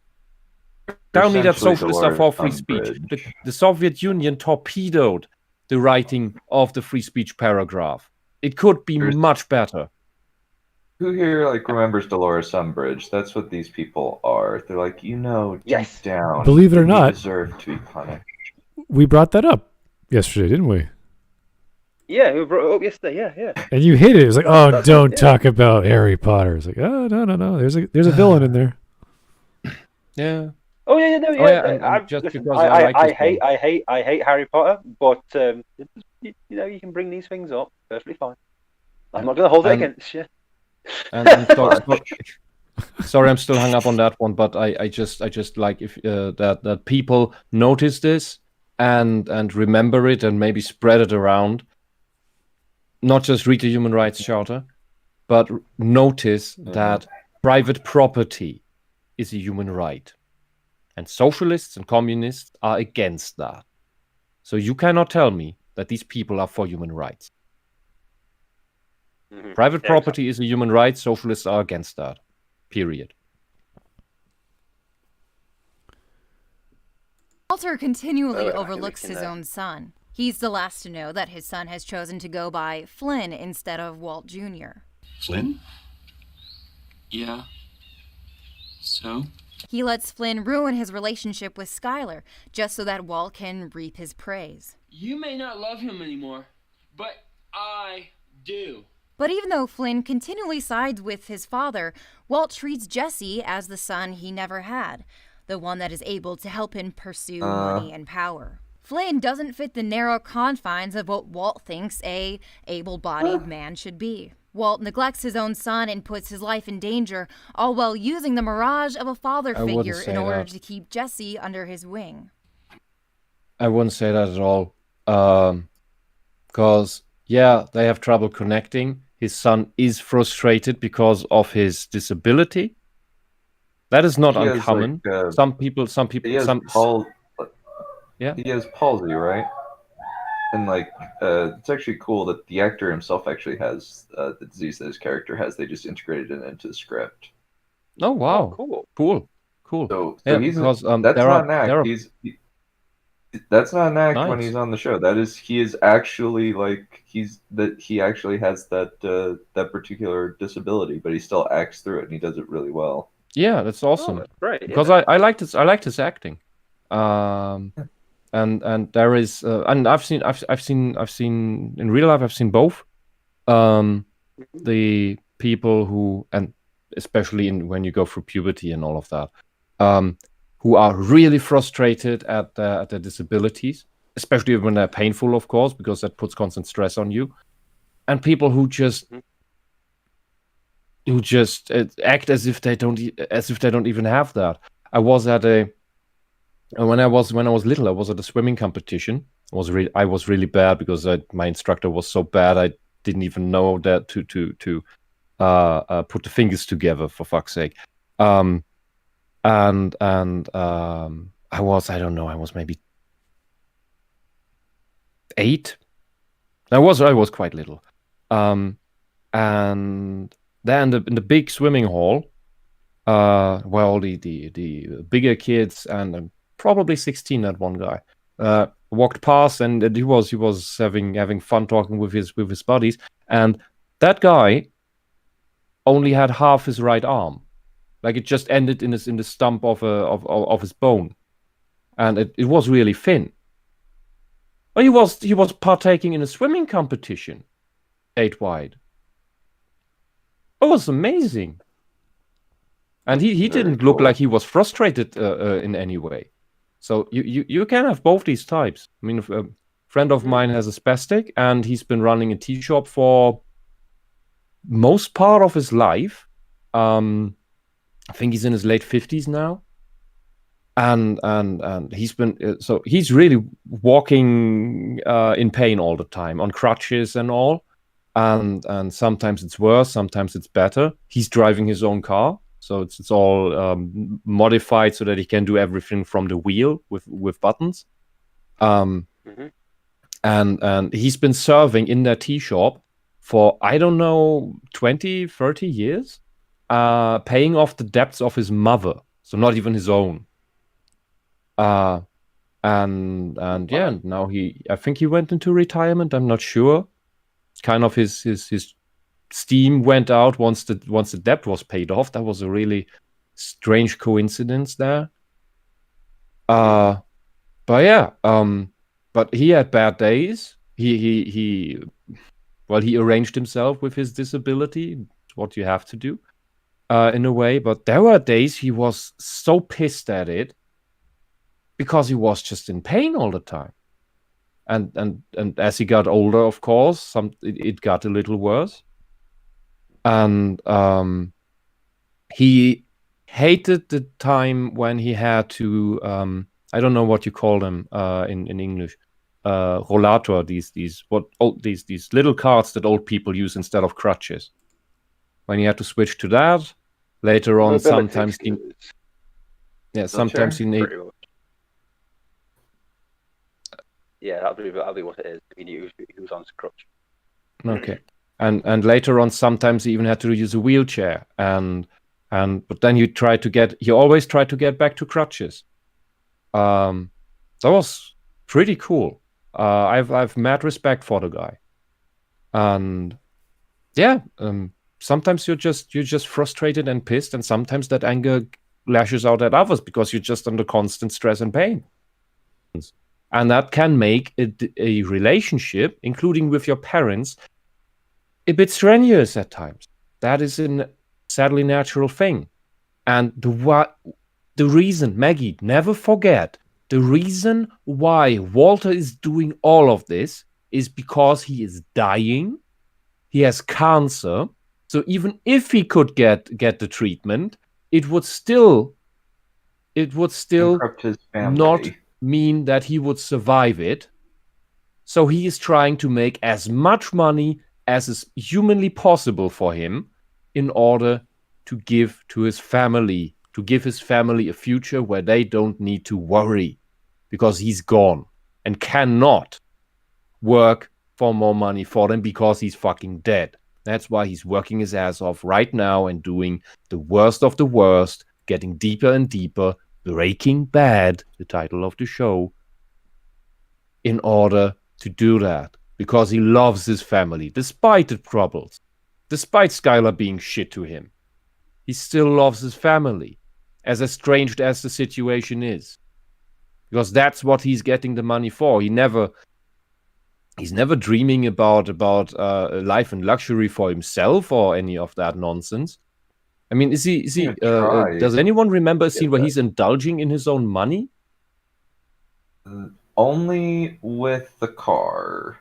Tell me that socialists are for free speech. The Soviet Union torpedoed the writing of the free speech paragraph. It could be much better. Who here remembers Dolores Umbridge? That's what these people are. They're like, deep down. Believe it or not, deserve to be punished. We brought that up yesterday, didn't we? Yeah, we brought it up yesterday. Yeah. And you hate it. It's like, oh, don't talk about Harry Potter. It's like, oh, no. There's a villain in there. Yeah. Oh yeah, no, yeah. I hate Harry Potter, but you can bring these things up perfectly fine. I'm not going to hold it against you. Sorry, I'm still hung up on that one, but I just like if that people notice this and remember it and maybe spread it around. Not just read the Human Rights Charter, but notice that private property is a human right. And socialists and communists are against that. So you cannot tell me that these people are for human rights. Private property is a human right. Socialists are against that. Period. Walter continually overlooks his own son. He's the last to know that his son has chosen to go by Flynn instead of Walt Jr. Flynn? Yeah. So? He lets Flynn ruin his relationship with Skylar just so that Walt can reap his praise. You may not love him anymore, but I do. But even though Flynn continually sides with his father, Walt treats Jesse as the son he never had, the one that is able to help him pursue money and power. Flynn doesn't fit the narrow confines of what Walt thinks a able-bodied man should be. Walt neglects his own son and puts his life in danger, all while using the mirage of a father figure in order to keep Jesse under his wing. I wouldn't say that at all. Because, they have trouble connecting. His son is frustrated because of his disability. That is not uncommon. Some people. He has palsy, right? And it's actually cool that the actor himself actually has the disease that his character has. They just integrated it into the script. Oh wow! Cool. So he's that's not an act. That's not an act when he's on the show. He is actually he actually has that particular disability, but he still acts through it and he does it really well. Yeah, that's awesome. That's great. Because I liked his acting. And there is and I've seen in real life. I've seen both the people who, and especially when you go through puberty and all of that, who are really frustrated at their disabilities, especially when they're painful, of course, because that puts constant stress on you, and people who just act as if they don't even have that. I was at when I was little, I was at a swimming competition. I was really bad because my instructor was so bad. I didn't even know that to put the fingers together, for fuck's sake. I was maybe 8. I was quite little. And then in the big swimming hall, Well, the bigger kids and probably 16, that one guy, walked past, and he was having fun talking with his buddies, and that guy only had half his right arm, like it just ended in the stump of his bone, and it was really thin. Well, he was partaking in a swimming competition, 8 wide. It was amazing. And he didn't look like he was frustrated in any way. So you can have both these types. I mean, a friend of mine has a spastic, and he's been running a tea shop for most part of his life. I think he's in his late 50s now. And he's been so he's really walking in pain all the time on crutches and all. And sometimes it's worse, sometimes it's better. He's driving his own car. So it's all modified so that he can do everything from the wheel with buttons. And he's been serving in that tea shop for, I don't know, 20, 30 years, paying off the debts of his mother. So not even his own. And yeah, now I think he went into retirement. I'm not sure. Kind of his steam went out once the debt was paid off. That was a really strange coincidence there. But yeah, but he had bad days. He arranged himself with his disability. It's what you have to do, in a way. But there were days he was so pissed at it because he was just in pain all the time. And as he got older, of course, it got a little worse. And he hated the time when he had to, I don't know what you call them in English, rollator, these little carts that old people use instead of crutches. When he had to switch to that, later on, sometimes he need. Yeah, that'll be what it is. He was on his crutch. Okay. And later on, sometimes he even had to use a wheelchair, but then he always tried to get back to crutches. That was pretty cool. I've mad respect for the guy, and yeah, sometimes you're just frustrated and pissed, and sometimes that anger lashes out at others because you're just under constant stress and pain, and that can make a relationship, including with your parents, a bit strenuous at times. That is a sadly natural thing. And the reason, Maggie, never forget, the reason why Walter is doing all of this is because he is dying. He has cancer. So even if he could get the treatment, it would still not mean that he would survive it. So he is trying to make as much money as is humanly possible for him in order to give his family a future where they don't need to worry because he's gone and cannot work for more money for them because he's fucking dead. That's why he's working his ass off right now and doing the worst of the worst, getting deeper and deeper, Breaking Bad, the title of the show, in order to do that. Because he loves his family, despite the troubles, despite Skylar being shit to him. He still loves his family, as estranged as the situation is. Because that's what he's getting the money for. He's never dreaming about life and luxury for himself or any of that nonsense. I mean, is he? Does anyone remember a scene where he's indulging in his own money? Only with the car.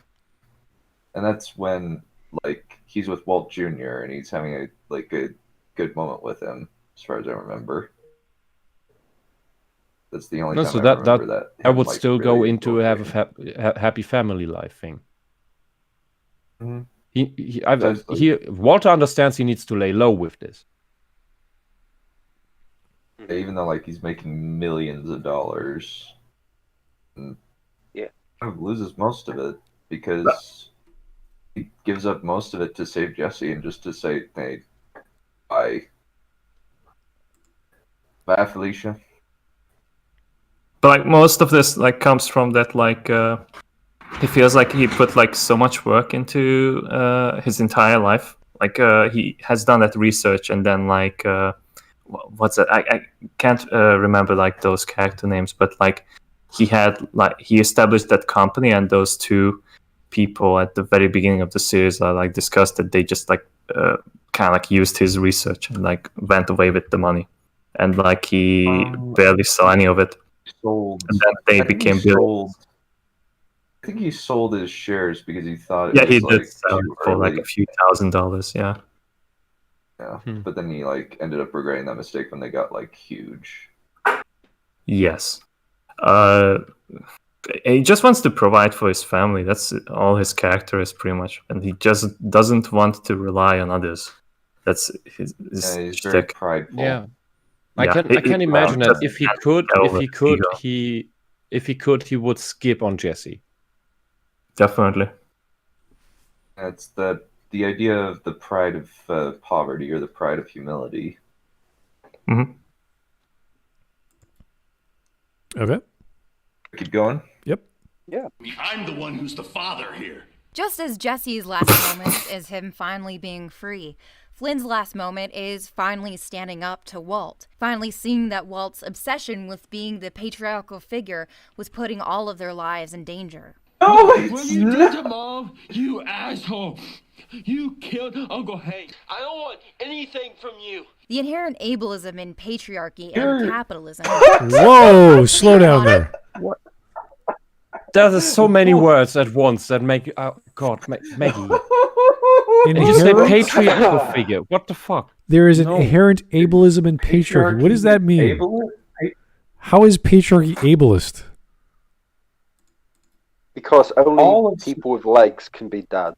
And that's when, like, he's with Walt Jr. and he's having a good moment with him, as far as I remember. That's the only time I remember that. I would still really go into have a happy family life thing. Mm-hmm. Walter understands he needs to lay low with this. Even though, like, he's making millions of dollars, yeah, he loses most of it because he gives up most of it to save Jesse and just to say, hey, bye. Bye, Felicia. But like most of this like comes from that like he feels like he put like so much work into his entire life. Like he has done that research, and then like what's that? I can't remember like those character names, but like he established that company, and those two people at the very beginning of the series are like discussed that they just like kind of like used his research and like went away with the money, and like he barely saw any of it. Sold. And then they became sold. I think he sold his shares because he thought he was, did sell it for like a few $1,000s. Yeah. Yeah, but then he like ended up regretting that mistake when they got like huge. Yes. He just wants to provide for his family. That's all his character is pretty much, and he just doesn't want to rely on others. That's his he's very prideful. Yeah. I can imagine that if he could, he would skip on Jesse. Definitely. That's the idea of the pride of poverty or the pride of humility. Mm-hmm. Okay. Keep going. Yep. Yeah. I'm the one who's the father here. Just as Jesse's last moment is him finally being free, Flynn's last moment is finally standing up to Walt, finally seeing that Walt's obsession with being the patriarchal figure was putting all of their lives in danger. No, what you did to Mom, you asshole! You killed Uncle Hank. I don't want anything from you. The inherent ableism in patriarchy and capitalism. Whoa, slow down there. What? There's so many words at once that make Maggie. And you say patriarchal figure. What the fuck? There is an inherent ableism in patriarchy. What does that mean? How is patriarchy ableist? Because only people with legs can be dads.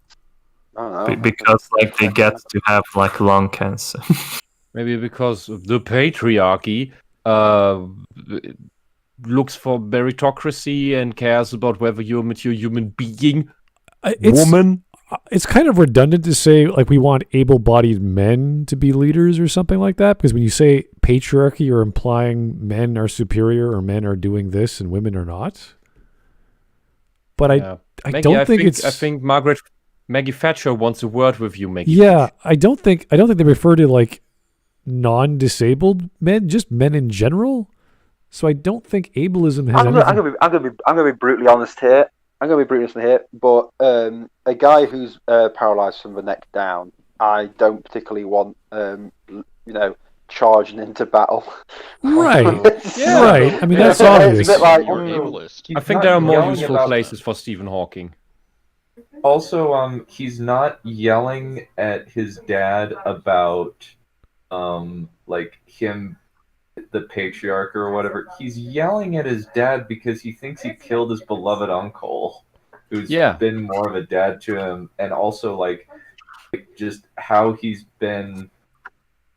I don't know. Because like they get to have like lung cancer. Maybe because the patriarchy looks for meritocracy and cares about whether you're a mature human being, woman. It's kind of redundant to say like we want able-bodied men to be leaders or something like that, because when you say patriarchy, you're implying men are superior or men are doing this and women are not. But I don't think it's. I think Maggie Thatcher wants a word with you, Maggie. Yeah, I don't think they refer to like non-disabled men, just men in general. So I don't think ableism has. I'm gonna be brutally honest here. But a guy who's paralyzed from the neck down, I don't particularly want, charging into battle. Right. Right. I mean, that's obvious. It's a bit like, I think there are more useful places for Stephen Hawking. Also, he's not yelling at his dad about, like him, the patriarch or whatever. He's yelling at his dad because he thinks he killed his beloved uncle, who's been more of a dad to him, and also like just how he's been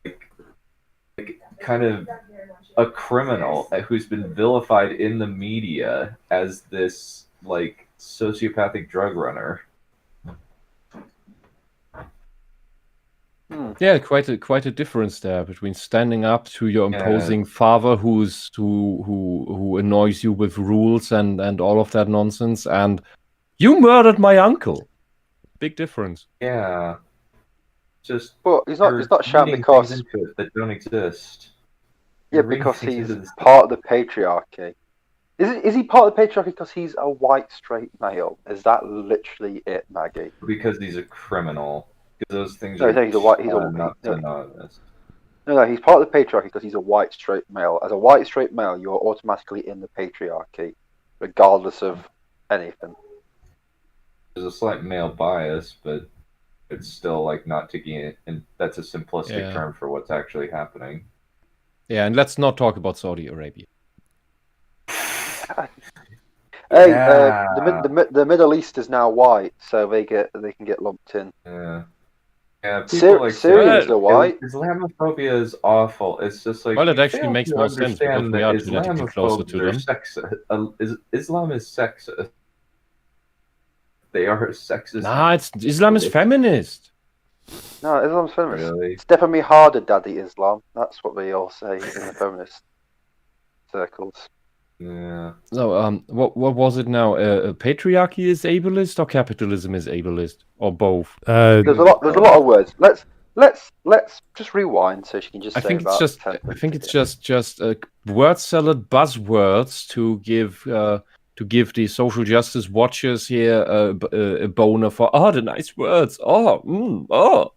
like kind of a criminal who's been vilified in the media as this like sociopathic drug runner. Yeah, quite a difference there between standing up to your imposing father who annoys you with rules and all of that nonsense, and you murdered my uncle. Big difference. Yeah. But he's not shouting because that don't exist. Yeah, because he's part of the patriarchy. Is he part of the patriarchy because he's a white straight male? Is that literally it, Maggie? Because he's a criminal. Because those things No, are he's a white. No, he's part of the patriarchy because he's a white straight male. As a white straight male, you are automatically in the patriarchy, regardless of anything. There's a slight male bias, but it's still like not taking it, and that's a simplistic term for what's actually happening. Yeah, and let's not talk about Saudi Arabia. Hey, the Middle East is now white, so they can get lumped in. Yeah, people Syria is the white. Islamophobia is awful. It's just like, well, it actually makes more sense because we are genetically closer to them. Islam is sexist. They are sexist. Nah, Islam is feminist. No, Islam's feminist. Really? Step on me harder, Daddy Islam. That's what they all say in the feminist circles. Yeah. So, what was it now? Patriarchy is ableist, or capitalism is ableist, or both? There's a lot of words. Let's just rewind so she can just. I think it's just word salad buzzwords to give the social justice watchers here a boner for the nice words. Arousal.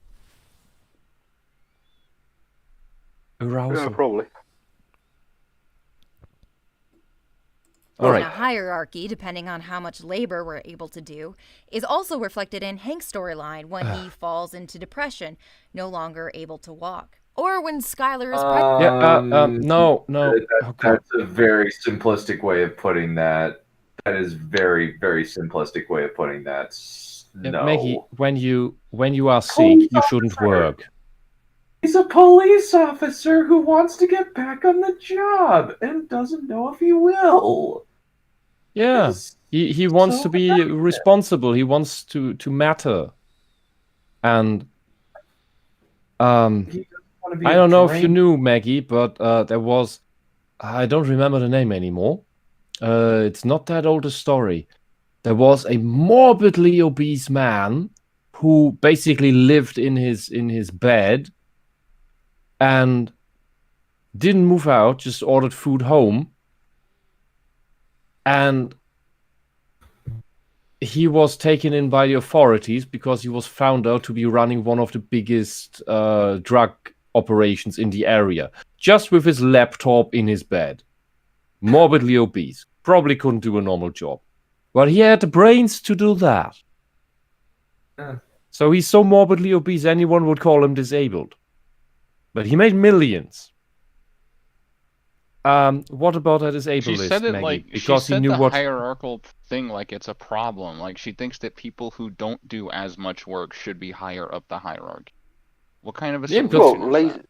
Yeah, probably. All right. A hierarchy, depending on how much labor we're able to do, is also reflected in Hank's storyline when he falls into depression, no longer able to walk. Or when Skylar is pregnant. No. That's a very simplistic way of putting that. That is very, very simplistic way of putting that. No. Maggie, when you are sick, you shouldn't work. He's a police officer who wants to get back on the job and doesn't know if he will. Yeah, he wants to be responsible. He wants to matter. And I don't know if you knew, Maggie, but there was, I don't remember the name anymore. It's not that old a story. There was a morbidly obese man who basically lived in his bed and didn't move out, just ordered food home. And he was taken in by the authorities because he was found out to be running one of the biggest drug operations in the area, just with his laptop in his bed. Morbidly obese. Probably couldn't do a normal job. But he had the brains to do that. So he's so morbidly obese, anyone would call him disabled. But he made millions. What about that ableist, She said it Maggie? like Because she said he knew the what hierarchical thing like it's a problem. Like she thinks that people who don't do as much work should be higher up the hierarchy. What kind of a solution is that?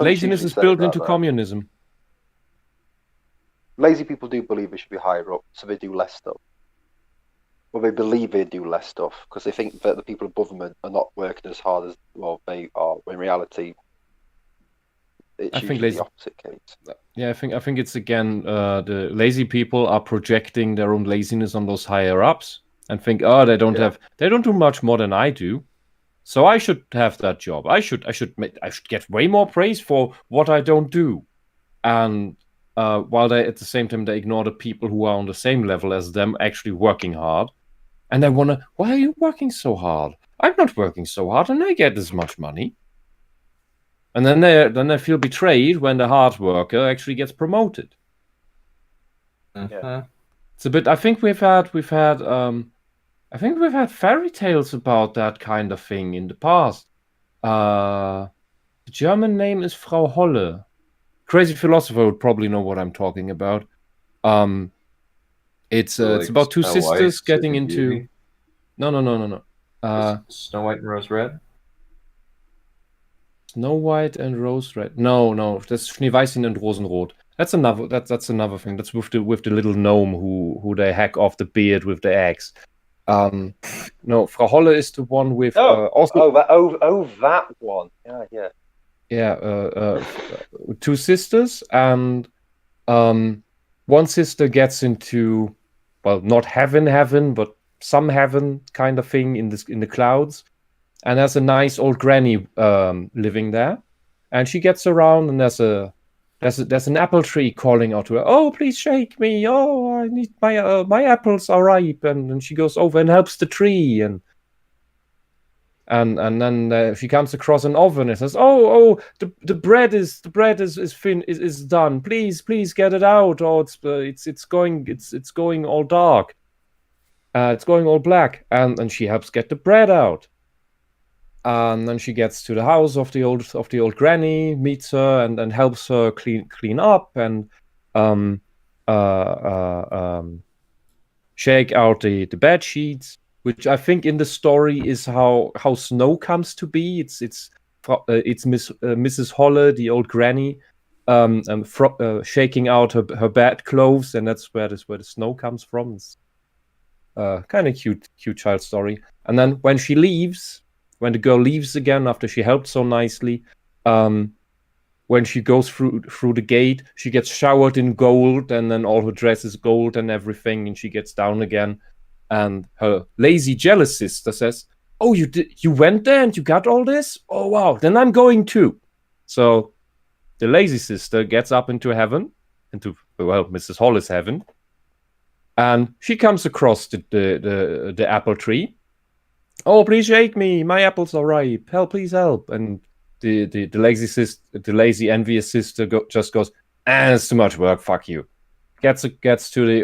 Laziness is built into communism. Lazy people do believe they should be higher up, so they do less stuff. Well, they believe they do less stuff because they think that the people above them are not working as hard as they are. In reality, it's usually the opposite case. Yeah, I think it's again the lazy people are projecting their own laziness on those higher ups and think, they don't do much more than I do, so I should have that job. I should get way more praise for what I don't do, and while they at the same time they ignore the people who are on the same level as them, actually working hard, and they wonder, why are you working so hard? I'm not working so hard, and I get this much money. And then they feel betrayed when the hard worker actually gets promoted. Yeah. It's a bit. I think we've had fairy tales about that kind of thing in the past. The German name is Frau Holle. Crazy philosopher would probably know what I'm talking about. It's about two sisters getting into. No. Snow White and Rose Red. Snow White and Rose Red. No, that's Schneeweißchen and Rosenrot. That's another thing. That's with the little gnome who they hack off the beard with the axe. No, Frau Holle is the one with that one. Yeah. Yeah, two sisters, and one sister gets into, well, not heaven, but some heaven kind of thing in the clouds. And there's a nice old granny living there, and she gets around, and there's an apple tree calling out to her. Oh, please shake me! Oh, I need my apples are ripe, and she goes over and helps the tree, and then she comes across an oven and says, "Oh, the bread is done. Please get it out, or it's going all dark. It's going all black," and she helps get the bread out. And then she gets to the house of the old granny, meets her, and helps her clean up and shake out the bed sheets, which I think in the story is how Snow comes to be. It's Mrs. Holle, the old granny, shaking out her bed clothes, and that's where the snow comes from. It's kind of cute child story. And then when she leaves, when the girl leaves again after she helped so nicely, when she goes through the gate, she gets showered in gold, and then all her dress is gold and everything, and she gets down again. And her lazy, jealous sister says, "Oh, you went there and you got all this? Oh, wow, then I'm going too." So the lazy sister gets up into heaven, Mrs. Hollis' heaven, and she comes across the apple tree. "Oh, please shake me, my apples are ripe. Help, please help." And the lazy envious sister just goes, "It's too much work. Fuck you." Gets along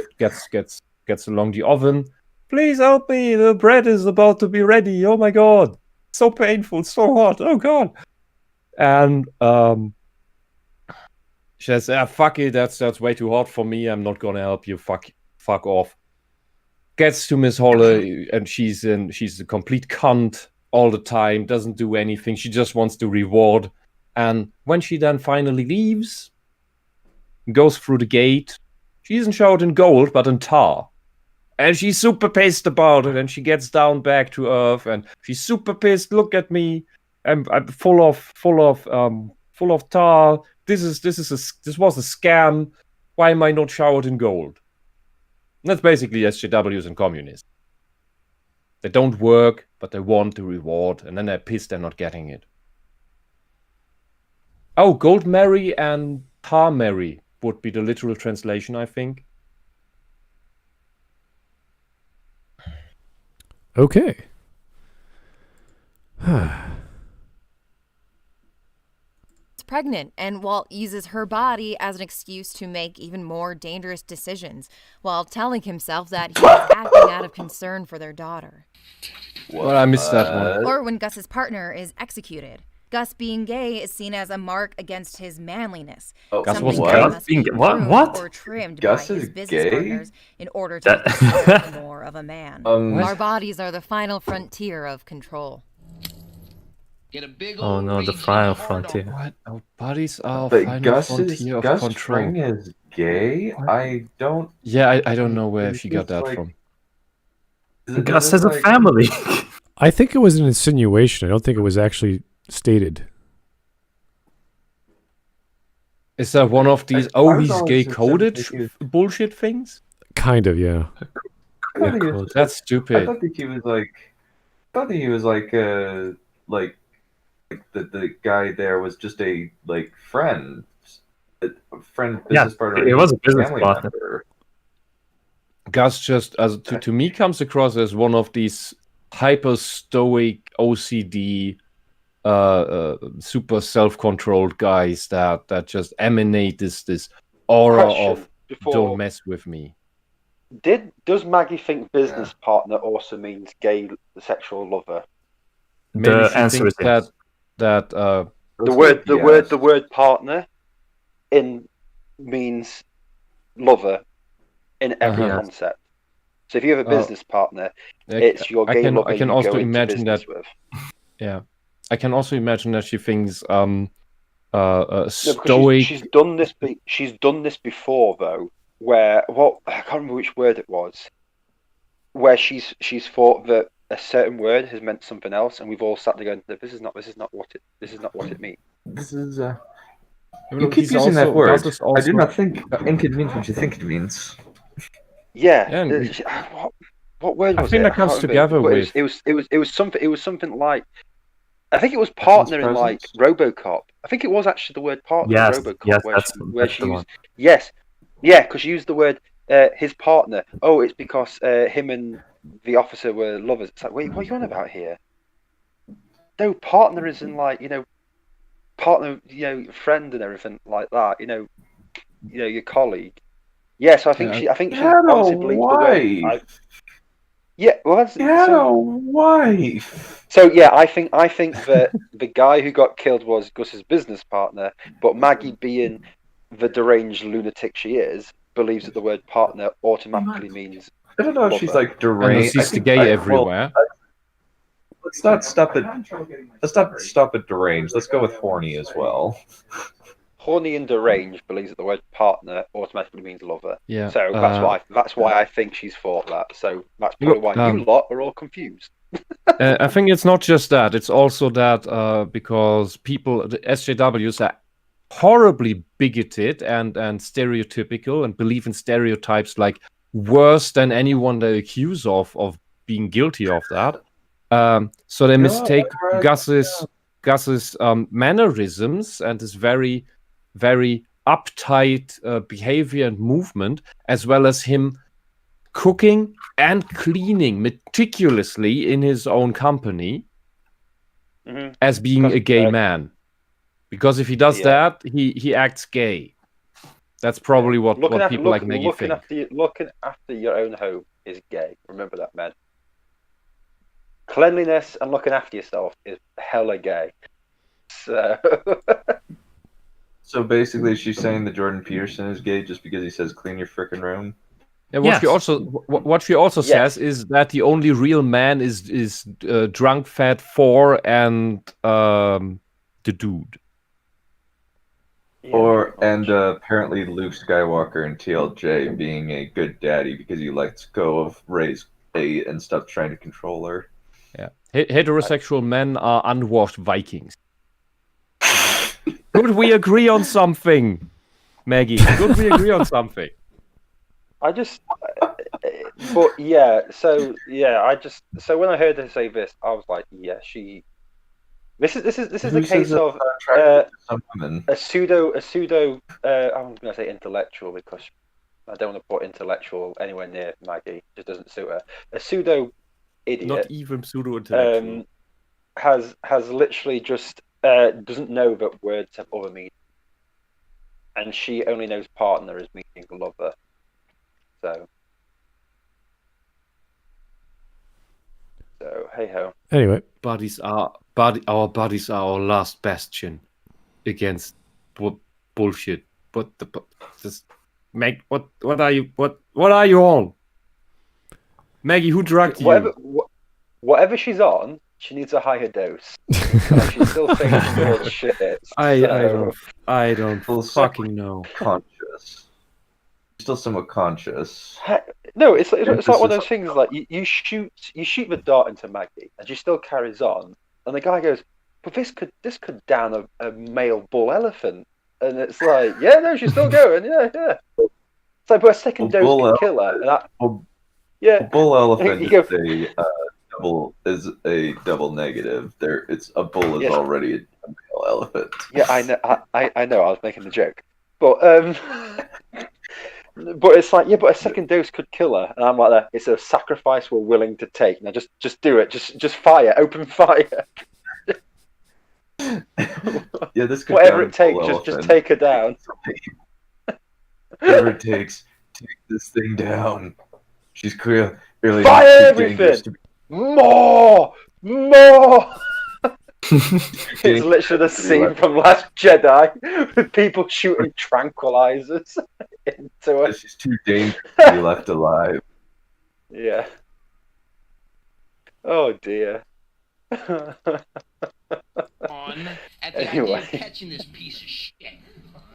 the oven. "Please help me. The bread is about to be ready. Oh my god, so painful, so hot. Oh god." And she says, "Fuck it. That's way too hot for me. I'm not gonna help you. Fuck off." Gets to Miss Holle, and she's a complete cunt all the time, doesn't do anything. She just wants the reward. And when she then finally leaves, goes through the gate, she isn't showered in gold, but in tar. And she's super pissed about it, and she gets down back to earth, and she's super pissed. "Look at me. I'm full of tar. This was a scam. Why am I not showered in gold?" And that's basically SJWs and communists. They don't work, but they want the reward, and then they're pissed they're not getting it. Oh, Gold Mary and Tar Mary would be the literal translation, I think. Okay. Pregnant, and Walt uses her body as an excuse to make even more dangerous decisions, while telling himself that he is acting out of concern for their daughter. Well, I missed that one. Or when Gus's partner is executed. Gus being gay is seen as a mark against his manliness. Gus was Must be what? Or trimmed Gus by is his business gay? partners in order to become more of a man. Our bodies are the final frontier of control. Get a big Oh no, the final frontier. What? Our bodies are But final Gus frontier of Gus control. Fring is gay? I don't... Yeah, I don't know where she got It's that like- from. Gus has a family. I think it was an insinuation. I don't think it was actually stated. Is that one of these, I was he's always gay-coded thinking- bullshit things? Kind of, yeah. I thought he was- That's I stupid. thought that he was like the guy there was just a friend, business partner. it was a business family partner. member. Gus just, to me, comes across as one of these hyper stoic OCD, super self-controlled guys that just emanate this aura Question of before- "don't mess with me." Does Maggie think business partner also means gay sexual lover? Maybe The she answer thinks is yes. that The word partner means lover in every Uh-huh. concept. So if you have a business partner, I- it's your I gay can- lover I can you also go into imagine business that- with. Yeah, I can also imagine that she thinks No, because stoic. she's done this. She's done this before, though. Where I can't remember which word it was. Where she's thought that a certain word has meant something else, and we've all sat there going, "This is not what it means." This is You you know, keep he's using also- that word. Gus is I also- do not think ink it means what you think it means. Yeah. Yeah, and What word I was think it? that comes can't remember. together But with- it was something like, I think it was partner in like RoboCop. I think it was actually the word partner Yes, in RoboCop yes, where that's she the used one. yes, yeah, because she used the word his partner. Oh, it's because him and the officer were lovers. It's like, wait, what are you on about here? No, partner is in like partner, friend and everything like that. Your colleague. Yeah, so I think she honestly believes the word. Yeah, well, that's wife. So yeah, I think that the guy who got killed was Gus's business partner, but Maggie, being the deranged lunatic she is, believes that the word partner automatically means. I don't know if she's like deranged. And she's the gay everywhere. Let's not stop it. Let's not stop at deranged. Let's go with horny as well. horny and deranged believes that the word partner automatically means lover. Yeah. So that's why I think she's thought that. So that's probably why you lot are all confused. I think it's not just that. It's also that because people, the SJWs, are horribly bigoted and stereotypical and believe in stereotypes like worse than anyone they accuse of being guilty of that. So they mistake Gus's mannerisms and his very, very uptight behavior and movement, as well as him cooking and cleaning meticulously in his own company, as being a gay man. Because if he does that, he acts gay. That's probably what people like Maggie think. Looking after your own home is gay. Remember that, man. Cleanliness and looking after yourself is hella gay. So basically, she's saying that Jordan Peterson is gay just because he says "clean your frickin' room." And what she also says is that the only real man is drunk, fat, 4 and the dude. Apparently Luke Skywalker in TLJ being a good daddy because he lets go of Rey's fate and stopped trying to control her. Yeah, heterosexual men are unwashed Vikings. Could we agree on something, Maggie? Could we agree on something? So when I heard her say this, I was like, This is the case of a pseudo. I'm going to say intellectual because I don't want to put intellectual anywhere near Maggie. It just doesn't suit her. A pseudo idiot. Not even pseudo intellectual. Has literally just doesn't know that words have other meanings, and she only knows partner as meaning lover. So hey ho. Anyway, our bodies are our last bastion against bullshit. What are you all? Maggie, who drugged you? Whatever she's on, she needs a higher dose. She's still saying shit. I don't fucking know. Conscious. Still somewhat conscious. No, it's like one of those things. Like you shoot the dart into Maggie, and she still carries on. And the guy goes, "But this could down a male bull elephant." And it's like, yeah, no, she's still going. Yeah. It's like, but a second dose can kill her. And a bull elephant is a double negative. A bull is already a male elephant. Yeah, I know. I know. I was making the joke, but But it's like, but a second dose could kill her, and I'm like, that. It's a sacrifice we're willing to take. Now, just do it. Just fire. Open fire. This could whatever it takes. Just take her down. Whatever it takes, take this thing down. She's clearly fire everything. More. It's literally the scene from Last Jedi with people shooting tranquilizers into her. She's too dangerous to be left alive. Yeah. Oh dear. Anyway. Catching this piece of shit.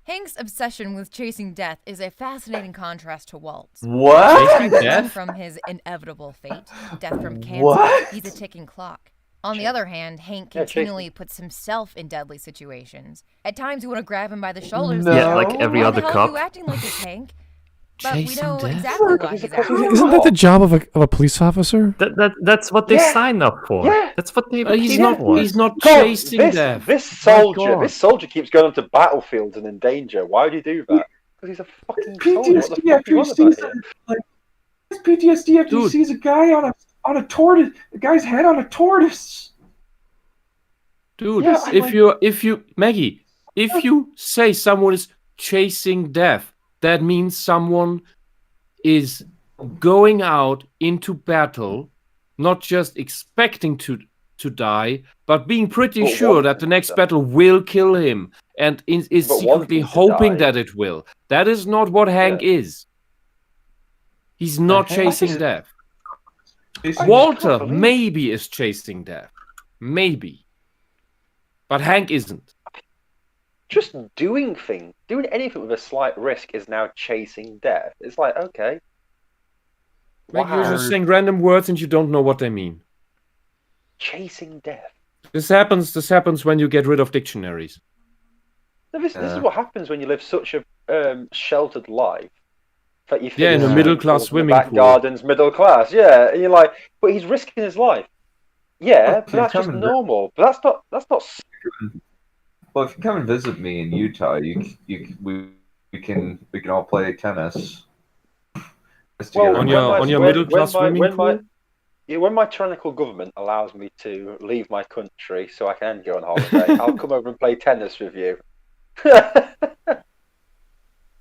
Hank's obsession with chasing death is a fascinating contrast to Walt's. What? Chasing death? From his inevitable fate, death from cancer, he's a ticking clock. On the other hand, Hank continually puts himself in deadly situations. At times, you want to grab him by the shoulders. Yeah, like every other cop. Why the hell are you acting like this, Hank? But we know exactly why he's acting. Isn't that the job of a police officer? That's what they sign up for. Yeah. That's what they. He's not chasing death. This soldier keeps going onto battlefields and in danger. Why would he do that? Because he's a fucking soldier. What the fuck are you on about here? It's PTSD after he sees a guy on a tortoise, the guy's head on a tortoise. Dude, if you say someone is chasing death, that means someone is going out into battle, not just expecting to die, but being pretty sure that the next battle will kill him and is secretly hoping that it will. That is not what Hank is. He's not chasing death. Walter maybe is chasing death. Maybe. But Hank isn't. just doing anything with a slight risk is now chasing death. It's like, okay. Like you're just saying random words and you don't know what they mean. Chasing death. This happens when you get rid of dictionaries. This is what happens when you live such a sheltered life. That you in a middle-class swimming back pool. Gardens, middle class, yeah. And you're like, but he's risking his life. Yeah, but that's just normal. But that's not. Well, if you come and visit me in Utah, we can all play tennis. Well, on your middle-class swimming pool. When my tyrannical government allows me to leave my country so I can go on holiday, I'll come over and play tennis with you.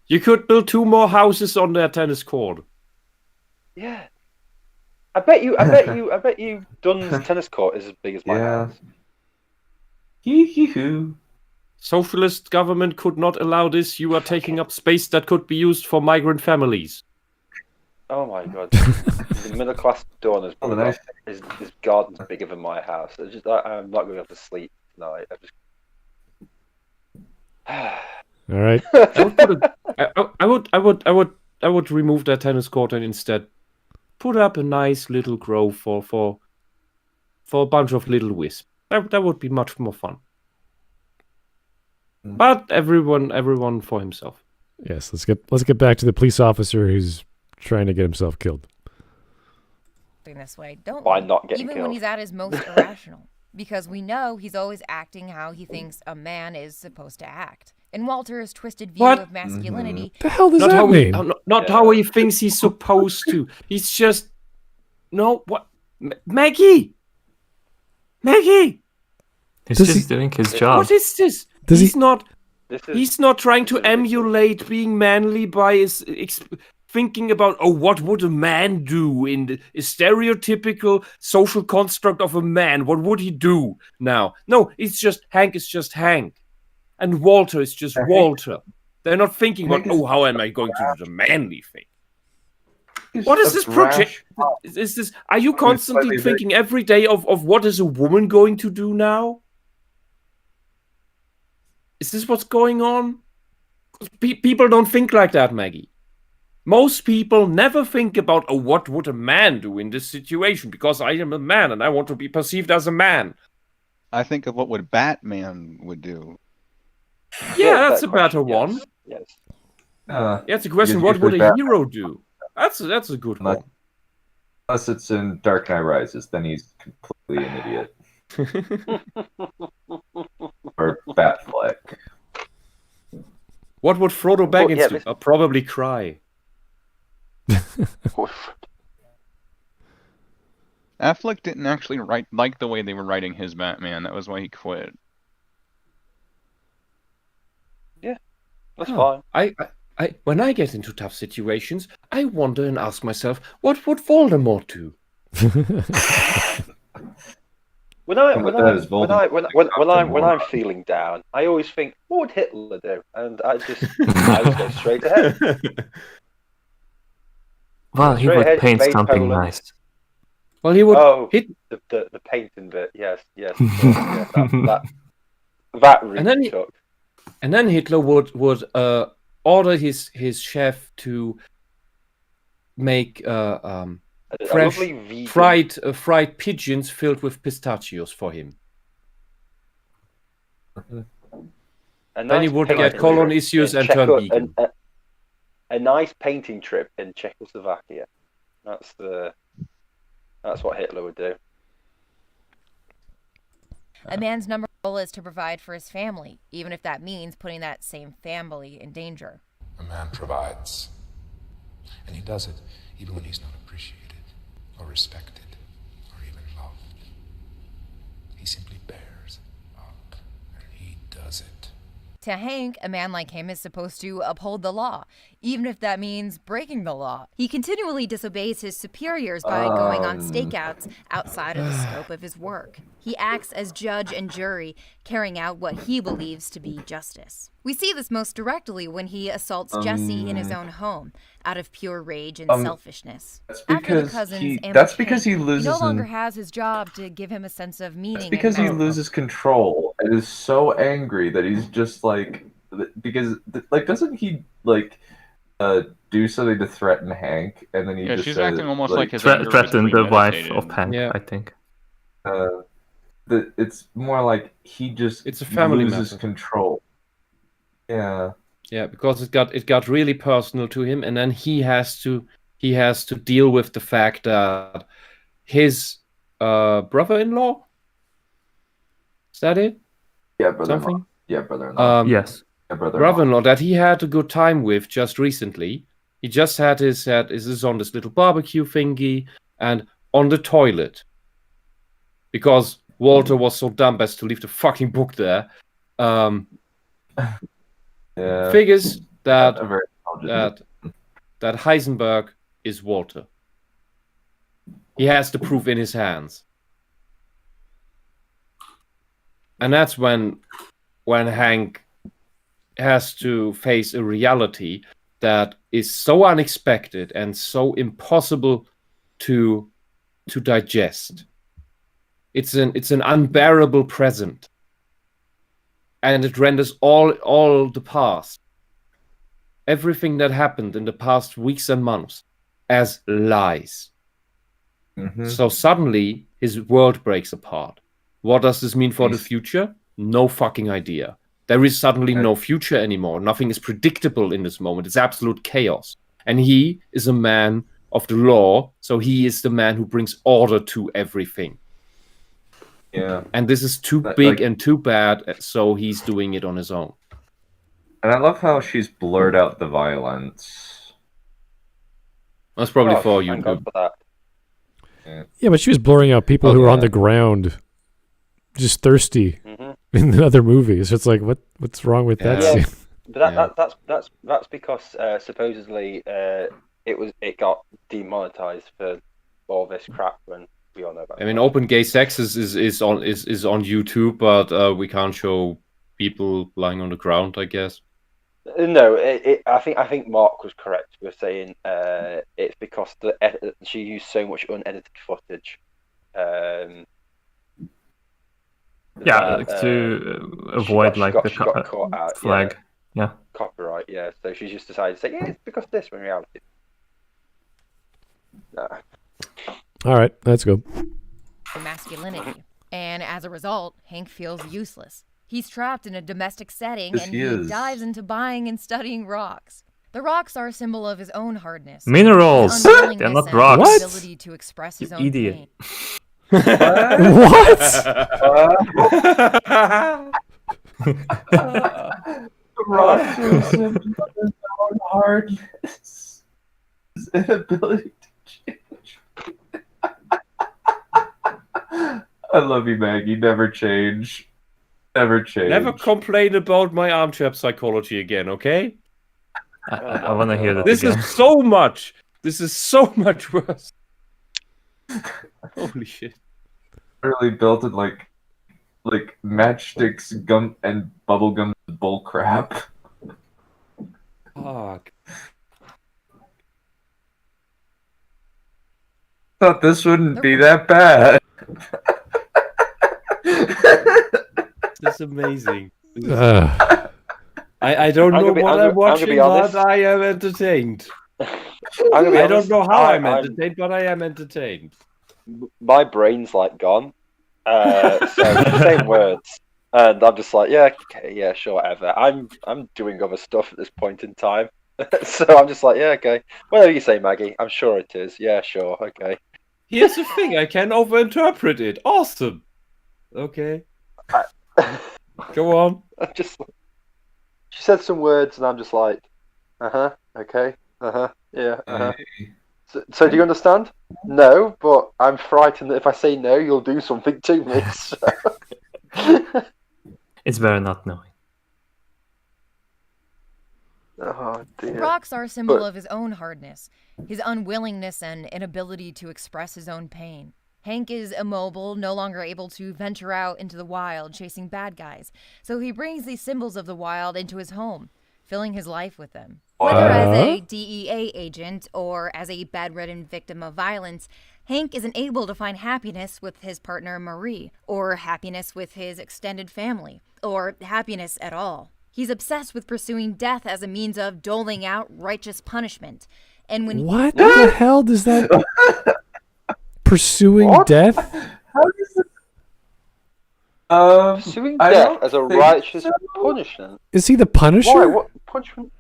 You could build 2 more houses on their tennis court. Yeah. I bet you Dunn's tennis court is as big as my house. Socialist government could not allow this. You are taking up space that could be used for migrant families. Oh my god. The middle class Dawn his garden's bigger than my house. I'm not going to be able to sleep tonight. All right. I would remove that tennis court and instead put up a nice little grove for a bunch of little wisps. That would be much more fun. But everyone for himself. Yes, let's get back to the police officer who's trying to get himself killed. This way, don't By not getting even killed. when he's at his most irrational, because we know he's always acting how he thinks a man is supposed to act. In Walter's twisted view of masculinity, the hell does that mean? Not how he thinks he's supposed to. He's just what? Maggie. He's just doing his job. What is this? He's not trying to emulate being manly by his thinking about, what would a man do in the stereotypical social construct of a man? What would he do now? No, it's just Hank is just Hank. And Walter is just Walter. They're not thinking about, how am I going to do the manly thing? What is this project? Is this? Are you constantly thinking every day of what is a woman going to do now? Is this what's going on? People don't think like that, Maggie. Most people never think about, what would a man do in this situation? Because I am a man and I want to be perceived as a man. I think of what would Batman would do. Yeah, that's a better one. Yes. It's a question, what would a hero do? That's a good one. Unless it's in Dark Knight Rises, then he's completely an idiot. Or Batfleck. What would Frodo Baggins do? I'll probably cry. Affleck didn't actually like the way they were writing his Batman. That was why he quit. Yeah, that's fine. When I get into tough situations, I wonder and ask myself, what would Voldemort do? When I'm feeling down, I always think, what would Hitler do? And I just go straight ahead. Well, he would paint something nice. Well, he would. The painting bit, yes. That really took. And then Hitler would order his chef to make fresh fried pigeons filled with pistachios for him. Then he would get colon issues and turn vegan. A nice painting trip in Czechoslovakia. That's what Hitler would do. A man's number one goal is to provide for his family, even if that means putting that same family in danger. A man provides, and he does it even when he's not appreciated, or respected, or even loved. He simply bears up, and he does it. To Hank, a man like him is supposed to uphold the law, even if that means breaking the law. He continually disobeys his superiors by going on stakeouts outside of the scope of his work. He acts as judge and jury, carrying out what he believes to be justice. We see this most directly when he assaults Jesse in his own home, out of pure rage and selfishness. After the cousins that's because he loses. He no longer has his job to give him a sense of meaning. That's because he loses control, and is so angry that he's just like, because like doesn't he like do something to threaten Hank, and then he just she's says, acting almost like his threatened the wife of Hank, I think. It's more like he just it's a family loses matter. Control. Yeah, because it got really personal to him, and then he has to deal with the fact that his brother-in-law, is that it? Yeah, brother-in-law. Something? Yeah, brother-in-law. Yes. Yeah, brother-in-law. Brother-in-law that he had a good time with just recently. He just had is on this little barbecue thingy and on the toilet. Because Walter was so dumb as to leave the fucking book there. Figures that Heisenberg is Walter. He has the proof in his hands. And that's when Hank has to face a reality that is so unexpected and so impossible to digest. It's an unbearable present. And it renders all the past, everything that happened in the past weeks and months, as lies. Mm-hmm. So suddenly his world breaks apart. What does this mean for the future? No fucking idea. There is suddenly no future anymore. Nothing is predictable in this moment. It's absolute chaos. And he is a man of the law, so he is the man who brings order to everything. Yeah. And this is too big and too bad, so he's doing it on his own. And I love how she's blurred out the violence. That's probably for you. Thank God for that. Yeah, but she was blurring out people who were on the ground, just thirsty in the other movies. It's like, what's wrong with that scene? But that's because supposedly it got demonetized for all this crap when we all know about. I mean, open gay sex is on YouTube, but we can't show people lying on the ground, I guess. No, I think Mark was correct with saying it's because she used so much unedited footage. To avoid the flag. Yeah. Copyright, yeah. So she just decided to say, it's because of this, when in reality. Nah. All right, let's go. Masculinity. And as a result, Hank feels useless. He's trapped in a domestic setting, Yes, and he he is. dives into buying and studying rocks. The rocks are a symbol of his own hardness. Minerals! They're not rocks. What? Ability to express his own idiot. pain. What? Rocks are a symbol of his own hardness. His inability to change. I love you, Maggie. Never change. Never change. Never complain about my armchair psychology again, okay? I want to hear that This again. is so much. This is so much worse. Holy shit. Really built in like matchsticks, gum, and bubblegum bull crap. Fuck. Thought this wouldn't be that bad. This is amazing. I don't know what I'm watching, but I am entertained. I don't know how I'm entertained, but I am entertained. My brain's like gone. So the same words, and I'm just like, yeah, okay, yeah, sure, whatever. I'm doing other stuff at this point in time, so I'm just like, yeah, okay, whatever you say, Maggie. I'm sure it is. Yeah, sure, okay. Here's the thing: I can overinterpret it. Awesome. Okay. Go on. She said some words, and I'm just like, okay, yeah, So do you understand? No, but I'm frightened that if I say no, you'll do something to me. So. It's better not knowing. Oh dear. Rocks are a symbol of his own hardness, his unwillingness and inability to express his own pain. Hank is immobile, no longer able to venture out into the wild chasing bad guys, so he brings these symbols of the wild into his home, filling his life with them. Whether as a DEA agent or as a bedridden victim of violence, Hank isn't able to find happiness with his partner Marie, or happiness with his extended family, or happiness at all. He's obsessed with pursuing death as a means of doling out righteous punishment. And when What the hell does that... Pursuing death? How does it... Pursuing death as a righteous punishment? Is he the Punisher? Why? What punishment?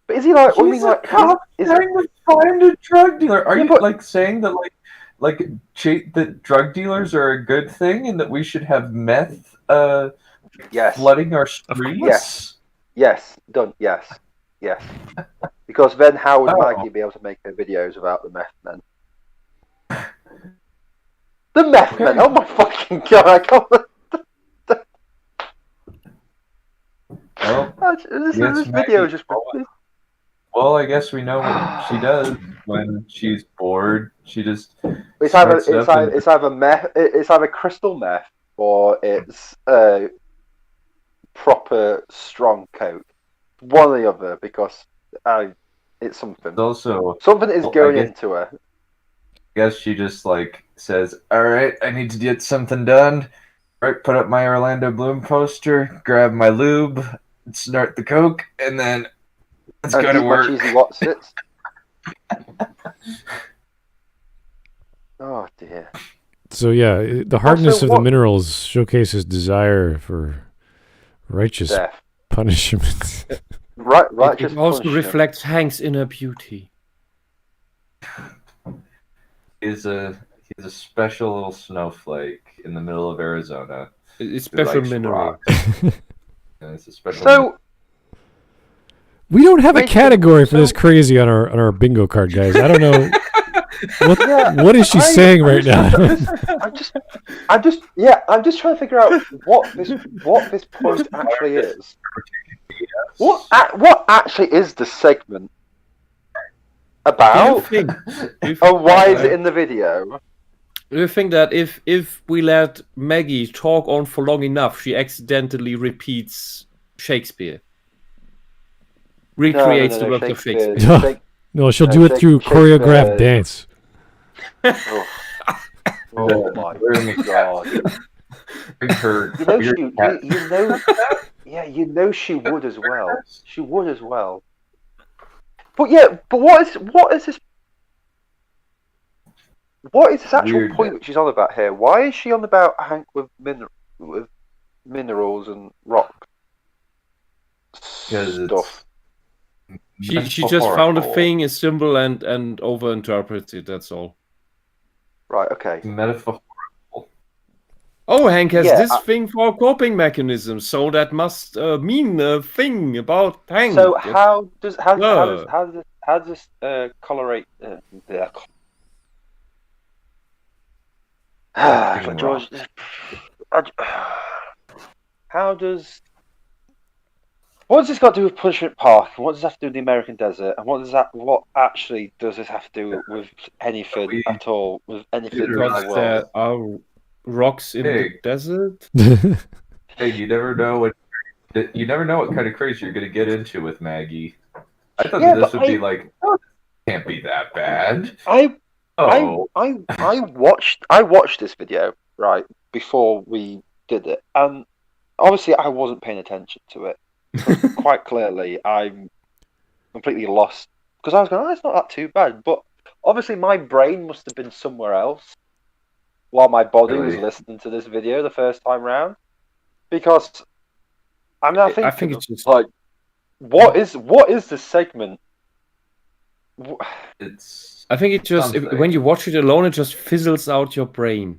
But is he like... He's a cop trying to find a drug dealer. Are you like saying that that drug dealers are a good thing and that we should have meth flooding our streets? Yes. Done. Yes. Because then how would Maggie be able to make her videos about the meth men? The meth men! Oh my fucking god! I can't... This video is just... Well, I guess we know what she does when she's bored. She just it's either meth, it's either crystal meth, or it's proper strong coke. One or the other, because it's something. Also, something is going into her. I guess she just says, "All right, I need to get something done. Right, put up my Orlando Bloom poster, grab my lube, snort the coke, and then it's gonna work." Oh dear. So yeah, the hardness of the minerals showcases desire for righteous punishment. Righteous it also punishment. reflects Hank's inner beauty. He's a special little snowflake in the middle of Arizona. It's special mineral. It's a special. We don't have a category for this crazy on our bingo card, guys. I don't know. What is she saying right now? I'm just trying to figure out what this post actually is. What actually is the segment about? And why is it in the video? Do you think that if we let Maggie talk on for long enough, she accidentally repeats Shakespeare? Recreates the work of Shakespeare. No, she'll do it through choreographed dance. Oh my god! You know she would as well. She would as well. But what is this? What is this actual point that she's on about here? Why is she on about Hank with minerals and rock stuff? She just found a thing, a symbol, and overinterprets it. That's all. Right. Okay. Metaphorical. Oh, Hank has this thing for coping mechanisms, so that must mean a thing about Hank. So how does this colorate? George, how does? What does this got to do with Punishment Park? What does that have to do with the American desert? And what actually does this have to do with anything at all? With anything in the world? There are rocks in the desert. Hey, you never know what kind of crazy you're going to get into with Maggie. I thought this would be like, oh, this can't be that bad. I watched this video right before we did it, and obviously I wasn't paying attention to it. Quite clearly, I'm completely lost because I was going, it's not that too bad. But obviously, my brain must have been somewhere else while my body was listening to this video the first time round. Because I'm now thinking, I think it's just like, what is this segment? It's. I think it just when you watch it alone, it just fizzles out your brain.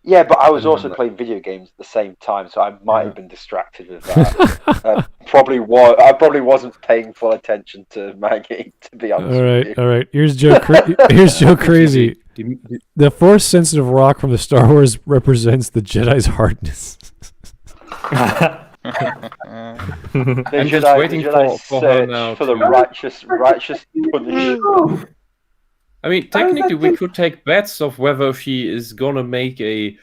Yeah, but I was also playing video games at the same time, so I might have been distracted with that. I probably wasn't paying full attention to Maggie, to be honest. All right. Here's Joe. Here's Joe Crazy. The Force-sensitive rock from the Star Wars represents the Jedi's hardness. I'm just waiting for her now for the righteous punishment. I mean, technically, we could take bets of whether she is gonna make a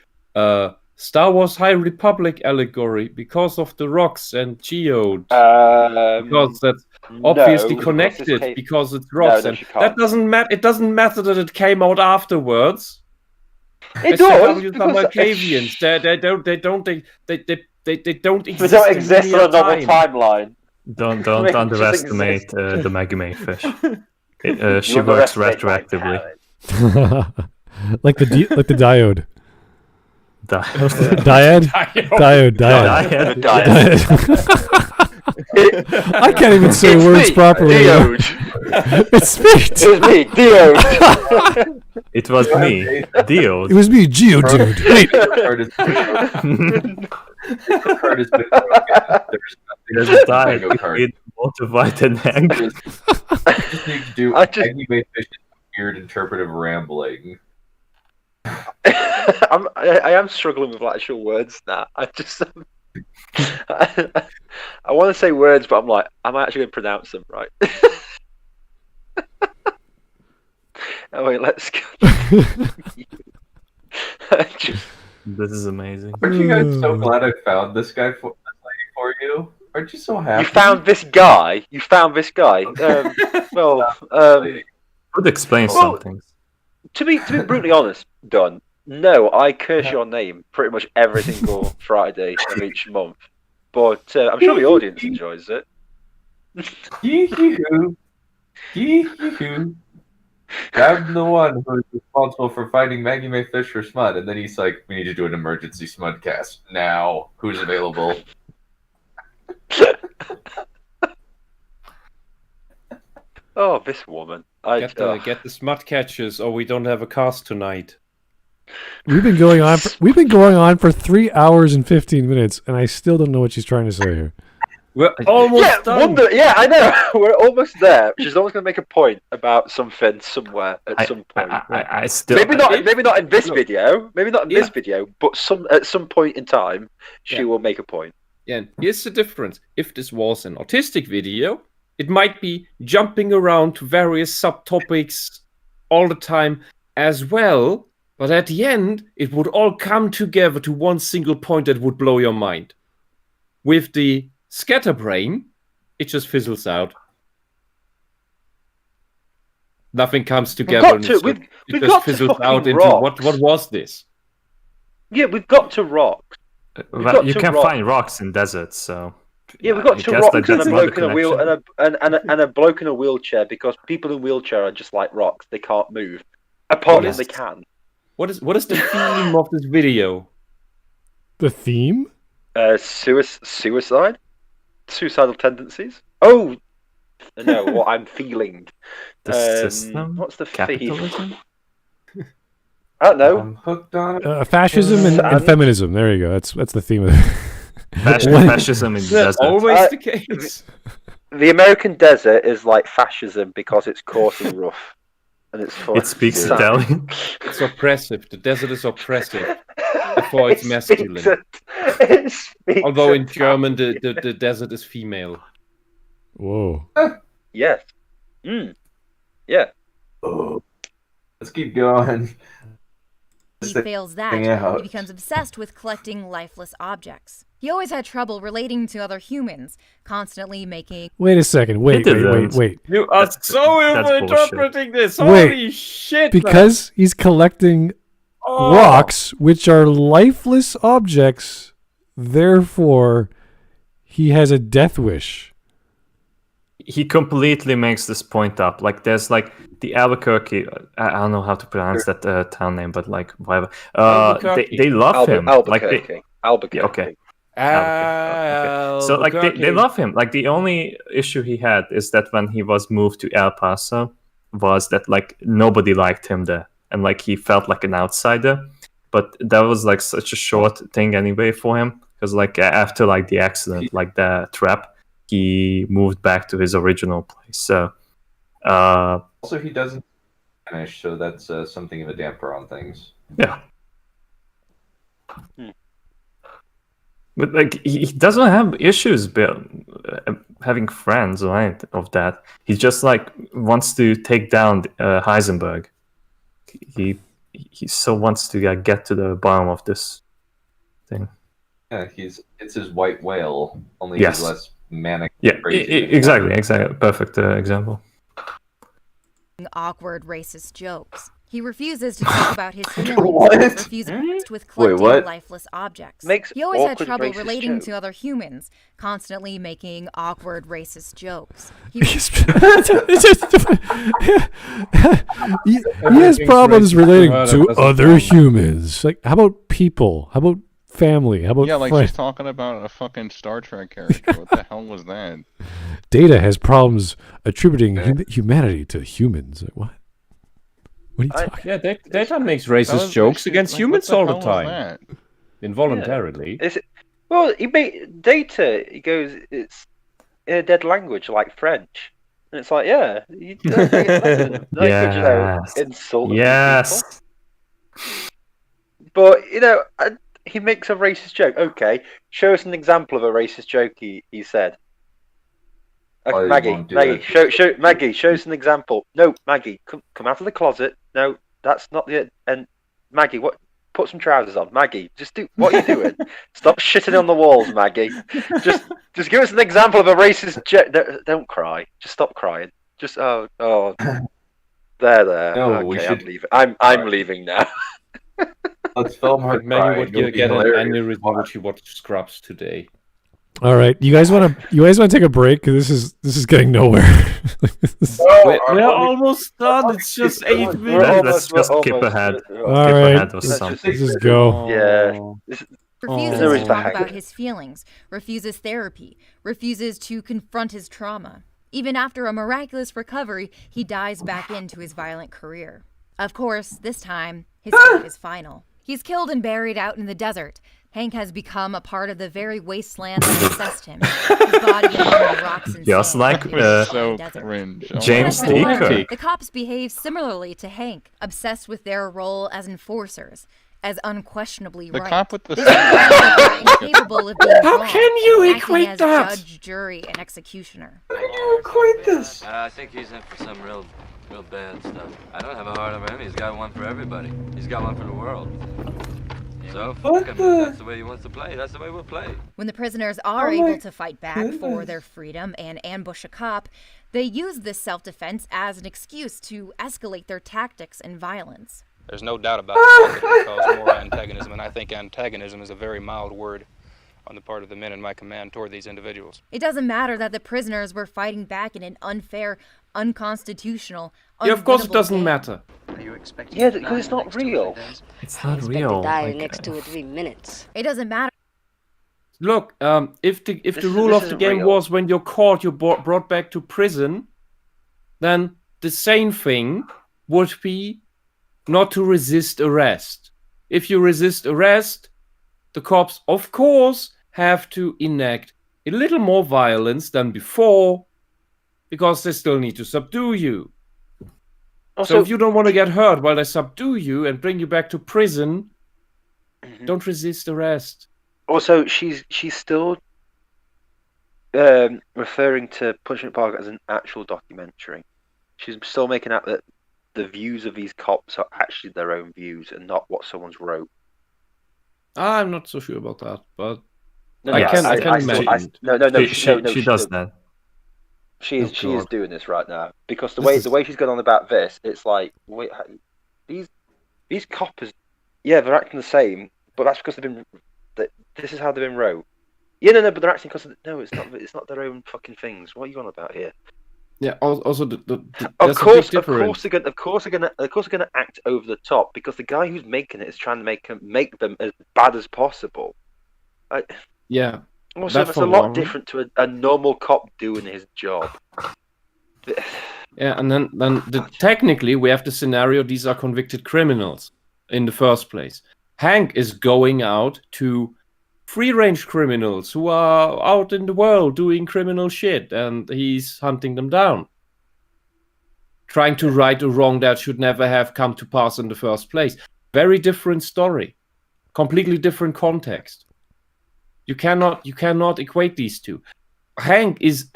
Star Wars High Republic allegory because of the rocks and geodes. Because obviously No, connected because it's rocks. And that doesn't matter. It doesn't matter that it came out afterwards. It does. Marcavians. They don't exist. They don't exist on a novel timeline. Don't underestimate the Maggie Mae Fish. She works retroactively. like the diode. Diode. Diode. I can't even say words properly. It's me. It's me, Diode. It was me, Diode. It was me, Geodude. Wait. There's a diet. It motivated anger. Maggie Mae Fish weird interpretive rambling. I am struggling with actual words now. I just I want to say words, but I'm like, am I actually going to pronounce them right? Oh wait, let's go. This is amazing. Aren't you guys so glad I found this lady for you? Aren't you so happy? You found this guy. Would explain some things. To be brutally honest, Dunn, no, I curse your name pretty much every single Friday of each month. But I'm sure the audience enjoys it. Yee-hoo. Yee-hoo. I'm the one who is responsible for finding Maggie Mae Fish for Smud, and then he's like, we need to do an emergency Smudcast. Now, who's available? Oh, this woman. Get the smut catchers, or we don't have a cast tonight. We've been going on for 3 hours and 15 minutes, and I still don't know what she's trying to say here. We're almost done. I know. We're almost there. She's always going to make a point about something somewhere at some point. I still maybe not in this video. Maybe not in this video, but at some point in time, she will make a point. Yeah. And here's the difference. If this was an autistic video, it might be jumping around to various subtopics all the time as well. But at the end, it would all come together to one single point that would blow your mind. With the scatterbrain, it just fizzles out. Nothing comes together. It just fizzles out into what was this? Yeah, we've got to rock. You can find rocks in deserts, so yeah, we've got to rocks and a bloke in a wheel and a bloke in a wheelchair, because people in wheelchair are just like rocks; they can't move. Apparently, they can. What is the theme of this video? The theme? Suicide, suicidal tendencies. Oh no, what I'm feeling. The system. What's the capitalism? theme? I don't know. I'm hooked on it. Fascism and feminism. There you go. That's the theme of it. Fascism in the desert. Always the case. The American desert is like fascism because it's coarse and rough. And it speaks Italian. It's oppressive. The desert is oppressive. Therefore, it's masculine. Although in German, the desert is female. Whoa. Yes. Yeah. Oh. Let's keep going. He fails that. He becomes obsessed with collecting lifeless objects. He always had trouble relating to other humans, constantly making... Wait a second. Wait. You are so interpreting this. Holy shit. Because he's collecting rocks, which are lifeless objects, therefore he has a death wish. He completely makes this point up. Like, there's like the Albuquerque. I don't know how to pronounce that town name, but like whatever. They love him. Albuquerque. Yeah, okay. So like they love him. Like, the only issue he had is that when he was moved to El Paso, was that like nobody liked him there, and like he felt like an outsider. But that was like such a short thing anyway for him, because like after like the accident, like the trap, he moved back to his original place. So also he doesn't finish, so that's something of a damper on things. Yeah. But like he doesn't have issues having friends or anything of that. He just like wants to take down Heisenberg. He so wants to get to the bottom of this thing. Yeah, it's his white whale. Only yes. he's less manic. Yeah, crazy exactly. Perfect example. Awkward racist jokes. He refuses to talk about his feelings. What? Refuses with collecting what? lifeless objects. Makes He always had awkward trouble racist relating jokes. to other humans, constantly making awkward racist jokes. He has problems relating to other humans. Like, how about people? How about family? How about like friends? she's talking about a fucking Star Trek character. What the hell was that? Data has problems attributing humanity to humans. Like, what? What are you talking? Yeah, Data makes racist jokes against humans all the time, involuntarily. Well, he made Data. He goes, it's in a dead language like French, and it's like, yeah, you don't think it's language, insulting people. But he makes a racist joke. Okay, show us an example of a racist joke he said. Maggie, show us an example. No, Maggie, come out of the closet. No, that's not the. And Maggie, what? Put some trousers on. Maggie, just do. What are you doing? Stop shitting on the walls, Maggie. Just give us an example of a racist joke. Don't cry. Just stop crying. Just there. No, okay, I'm leaving. I'm leaving now. Let's film her. Maggie would get an aneurysm when she watched Scrubs today. All right, you guys want to take a break? Because this is getting nowhere. We're almost done. It's just 8 minutes. Let's just skip ahead. All right, let's just go. Yeah. Refuses to talk about his feelings, refuses therapy, refuses to confront his trauma. Even after a miraculous recovery, he dives back into his violent career. Of course, this time, his fate is final. He's killed and buried out in the desert. Hank has become a part of the very wasteland that obsessed him. His body is under the rocks and Just like so cringe. James Deaker. The cops behave similarly to Hank, obsessed with their role as enforcers, as unquestionably right. The cop with the incapable of being How wrong, can you acting equate as that? Judge, jury, and executioner. How can you equate this? I think he's in for some real bad stuff. I don't have a heart over him. He's got one for everybody. He's got one for the world. So, that's the way he wants to play. That's the way we'll play. When the prisoners are able to fight back for their freedom and ambush a cop, they use this self-defense as an excuse to escalate their tactics and violence. There's no doubt about it. It's going to cause more antagonism, and I think antagonism is a very mild word on the part of the men in my command toward these individuals. It doesn't matter that the prisoners were fighting back in an unfair, unconstitutional, Yeah, of course it doesn't matter. Are you expecting? Yeah, because it's not real. It's not To real. die in the next 2 or 3 minutes. It doesn't matter. Look, if the rule of the game was when you're caught, you're brought back to prison, then the same thing would be not to resist arrest. If you resist arrest, the cops, of course, have to enact a little more violence than before, because they still need to subdue you. Also, so if you don't want to get hurt while they subdue you and bring you back to prison, don't resist arrest. Also, she's still referring to Punishment Park as an actual documentary. She's still making out that the views of these cops are actually their own views and not what someone's wrote. I'm not so sure about that, but No, I can imagine. She does that. She is doing this right now because the way she's going on about this, it's like these coppers, yeah, they're acting the same, but that's because this is how they've been wrote. Yeah, no, but they're acting because it's not their own fucking things. What are you on about here? Yeah. Also, of course they're gonna act over the top because the guy who's making it is trying to make them as bad as possible. Yeah. Also, that's a lot different to a normal cop doing his job. Yeah, and then technically we have the scenario: these are convicted criminals in the first place. Hank is going out to free-range criminals who are out in the world doing criminal shit, and he's hunting them down, trying to right a wrong that should never have come to pass in the first place. Very different story, completely different context. You cannot equate these two. Hank is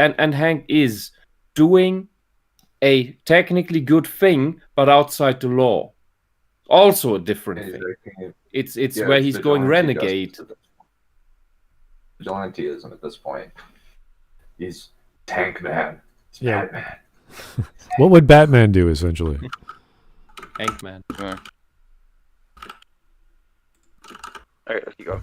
doing a technically good thing, but outside the law. Also a different thing. It's where he's going renegade. Vigilantism at this point. He's Tank Man. He's Batman. What would Batman do, essentially? Tank Man. All right, let's go.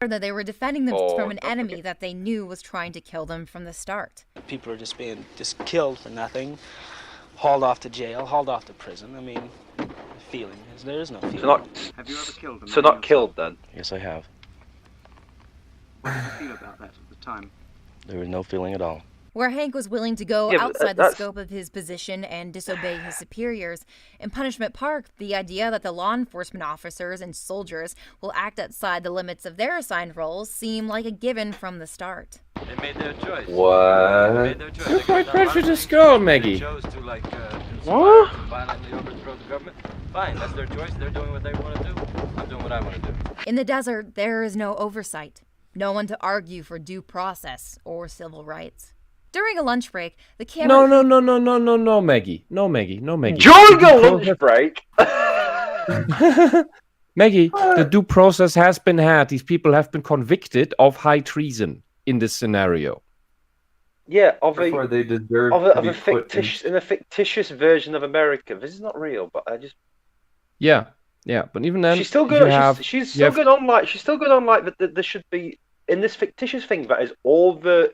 That they were defending them from an enemy that they knew was trying to kill them from the start. People are just being killed for nothing, hauled off to jail, hauled off to prison. I mean, the feeling is there is no feeling. Have you ever killed them? So not killed then? Yes, I have. What did you feel about that at the time? There was no feeling at all. Where Hank was willing to go Yeah, but outside the that's- scope of his position and disobey his superiors, in Punishment Park, the idea that the law enforcement officers and soldiers will act outside the limits of their assigned roles seemed like a given from the start. They made their choice. What? They made their choice. You're They quite got done prejudiced running. girl, They Maggie. chose to like What? violently overthrow the government. Fine, that's their choice. They're doing what they want to do. I'm doing what I want to do. In the desert, there is no oversight, no one to argue for due process or civil rights. During a lunch break, the camera... No, Maggie. No, Maggie. During a lunch break? Maggie, the due process has been had. These people have been convicted of high treason in this scenario. Yeah, Therefore, they deserve of a fictitious version of America. This is not real, but I just... Yeah, but even then, She's still good. She's still good on like. She's still good on like that. There should be in this fictitious thing that is all the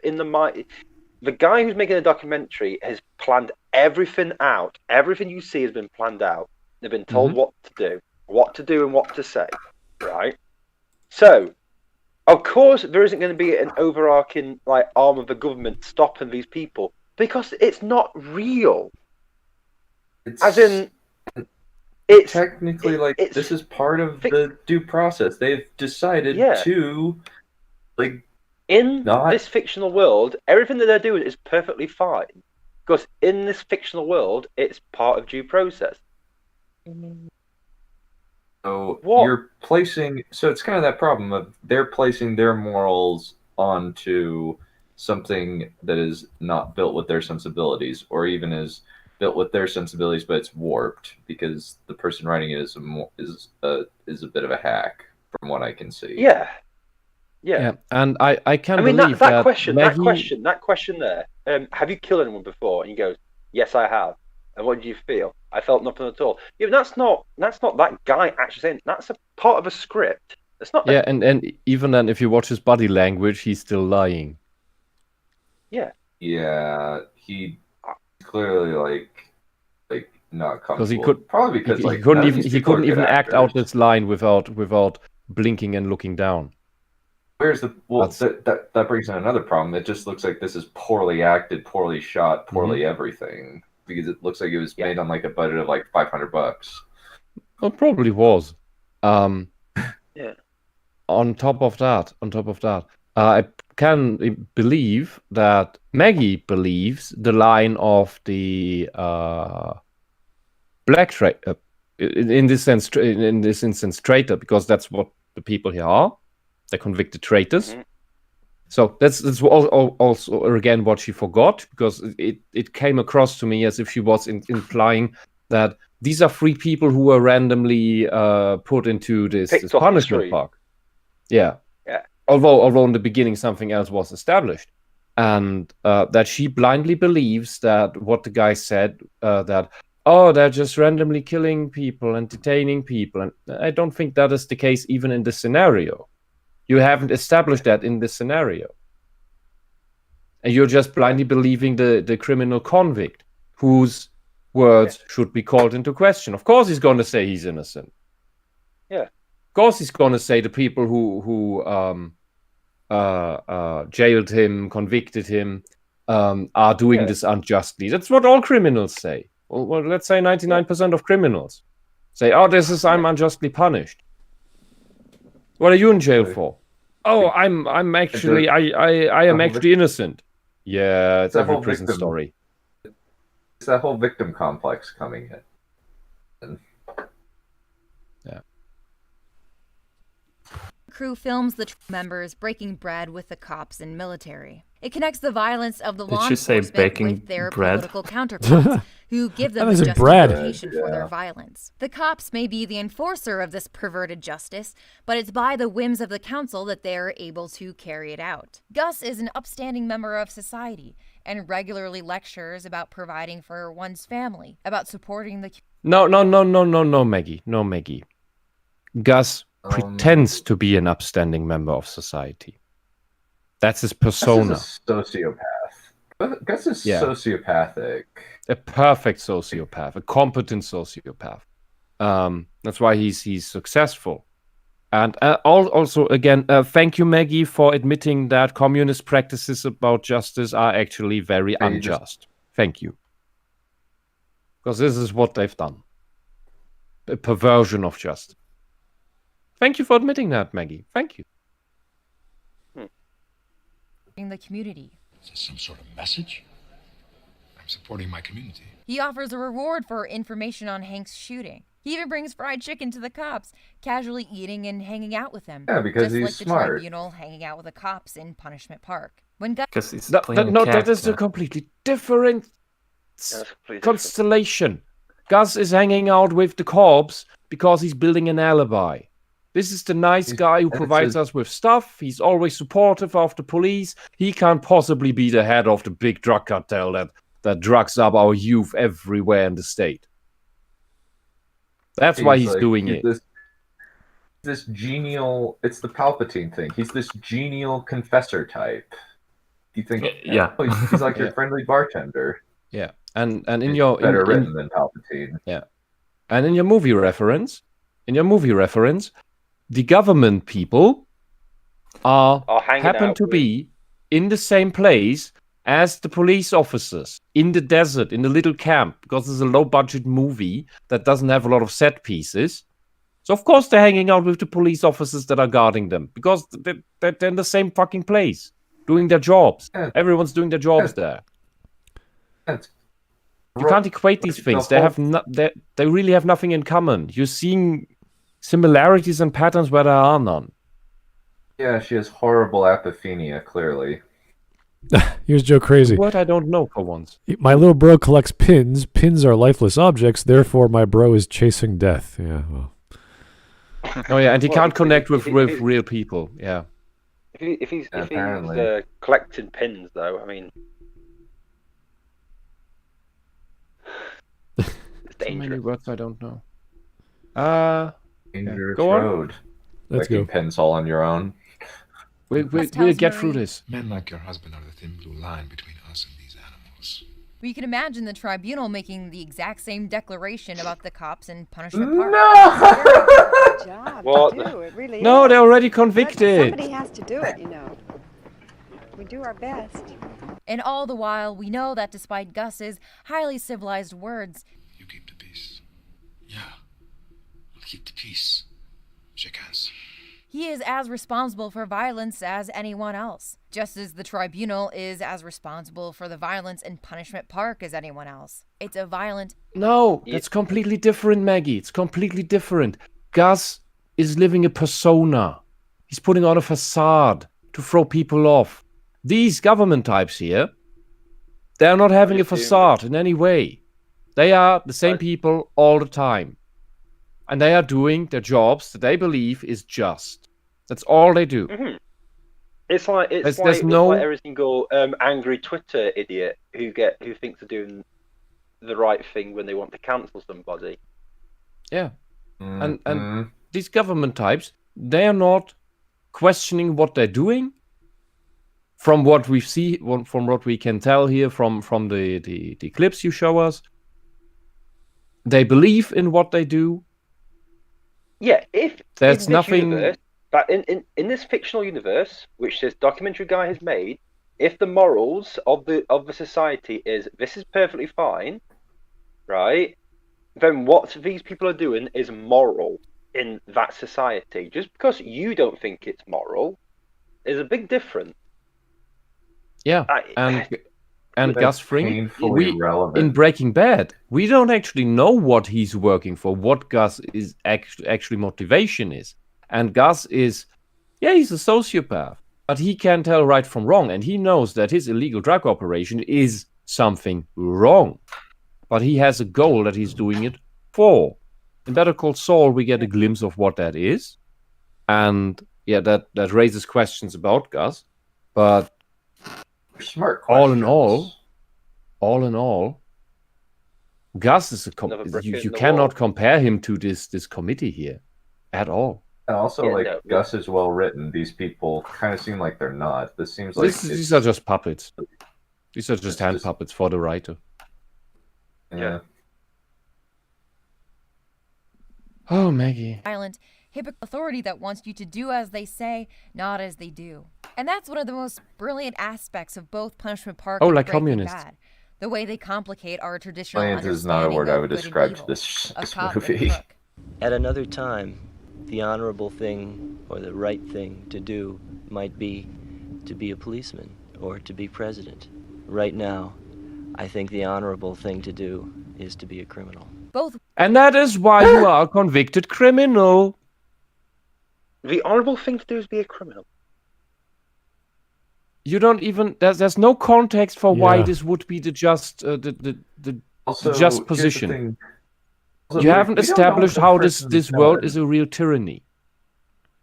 guy who's making the documentary has planned everything out. Everything you see has been planned out. They've been told what to do and what to say. Right. So, of course, there isn't going to be an overarching like arm of the government stopping these people because it's not real. It's technically this is part of the due process. They've decided to this fictional world, everything that they're doing is perfectly fine because in this fictional world, it's part of due process. So you're placing. So it's kind of that problem of they're placing their morals onto something that is not built with their sensibilities, or even is built with their sensibilities, but it's warped because the person writing it is a bit of a hack, from what I can see. Yeah, and I can't mean, believe that question. Maggie... That question there. Have you killed anyone before? And he goes, "Yes, I have." And what did you feel? I felt nothing at all. Yeah, but that's not that guy actually saying. That's a part of a script. It's not. Yeah, and even then, if you watch his body language, he's still lying. Yeah. Yeah, he clearly like not comfortable. Because he could probably because he couldn't even act out this line without blinking and looking down. Where's the that brings in another problem. It just looks like this is poorly acted, poorly shot, poorly everything, because it looks like it was made on like a budget of like $500. Well, it probably was. Yeah. On top of that, I can believe that Maggie believes the line of the black traitor, in this instance, traitor, because that's what the people here are. They're convicted traitors. So that's also again what she forgot, because it came across to me as if she was implying that these are three people who were randomly put into this punishment park. Yeah. Although in the beginning something else was established, and that she blindly believes that what the guy said, that they're just randomly killing people and detaining people, and I don't think that is the case even in this scenario. You haven't established that in this scenario. And you're just blindly believing the criminal convict whose words should be called into question. Of course he's going to say he's innocent. Yeah. Of course he's going to say the people who jailed him, convicted him, are doing this unjustly. That's what all criminals say. Well, let's say 99% of criminals say, I'm unjustly punished. What are you in jail for? I'm actually I am actually innocent. Yeah, it's every prison story. It's that whole victim complex coming in. Yeah. Crew films the members breaking bread with the cops and military. It connects the violence of the Did law she say enforcement baking with their bread? political counterparts, who give them That the isn't bread. justification for their violence. The cops may be the enforcer of this perverted justice, but it's by the whims of the council that they're able to carry it out. Gus is an upstanding member of society and regularly lectures about providing for one's family, about supporting the... No, Maggie. No, Maggie. Gus pretends to be an upstanding member of society. That's his persona. Gus is a sociopath. Gus is sociopathic. A perfect sociopath, a competent sociopath. That's why he's successful. And also, again, thank you, Maggie, for admitting that communist practices about justice are actually very unjust. Thank you. Because this is what they've done. A perversion of justice. Thank you for admitting that, Maggie. Thank you. in the community. Is this some sort of message? I'm supporting my community. He offers a reward for information on Hank's shooting. He even brings fried chicken to the cops, casually eating and hanging out with them. Yeah, because just he's like the smart. tribunal hanging out with the cops in Punishment Park. When Because he's that is a completely different constellation. Gus is hanging out with the cops because he's building an alibi. This is the nice guy who provides us with stuff. He's always supportive of the police. He can't possibly be the head of the big drug cartel that drugs up our youth everywhere in the state. That's why he's doing it. This genial, it's the Palpatine thing. He's this genial confessor type. You think, he's like your friendly bartender. Yeah, and in your better written than Palpatine. Yeah, and in your movie reference, the government people happen to be in the same place as the police officers in the desert, in the little camp, because it's a low-budget movie that doesn't have a lot of set pieces. So of course they're hanging out with the police officers that are guarding them, because they're in the same fucking place, doing their jobs. Everyone's doing their jobs there. You can't equate these things. They really have nothing in common. You're seeing similarities and patterns where there are none. Yeah, she has horrible apophenia, clearly. Here's Joe Crazy. What I don't know for once. My little bro collects pins. Pins are lifeless objects. Therefore, my bro is chasing death. Yeah. Well. Oh yeah, and he can't connect with real people. Yeah. If he's collecting pins, though, I mean, it's dangerous. So many words I don't know. Dangerous go on. road. Let's Collecting go. pins all on your own. We'll get through this. Men like your husband are the thin blue line between us and these animals. We can imagine the tribunal making the exact same declaration about the cops in Punishment Park. Good job to do. It really No, is. they're already convicted. Somebody has to do it, you know. We do our best. And all the while, we know that despite Gus's highly civilized words, You keep the peace. Yeah. We'll keep the peace. Shake hands. he is as responsible for violence as anyone else, just as the tribunal is as responsible for the violence in Punishment Park as anyone else. It's a violent... No, that's completely different, Maggie. It's completely different. Gus is living a persona. He's putting on a facade to throw people off. These government types here, they're not having a facade in any way. They are the same people all the time. And they are doing their jobs that they believe is just. That's all they do. Mm-hmm. It's like There's like no- every single angry Twitter idiot who thinks they're doing the right thing when they want to cancel somebody. Yeah. And these government types, they are not questioning what they're doing. From what we see, from what we can tell here from the clips you show us, they believe in what they do. Yeah, if There's in this nothing- universe, but in this fictional universe, which this documentary guy has made, if the morals of the society is this is perfectly fine, right? Then what these people are doing is moral in that society. Just because you don't think it's moral is a big difference. Yeah, and That's Gus Fring, painfully relevant. in Breaking Bad, we don't actually know what he's working for, what Gus is actually motivation is. And Gus is, he's a sociopath. But he can tell right from wrong, and he knows that his illegal drug operation is something wrong. But he has a goal that he's doing it for. In Better Call Saul, we get a glimpse of what that is. And yeah, that raises questions about Gus. But smart all in all, Gus is you cannot compare him to this committee here at all. And also, Gus is well written. These people kind of seem like they're not. This seems like these are just puppets. These are just hand puppets for the writer. Yeah. Oh, Maggie. Violent authority that wants you to do as they say, not as they do. And that's one of the most brilliant aspects of both Punishment Park and like Breaking communists. Bad. The way they complicate our traditional Science is not a word I would describe to this movie. At another time, the honorable thing or the right thing to do might be to be a policeman or to be president. Right now, I think the honorable thing to do is to be a criminal. Both. And that is why you are a convicted criminal. The honorable thing to do is be a criminal. You don't even there's no context for why this would be the just just position. You haven't established how this world is a real tyranny.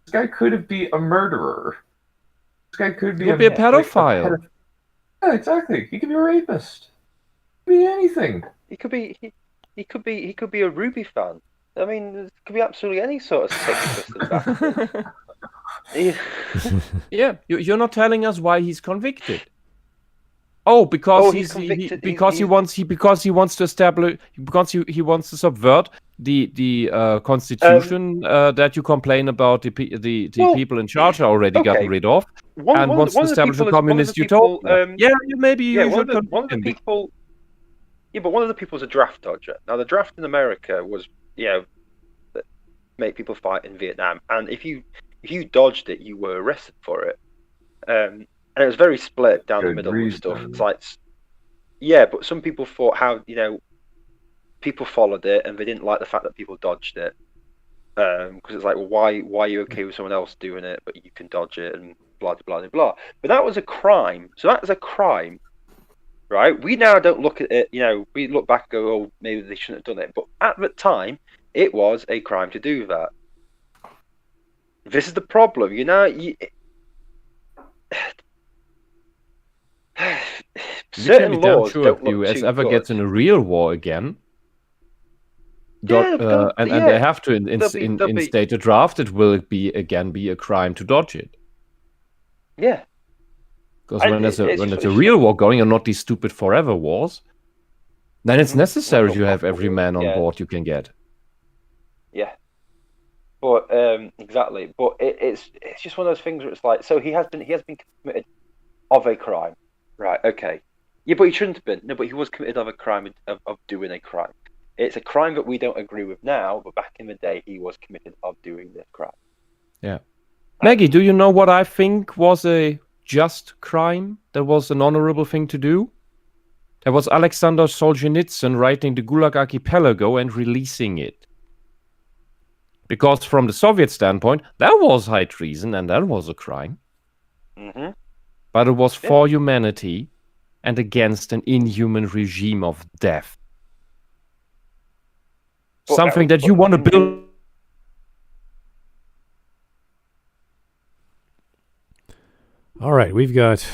This guy could be a murderer. This guy could be a pedophile. Yeah, exactly. He could be a rapist. He could be anything. He could be a Ruby fan. I mean, it could be absolutely any sort of sexist. Yeah, you're not telling us why he's convicted. Oh, because he wants to establish, because he wants to subvert the constitution that you complain about the people in charge are already gotten rid of, and wants to establish a communist utopia. But one of the people is a draft dodger. Now, the draft in America was, make people fight in Vietnam, and if you dodged it, you were arrested for it. And it was very split down the middle of stuff. It's like, but some people thought people followed it and they didn't like the fact that people dodged it. Because it's like, well, why are you okay with someone else doing it, but you can dodge it and blah, blah, blah, blah. But that was a crime. So that was a crime, right? We now don't look at it, we look back and go, oh, maybe they shouldn't have done it. But at the time, it was a crime to do that. This is the problem, certain laws don't look as too ever good. gets in a real war again. And they have to instate a draft. It will be a crime to dodge it. Yeah. Because when there's a real war going and not these stupid forever wars, then it's necessary to have every man on board you can get. Yeah. But exactly. But it's just one of those things where it's like, so he has been committed of a crime, right? Okay. Yeah, but he shouldn't have been. No, but he was committed of a crime of doing a crime. It's a crime that we don't agree with now, but back in the day, he was committed of doing this crime. Yeah. Maggie, do you know what I think was a just crime? That was an honorable thing to do? That was Alexander Solzhenitsyn writing the Gulag Archipelago and releasing it. Because from the Soviet standpoint, that was high treason and that was a crime. Mm-hmm. But it was for humanity and against an inhuman regime of death. Something that you want to build. All right, we've got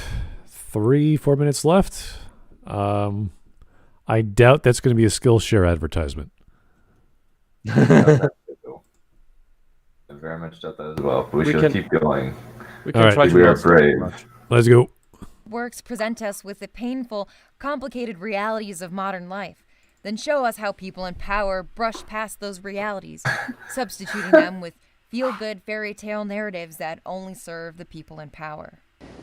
3-4 minutes left. I doubt that's going to be a Skillshare advertisement. I very much doubt that as well. We should keep going. We can try to we are brave. Let's go. Works present us with the painful, complicated realities of modern life, then show us how people in power brush past those realities, substituting them with feel-good fairy tale narratives that only serve the people in power.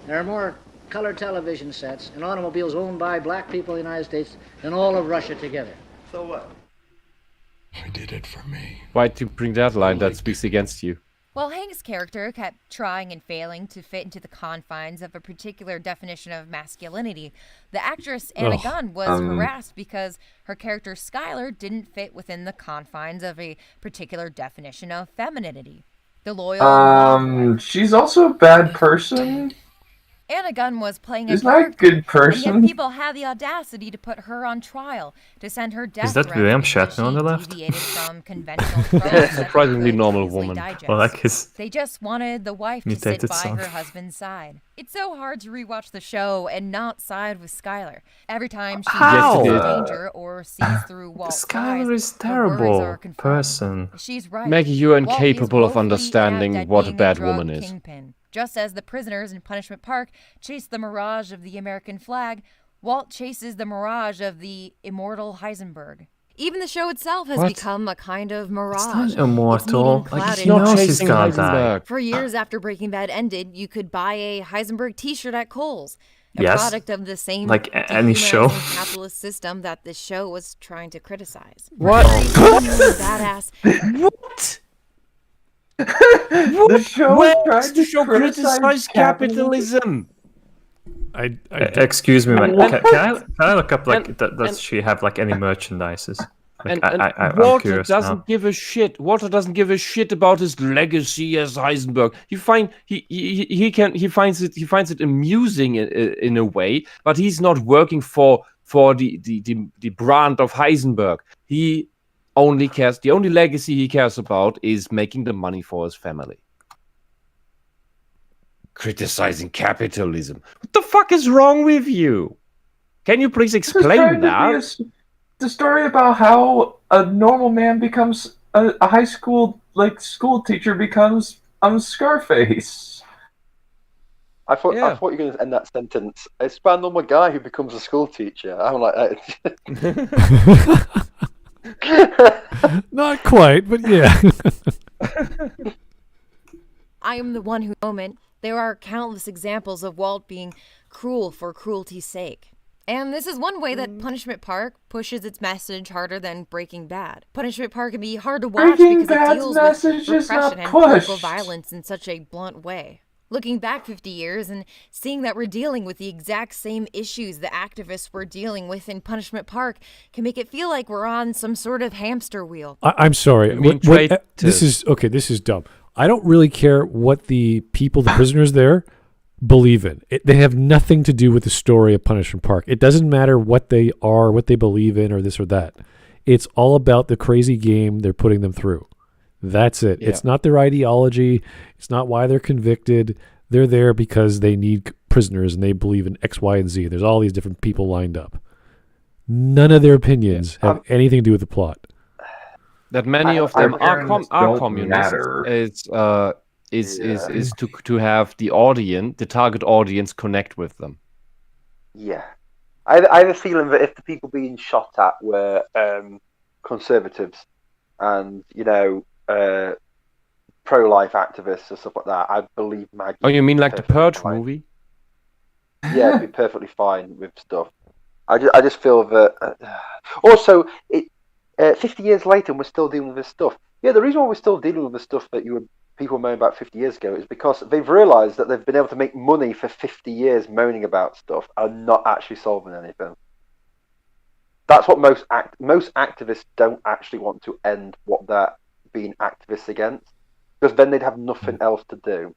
There are more color television sets and automobiles owned by black people in the United States than all of Russia together. So what? I did it for me. Why'd you bring that line? That speaks against you. While Hank's character kept trying and failing to fit into the confines of a particular definition of masculinity, the actress Anna Gunn was harassed because her character Skylar didn't fit within the confines of a particular definition of femininity. The loyal... She's also a bad person. Anna Gunn was playing a Isn't that a character, good and person? yet people had the audacity to put her on trial, to send her death Is that threats William because Shatner on the left? deviated from conventional tropes that Surprisingly could normal easily woman. digest. Or like his They just wanted the wife to sit mutated by son. her husband's side. It's so hard to rewatch the show and not side with Skylar. Every time she How? faces danger or sees through Walt's eyes, Skylar is her worries terrible are confirmed. person. She's right. Maggie, you are Walt is incapable of woefully understanding inept at what a being bad drug woman is. kingpin. Just as the prisoners in Punishment Park chase the mirage of the American flag, Walt chases the mirage of the immortal Heisenberg. Even the show itself has What? become a kind of mirage. It's not immortal. It's Like, meaning he clouded knows by- he's gonna die. For years after Breaking Bad ended, you could buy a Heisenberg t-shirt at Kohl's. A Yes. product of the same Like any show. dehumanizing capitalist system that this show was trying to criticize. What? Badass. What? The show Where is trying does the to show criticize criticize capitalism? Excuse me, man. And- Can I look up like does and- she have like any merchandises? Like, And I'm Walter curious doesn't now. give a shit. Walter doesn't give a shit about his legacy as Heisenberg. He finds it amusing in a way, but he's not working for the brand of Heisenberg. He only cares. The only legacy he cares about is making the money for his family. Criticizing capitalism. What the fuck is wrong with you? Can you please explain that? The story about how a normal man becomes a high school school teacher becomes Scarface. I thought you were going to end that sentence. It's about a normal guy who becomes a school teacher. I'm like, Not quite, but yeah. I am the one who moment. There are countless examples of Walt being cruel for cruelty's sake. And this is one way that Punishment Park pushes its message harder than Breaking Bad. Punishment Park can be hard to watch Breaking because it Bad's deals message with is not repression and political pushed. violence in such a blunt way. Looking back 50 years and seeing that we're dealing with the exact same issues the activists were dealing with in Punishment Park can make it feel like we're on some sort of hamster wheel. I'm sorry. This is dumb. I don't really care what the prisoners there, believe in. They have nothing to do with the story of Punishment Park. It doesn't matter what they are, what they believe in, or this or that. It's all about the crazy game they're putting them through. That's it. Yeah. It's not their ideology. It's not why they're convicted. They're there because they need prisoners and they believe in X, Y, and Z. There's all these different people lined up. None of their opinions have anything to do with the plot. That many of them are communists matter. is to have the audience, the target audience, connect with them. yeah. I have a feeling that if the people being shot at were conservatives and, pro-life activists or stuff like that, I believe Maggie. Oh, you mean like the perfectly Purge fine. movie? Yeah, it'd be perfectly fine with stuff. I just feel that. Also, 50 years later, and we're still dealing with this stuff. Yeah, the reason why we're still dealing with the stuff that people moaning about 50 years ago is because they've realised that they've been able to make money for 50 years moaning about stuff and not actually solving anything. That's what most activists don't actually want to end what they're being activists against, because then they'd have nothing else to do.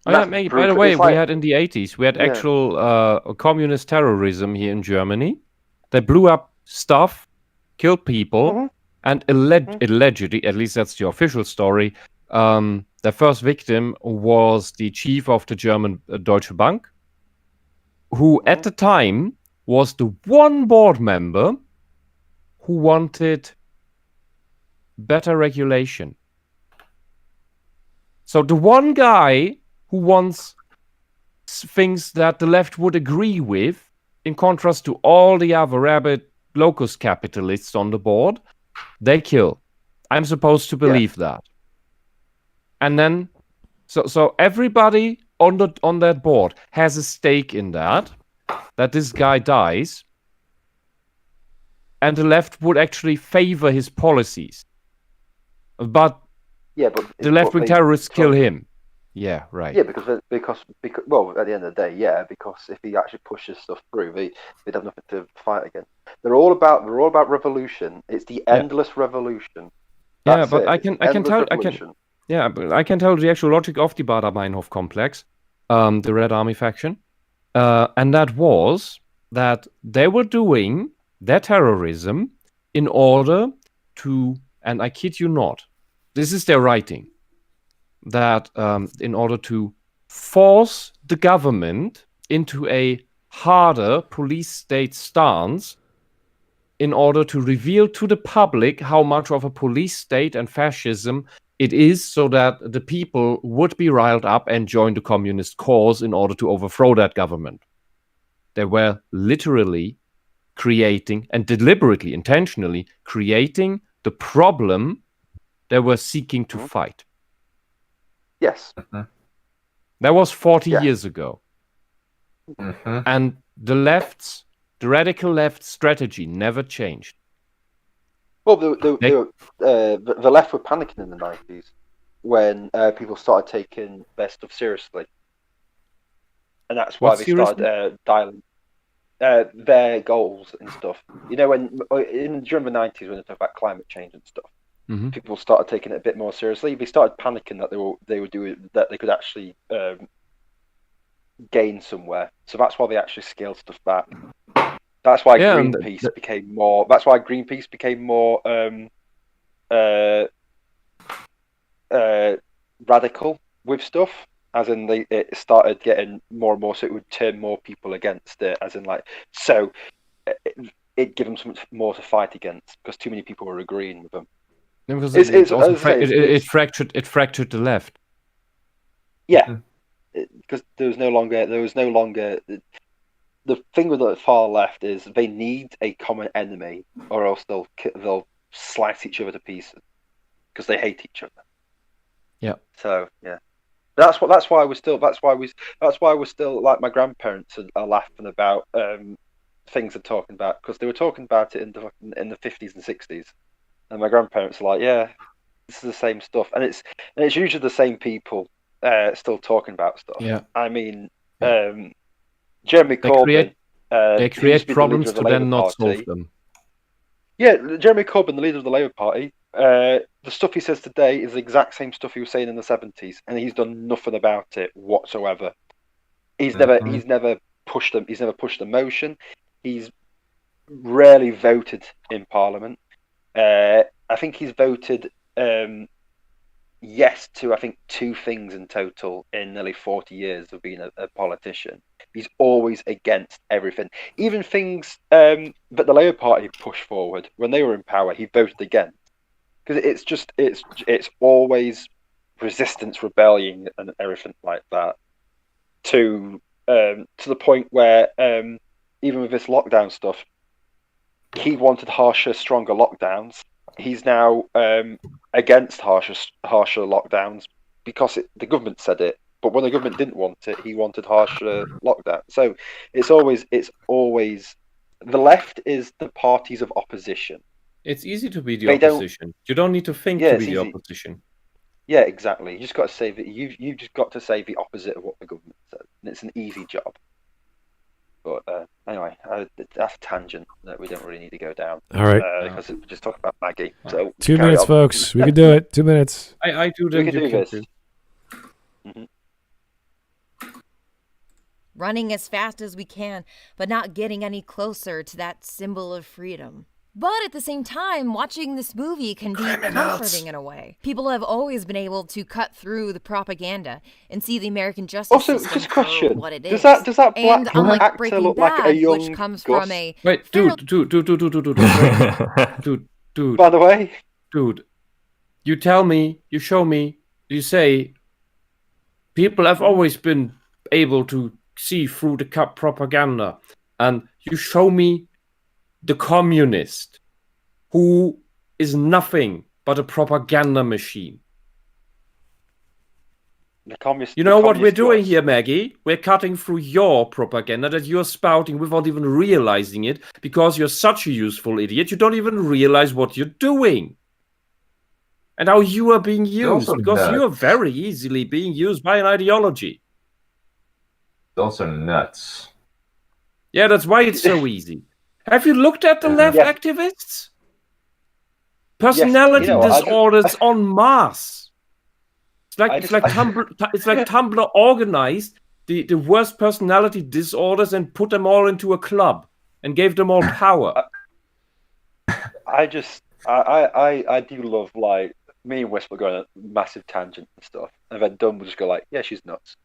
Oh, yeah, Maggie, by the way, we had in the 80s, we had Yeah. actual communist terrorism here in Germany. They blew up stuff, killed people, and allegedly, at least that's the official story, their first victim was the chief of the German Deutsche Bank, who at the time was the one board member who wanted better regulation. So the one guy who wants things that the left would agree with, in contrast to all the other rabid locust capitalists on the board, they kill. I'm supposed to believe that. And then, so everybody on that board has a stake in that this guy dies, and the left would actually favor his policies. But the left-wing terrorists kill him. Yeah, right. Yeah, because well, at the end of the day, yeah, because if he actually pushes stuff through, they'd have nothing to fight against. They're all about revolution. It's the endless revolution. Yeah, That's but it. I It's can endless tell revolution. Yeah, but I can tell the actual logic of the Baader-Meinhof complex, the Red Army faction, and that was that they were doing their terrorism in order to, and I kid you not, this is their writing, that in order to force the government into a harder police state stance in order to reveal to the public how much of a police state and fascism it is, so that the people would be riled up and join the communist cause in order to overthrow that government. They were literally creating and deliberately, intentionally creating the problem they were seeking to fight. Yes. That was 40 years ago. And the radical left strategy never changed. Well, the left were panicking in the 90s when people started taking their stuff seriously. And that's why they started dialing their goals and stuff. You know, during the 90s when they talked about climate change and stuff, people started taking it a bit more seriously. They started panicking that they were doing that they could actually gain somewhere. So that's why they actually scaled stuff back. That's why Greenpeace became more. That's why Greenpeace became more radical with stuff. As in, it started getting more and more, so it would turn more people against it. As in, so it'd give them something more to fight against because too many people were agreeing with them. No, because it fractured the left. Yeah, because there was no longer. The thing with the far left is they need a common enemy, or else they'll slice each other to pieces because they hate each other. Yeah. So yeah. That's why we're still like my grandparents are laughing about things they're talking about because they were talking about it in the 50s and 60s, and my grandparents are like, yeah, this is the same stuff, and it's usually the same people still talking about stuff. Yeah, I mean, Jeremy Corbyn. They create problems to then not solve them. Yeah, Jeremy Corbyn, the leader of the Labour Party. The stuff he says today is the exact same stuff he was saying in the 70s, and he's done nothing about it whatsoever. He's never pushed them. He's never pushed a motion. He's rarely voted in Parliament. I think he's voted yes to 2 things in total in nearly 40 years of being a politician. He's always against everything, even things that the Labour Party pushed forward when they were in power. He voted against. Because it's always resistance, rebellion, and everything like that. To the point where even with this lockdown stuff, he wanted harsher, stronger lockdowns. He's now against harsher lockdowns because the government said it. But when the government didn't want it, he wanted harsher lockdown. So it's always the left is the parties of opposition. It's easy to be the opposition. You don't need to think to be the opposition. Yeah, exactly. You just got to say that you've just got to say the opposite of what the government said, and it's an easy job. But anyway, that's a tangent that we don't really need to go down. All right, because we just talked about Maggie. So 2 minutes, folks. We can do it. 2 minutes. I do. We can do this. Running as fast as we can, but not getting any closer to that symbol of freedom. But at the same time, watching this movie can be comforting in a way. People have always been able to cut through the propaganda and see the American justice system just question. for what it is. Does that black unlike actor Breaking look Bad, like a young which comes Gus? from a Wait, dude. By the way, dude, you tell me, you show me, you say, people have always been able to see through the propaganda, and you show me the communist who is nothing but a propaganda machine. You know what we're doing here, Maggie? We're cutting through your propaganda that you're spouting without even realizing it, because you're such a useful idiot. You don't even realize what you're doing. And how you are being used, because you are very easily being used by an ideology. It's also nuts. Yeah, that's why it's so easy. Have you looked at the left activists? Personality disorders en masse. It's like Tumblr organized the worst personality disorders and put them all into a club and gave them all power. I do love, like, me and Wisp will go on a massive tangent and stuff, and then Dunn will just go like, yeah, she's nuts.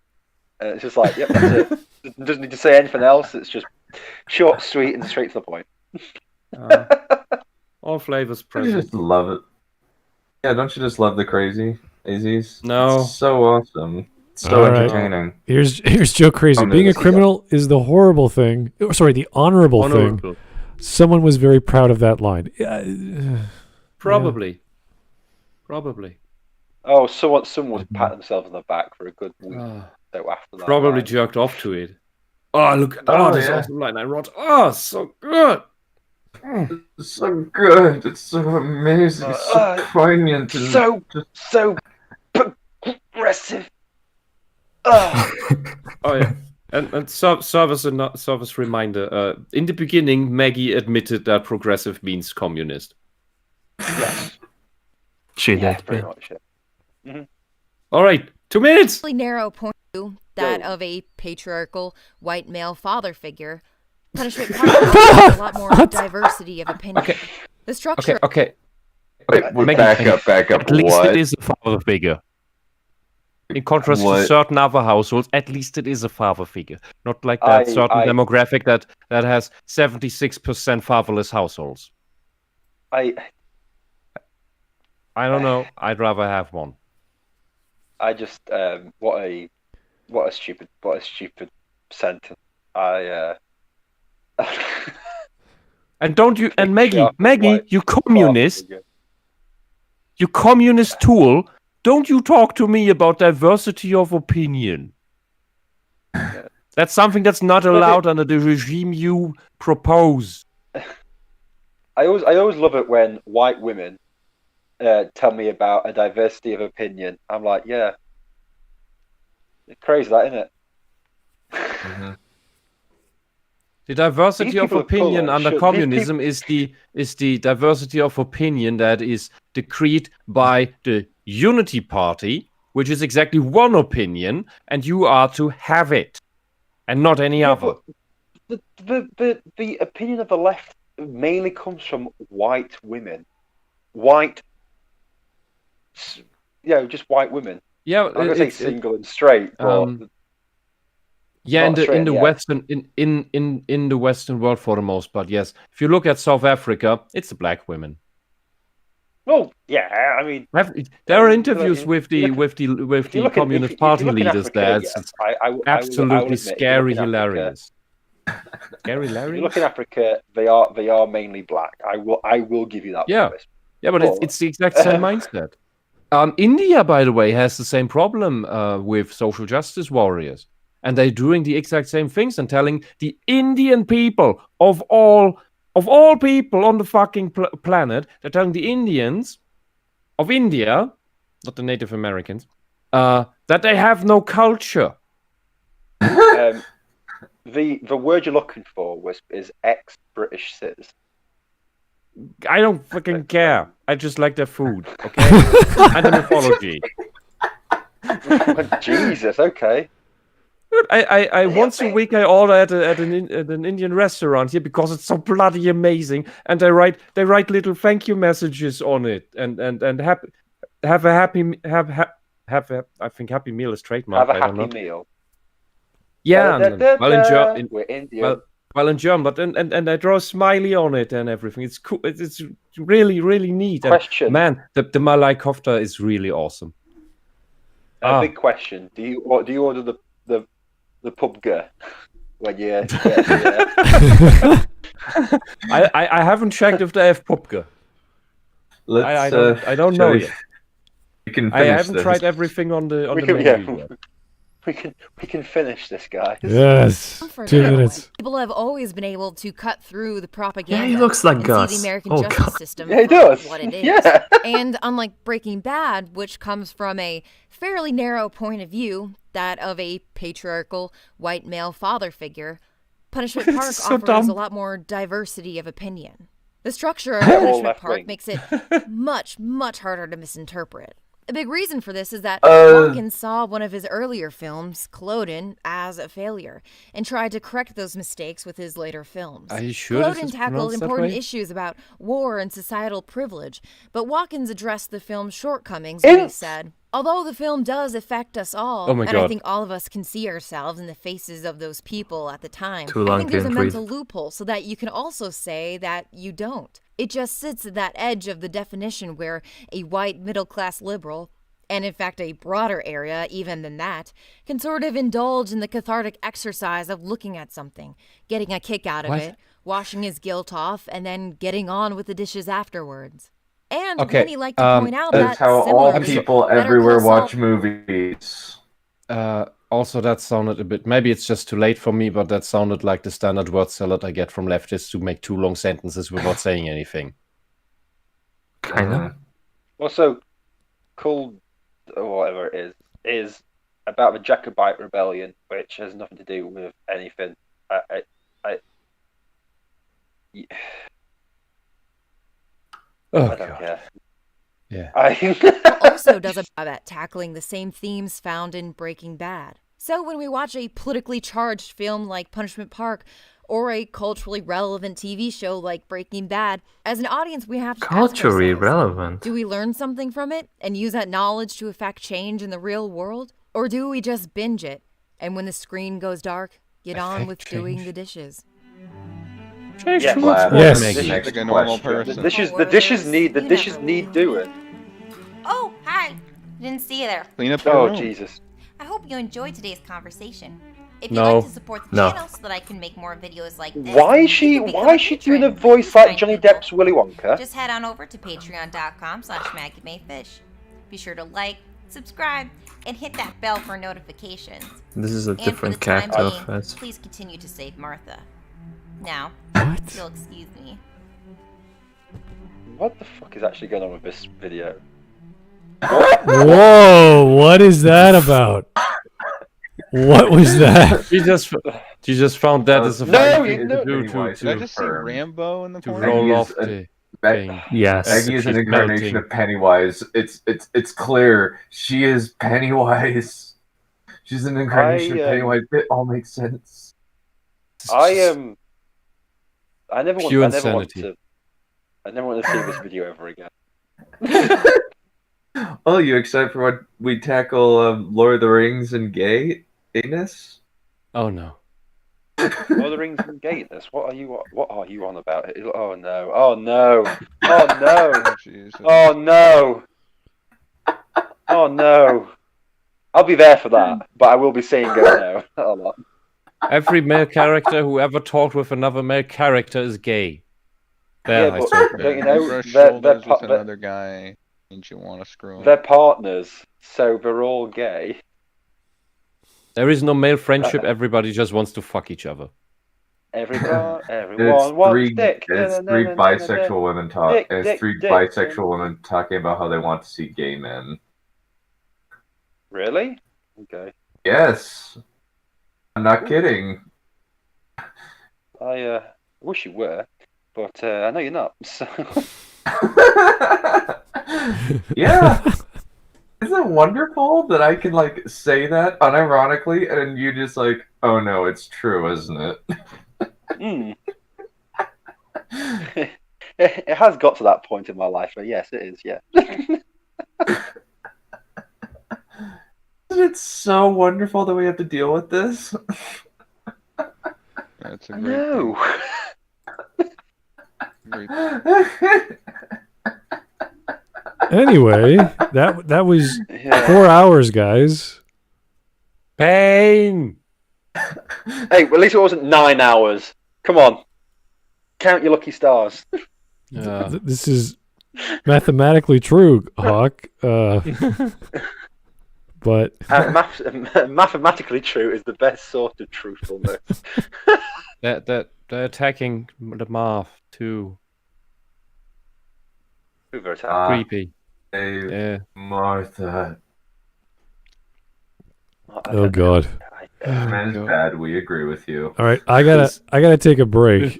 And it's just like, yep, that's it. Doesn't need to say anything else. It's just short, sweet, and straight to the point. All flavors I present. just love it. Yeah, don't you just love the crazy AZs? No. It's so awesome. It's so entertaining. Here's Joe Crazy. Being a criminal is the horrible thing. Sorry, the honorable thing. Someone was very proud of that line. Probably. Oh, someone was patting themselves on the back for a good week. So after that, Probably jerked off to it. Oh, look. This awesome line I wrote. Oh, so good. It's so good. It's so amazing. It's so poignant. And so progressive. Oh yeah. And service reminder. In the beginning, Maggie admitted that progressive means communist. Yes. She did. Pretty much. Yeah. All right. 2 minutes. Really narrow point of view, that of a patriarchal white male father figure. Punishment has a lot more diversity of opinion. Okay. The structure. Okay. Wait, back up. At least it is a father figure. In contrast to certain other households, at least it is a father figure. Not like that certain demographic that has 76% fatherless households. I don't know. I'd rather have one. I just what a stupid sentence. And don't you and Maggie, you communist tool. Don't you talk to me about diversity of opinion. That's something that's not allowed under the regime you propose. I always love it when white women tell me about a diversity of opinion. I'm like, yeah. It's crazy, that, isn't it? Mm-hmm. The diversity of opinion under communism is the diversity of opinion that is decreed by the Unity Party, which is exactly one opinion, and you are to have it, and not any other. The opinion of the left mainly comes from white women. White, just white women. Yeah, I'm gonna say single and straight, but in the Western world for the most part, yes. If you look at South Africa, it's the black women. Well, yeah, I mean, there are interviews with the Communist Party leaders there. It's absolutely scary, hilarious. Scary, hilarious. If you look in Africa, they are mainly black. I will give you that. Yeah, but it's the exact same mindset. India, by the way, has the same problem with social justice warriors. And they're doing the exact same things and telling the Indian people of all people on the fucking planet, they're telling the Indians of India, not the Native Americans, that they have no culture. The word you're looking for is ex-British citizen. I don't fucking care. I just like their food, okay? And the mythology. Jesus, okay. I once a week I order at an Indian restaurant here because it's so bloody amazing, and they write little thank you messages on it, and have a happy I think Happy Meal is trademarked. Have a happy meal. Yeah, well in German, but and I draw a smiley on it and everything. It's cool. It's really really neat. Question. And man, the Malai kofta is really awesome. Big question: Do you order the pubga when you? I haven't checked if they have pubga. I don't know yet. I haven't tried everything on the menu yet. We can finish this, guys. Yes. 2 minutes. People have always been able to cut through the propaganda. Yeah, he looks like Gus. See the American justice system he does. What it is. Yeah. And unlike Breaking Bad, which comes from a fairly narrow point of view, that of a patriarchal white male father figure, Punishment Park offers a lot more diversity of opinion. The structure of Punishment Park makes it much, much harder to misinterpret. A big reason for this is that Watkins saw one of his earlier films, Culloden, as a failure, and tried to correct those mistakes with his later films. Are you sure Culloden tackled important issues about war and societal privilege, but Watkins addressed the film's shortcomings when he said, although the film does affect us all, and I think all of us can see ourselves in the faces of those people at the time, I think there's a mental loophole so that you can also say that you don't. It just sits at that edge of the definition where a white middle-class liberal, and in fact a broader area even than that, can sort of indulge in the cathartic exercise of looking at something, getting a kick out of it, washing his guilt off, and then getting on with the dishes afterwards. And Vinny liked to point out that's how all people everywhere watch movies. Also, that sounded a bit... Maybe it's just too late for me, but that sounded like the standard word salad I get from leftists to make 2 long sentences without saying anything. Kind of. Also, Cool, or whatever it is about the Jacobite rebellion, which has nothing to do with anything. I don't care. Yeah. Also does a job at tackling the same themes found in Breaking Bad. So when we watch a politically charged film like Punishment Park, or a culturally relevant TV show like Breaking Bad, as an audience we have to culturally ask ourselves, relevant. do we learn something from it and use that knowledge to affect change in the real world? Or do we just binge it, and when the screen goes dark, get on with doing the dishes? Yes. Like a normal person. The dishes need doing. Oh, hi. Didn't see you there. Clean up. Oh, Jesus. I hope you enjoyed today's conversation. If you'd No. like to support the channel so that I can make more videos like this, Why is she doing a voice like Johnny Depp's Willy Wonka? just head on over to patreon.com/Maggie Mae Fish. Be sure to like, subscribe, and hit that bell for notifications. This is a And for different the time character being, of us. please continue to save Martha. Now, if you'll excuse me. What the fuck is actually going on with this video? Whoa, what is that about? What was that? She just found that as a funny thing to do Did I just see Rambo in the to porn? roll off the thing. Yes. Maggie is an She's incarnation melting. of Pennywise. It's clear. She is Pennywise. She's an incarnation of Pennywise. It all makes sense. I never want Pure to insanity. see this video ever again. Oh, you excited for what we tackle Lord of the Rings and gayness? Oh no. Lord of the Rings and gayness? What are you on about? Oh no. Oh no. Oh no. Oh no. Oh no. I'll be there for that, but I will be saying go no a lot. Every male character who ever talked with another male character is gay. There, Yeah, I but saw it. don't you know, Brush they're shoulders with another guy, and you want to screw him. they're partners, so they're all gay. There is no male friendship. Everybody just wants to fuck each other. Everyone It's wants three dick. bisexual women talk. Dick, And dick, it's 3 dick. bisexual women talking about how they want to see gay men. Really? Okay. Yes. I'm not kidding. I wish you were, but I know you're not. So. Yeah. Isn't it wonderful that I can like say that unironically and you just like, oh no, it's true, isn't it? It has got to that point in my life, but yes, it is, yeah. Isn't it so wonderful that we have to deal with this? That's a I great know. Anyway, that was Yeah. 4 hours, guys. Pain. Hey, at least it wasn't 9 hours. Come on. Count your lucky stars. This is mathematically true, Hawk. But Mathematically true is the best sort of truthfulness. They're attacking the math too. Hoover attack. Creepy. Hey, Yeah. Martha. oh god. Man is bad. We agree with you. All right, I gotta take a break,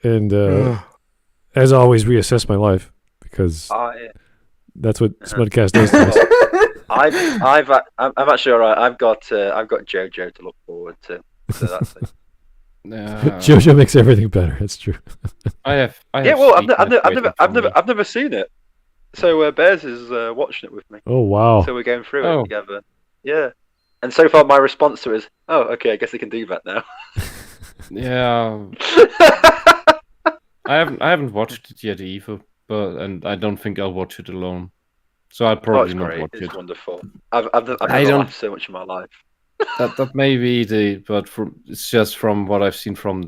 and as always, reassess my life because That's what Smudcast does to us. I'm actually all right. I've got JoJo to look forward to. So that's it. JoJo makes everything better. That's true. I have well, I've never seen it. So Bears is watching it with me. Oh wow! So we're going through it together. Yeah. And so far, my response to it is, "Oh, okay. I guess I can do that now." Yeah. I haven't watched it yet either, and I don't think I'll watch it alone. So I'll probably not watch it. It's wonderful. I've never laughed so much in my life. That may be but it's just from what I've seen from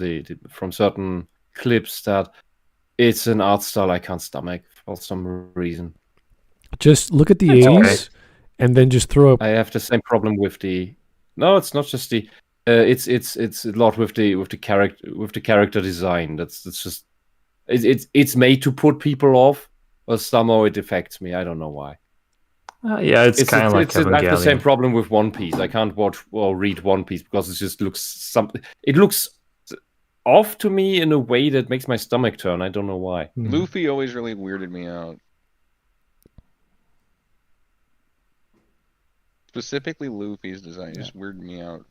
from certain clips that it's an art style I can't stomach for some reason. Just look at the 80s, and then just throw up. I have the same problem with the. No, it's not just the. It's a lot with the character design. That's just. It's made to put people off, or somehow it affects me. I don't know why. Yeah, it's kind of like I have the same problem with One Piece. I can't watch or read One Piece because it just looks something. It looks off to me in a way that makes my stomach turn. I don't know why. Luffy always really weirded me out. Specifically, Luffy's design just weirded me out.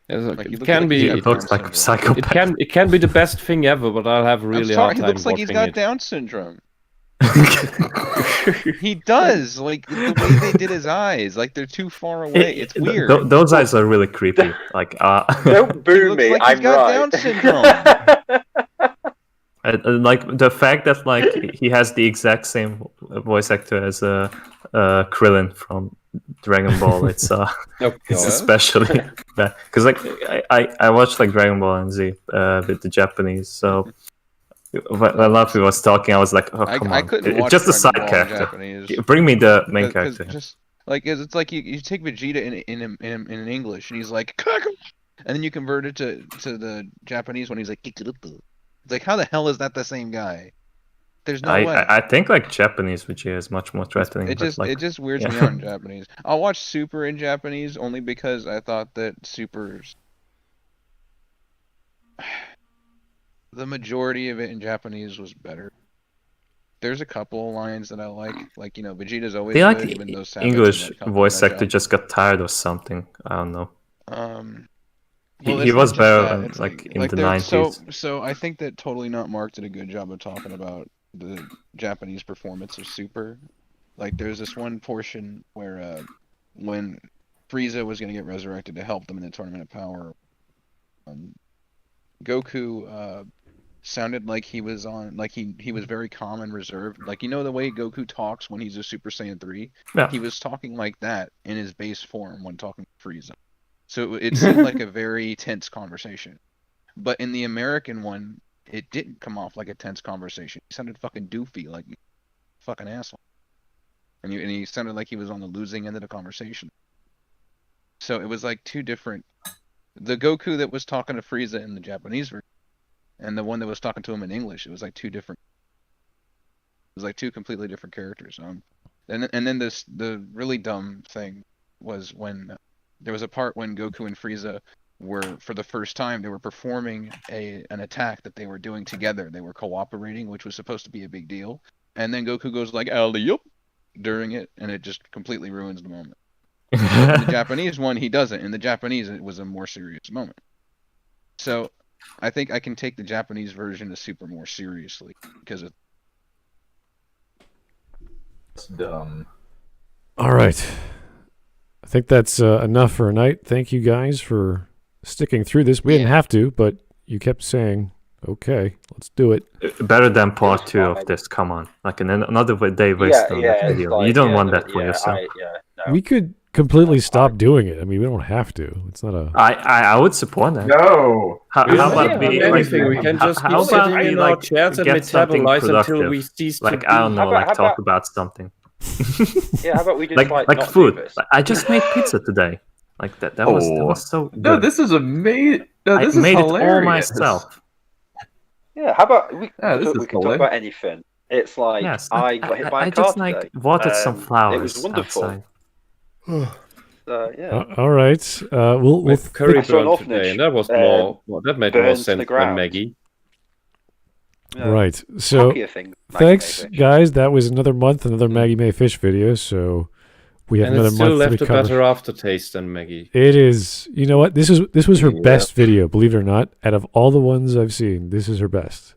Like, it can be. It looks like a psychopath. It can be the best thing ever, but I'll have a really hard time. He looks like he's got Down syndrome. He does. Like the way they did his eyes, like they're too far away. It's weird. Those eyes are really creepy. Like don't boo me. Like I'm he's got right. Down syndrome. Like the fact that like he has the exact same voice actor as Krillin from Dragon Ball. It's it's especially bad because like I watched like Dragon Ball and Z with the Japanese. So when Luffy was talking, I was like, oh come on, I couldn't watch just a side Dragon Ball in character. Japanese. Bring me the main character. Just like it's like you take Vegeta in English and he's like, and then you convert it to the Japanese one. He's like, it's like how the hell is that the same guy? There's no way. I think like Japanese Vegeta is much more threatening. It just weirds me out in Japanese. I'll watch Super in Japanese only because I thought that Super's the majority of it in Japanese was better. There's a couple of lines that I like Vegeta's always they good, even though Savage English and that voice couple actor just got tired or something. I don't know. Well, he was better in the 90s. So I think that Totally Not Marked did a good job of talking about the Japanese performance of Super. Like there's this one portion where when Frieza was going to get resurrected to help them in the Tournament of Power, Goku sounded like he was on, like he was very calm and reserved. Like, you know the way Goku talks when he's a Super Saiyan 3? Yeah. He was talking like that in his base form when talking to Frieza. So it seemed like a very tense conversation. But in the American one, it didn't come off like a tense conversation. He sounded fucking doofy, like fucking asshole. And he sounded like he was on the losing end of the conversation. So it was like two different... The Goku that was talking to Frieza in the Japanese version, and the one that was talking to him in English, it was like two different... It was like two completely different characters. And then the really dumb thing was when... There was a part when Goku and Frieza were, for the first time, they were performing an attack that they were doing together. They were cooperating, which was supposed to be a big deal. And then Goku goes like, alley-oop, during it, and it just completely ruins the moment. In the Japanese one, he doesn't. In the Japanese, it was a more serious moment. So, I think I can take the Japanese version of Super more seriously, because it's dumb. All right. I think that's enough for a night. Thank you guys for sticking through this. We didn't have to, but you kept saying, okay, let's do it. Better than part 2 of this, come on. Like another day wasted on that video. Like, you don't want that for yourself. No. We could completely stop doing it. I mean, we don't have to. It's not a... I would support that. No! How about we... we can just keep sitting in our chairs and metabolize until we cease to... Like, I don't know, talk about something. Yeah, how about we just like not food? do this? I just made pizza today. Like that was so good. No, this is amazing. No, this I made is it all hilarious. myself. Yeah, how about we this is can talk about anything. It's like I got hit by a car today. I just watered some flowers. It was wonderful. Yeah. All right. We'll curry burn today, and that was more. Well, that made more sense than Maggie. Right. So, thanks, guys. That was another month, another Maggie Mae Fish video. So, we have another it's still month left to a recover. better aftertaste than Maggie. It is. You know what? This was her best video, believe it or not. Out of all the ones I've seen, this is her best.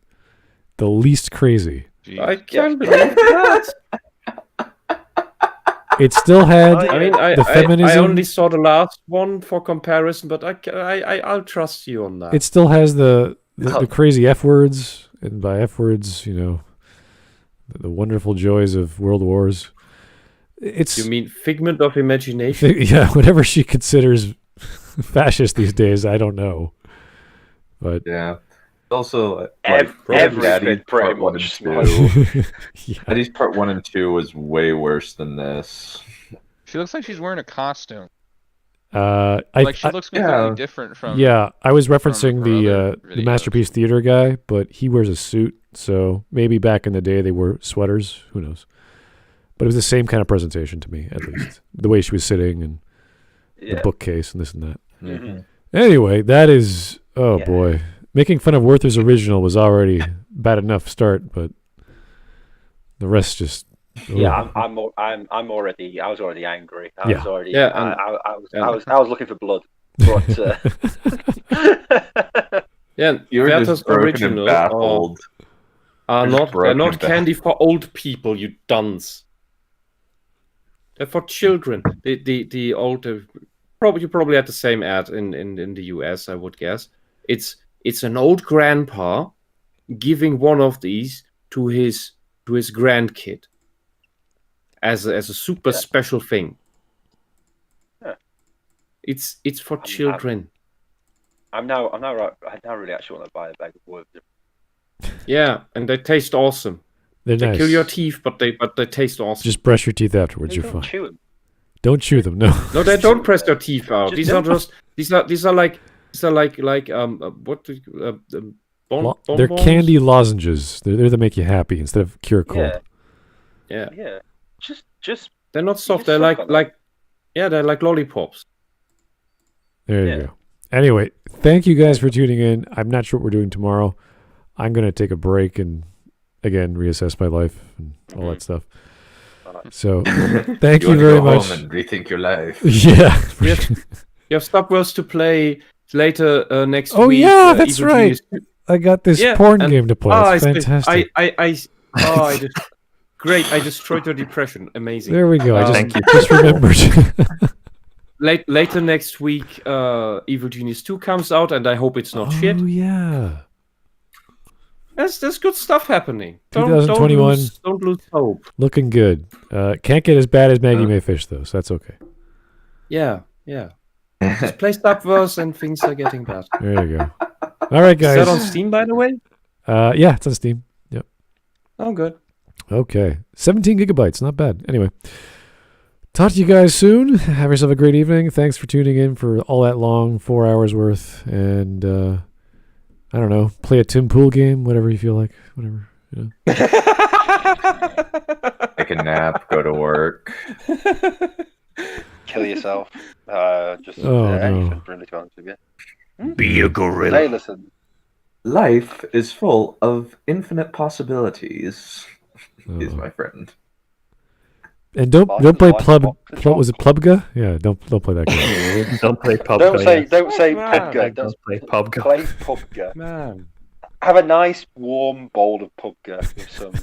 The least crazy. I can't believe that. It still had the feminism. I only saw the last one for comparison, but I'll trust you on that. It still has the crazy F words, and by F words, the wonderful joys of world wars. You mean figment of imagination? Yeah, whatever she considers fascist these days, I don't know. But yeah, also everything pretty much. Eddie's part 1 and 2 was way worse than this. She looks like she's wearing a costume. She looks completely different from. Yeah, I was referencing the Masterpiece Theater guy, but he wears a suit, so maybe back in the day they wore sweaters. Who knows? But it was the same kind of presentation to me, at least. The way she was sitting and the bookcase and this and that. Mm-hmm. Anyway, that is... Oh, boy. Making fun of Werther's original was already bad enough start, but the rest just... Yeah, I was already angry. I was already... I was looking for blood. But... You're just broken and baffled. They're not candy for old people, you dunce. They're for children. The older, you probably had the same ad in the US, I would guess. It's an old grandpa giving one of these to his grandkid as a super special thing. Yeah. It's for children. I now really actually want to buy a bag of worms. Yeah, and they taste awesome. They're they nice. kill your teeth, but they taste awesome. Just brush your teeth afterwards. You're fine. Chew them. Don't chew them. No. No, they don't press their teeth out. These are like what? They're candy lozenges. They're there to make you happy instead of cure cold. Yeah. Yeah. Just. They're not soft. They're they're like lollipops. There you go. Anyway, thank you guys for tuning in. I'm not sure what we're doing tomorrow. I'm going to take a break and, again, reassess my life and all that stuff. So, thank you very much. Home and rethink your life. Yeah. You have Stopwells to play later next week. Oh, yeah, that's right. I got this porn game to play. It's fantastic. Great. I destroyed your depression. Amazing. There we go. I just remembered. Later next week, Evil Genius 2 comes out, and I hope it's not shit. Oh, yeah. There's good stuff happening. 2021. Don't lose hope. Looking good. Can't get as bad as Maggie Mae Fish, though, so that's okay. Yeah. Just play Stopwells and things are getting better. There you go. All right, guys. Is that on Steam, by the way? Yeah, it's on Steam. Yep. Oh, good. Okay. 17 gigabytes. Not bad. Anyway. Talk to you guys soon. Have yourself a great evening. Thanks for tuning in for all that long 4 hours worth. And I don't know, play a Tim Pool game, whatever you feel like. Whatever. Take a nap, go to work. Kill yourself. Anything, really, to be honest with you. Be a gorilla. Hey, listen. Life is full of infinite possibilities, is my friend. And don't play was it Plubga? Yeah, don't play that game. Don't play Pubga. Don't say Pubga. Don't play Pubga. Play Pubga. Man. Have a nice warm bowl of Pubga with some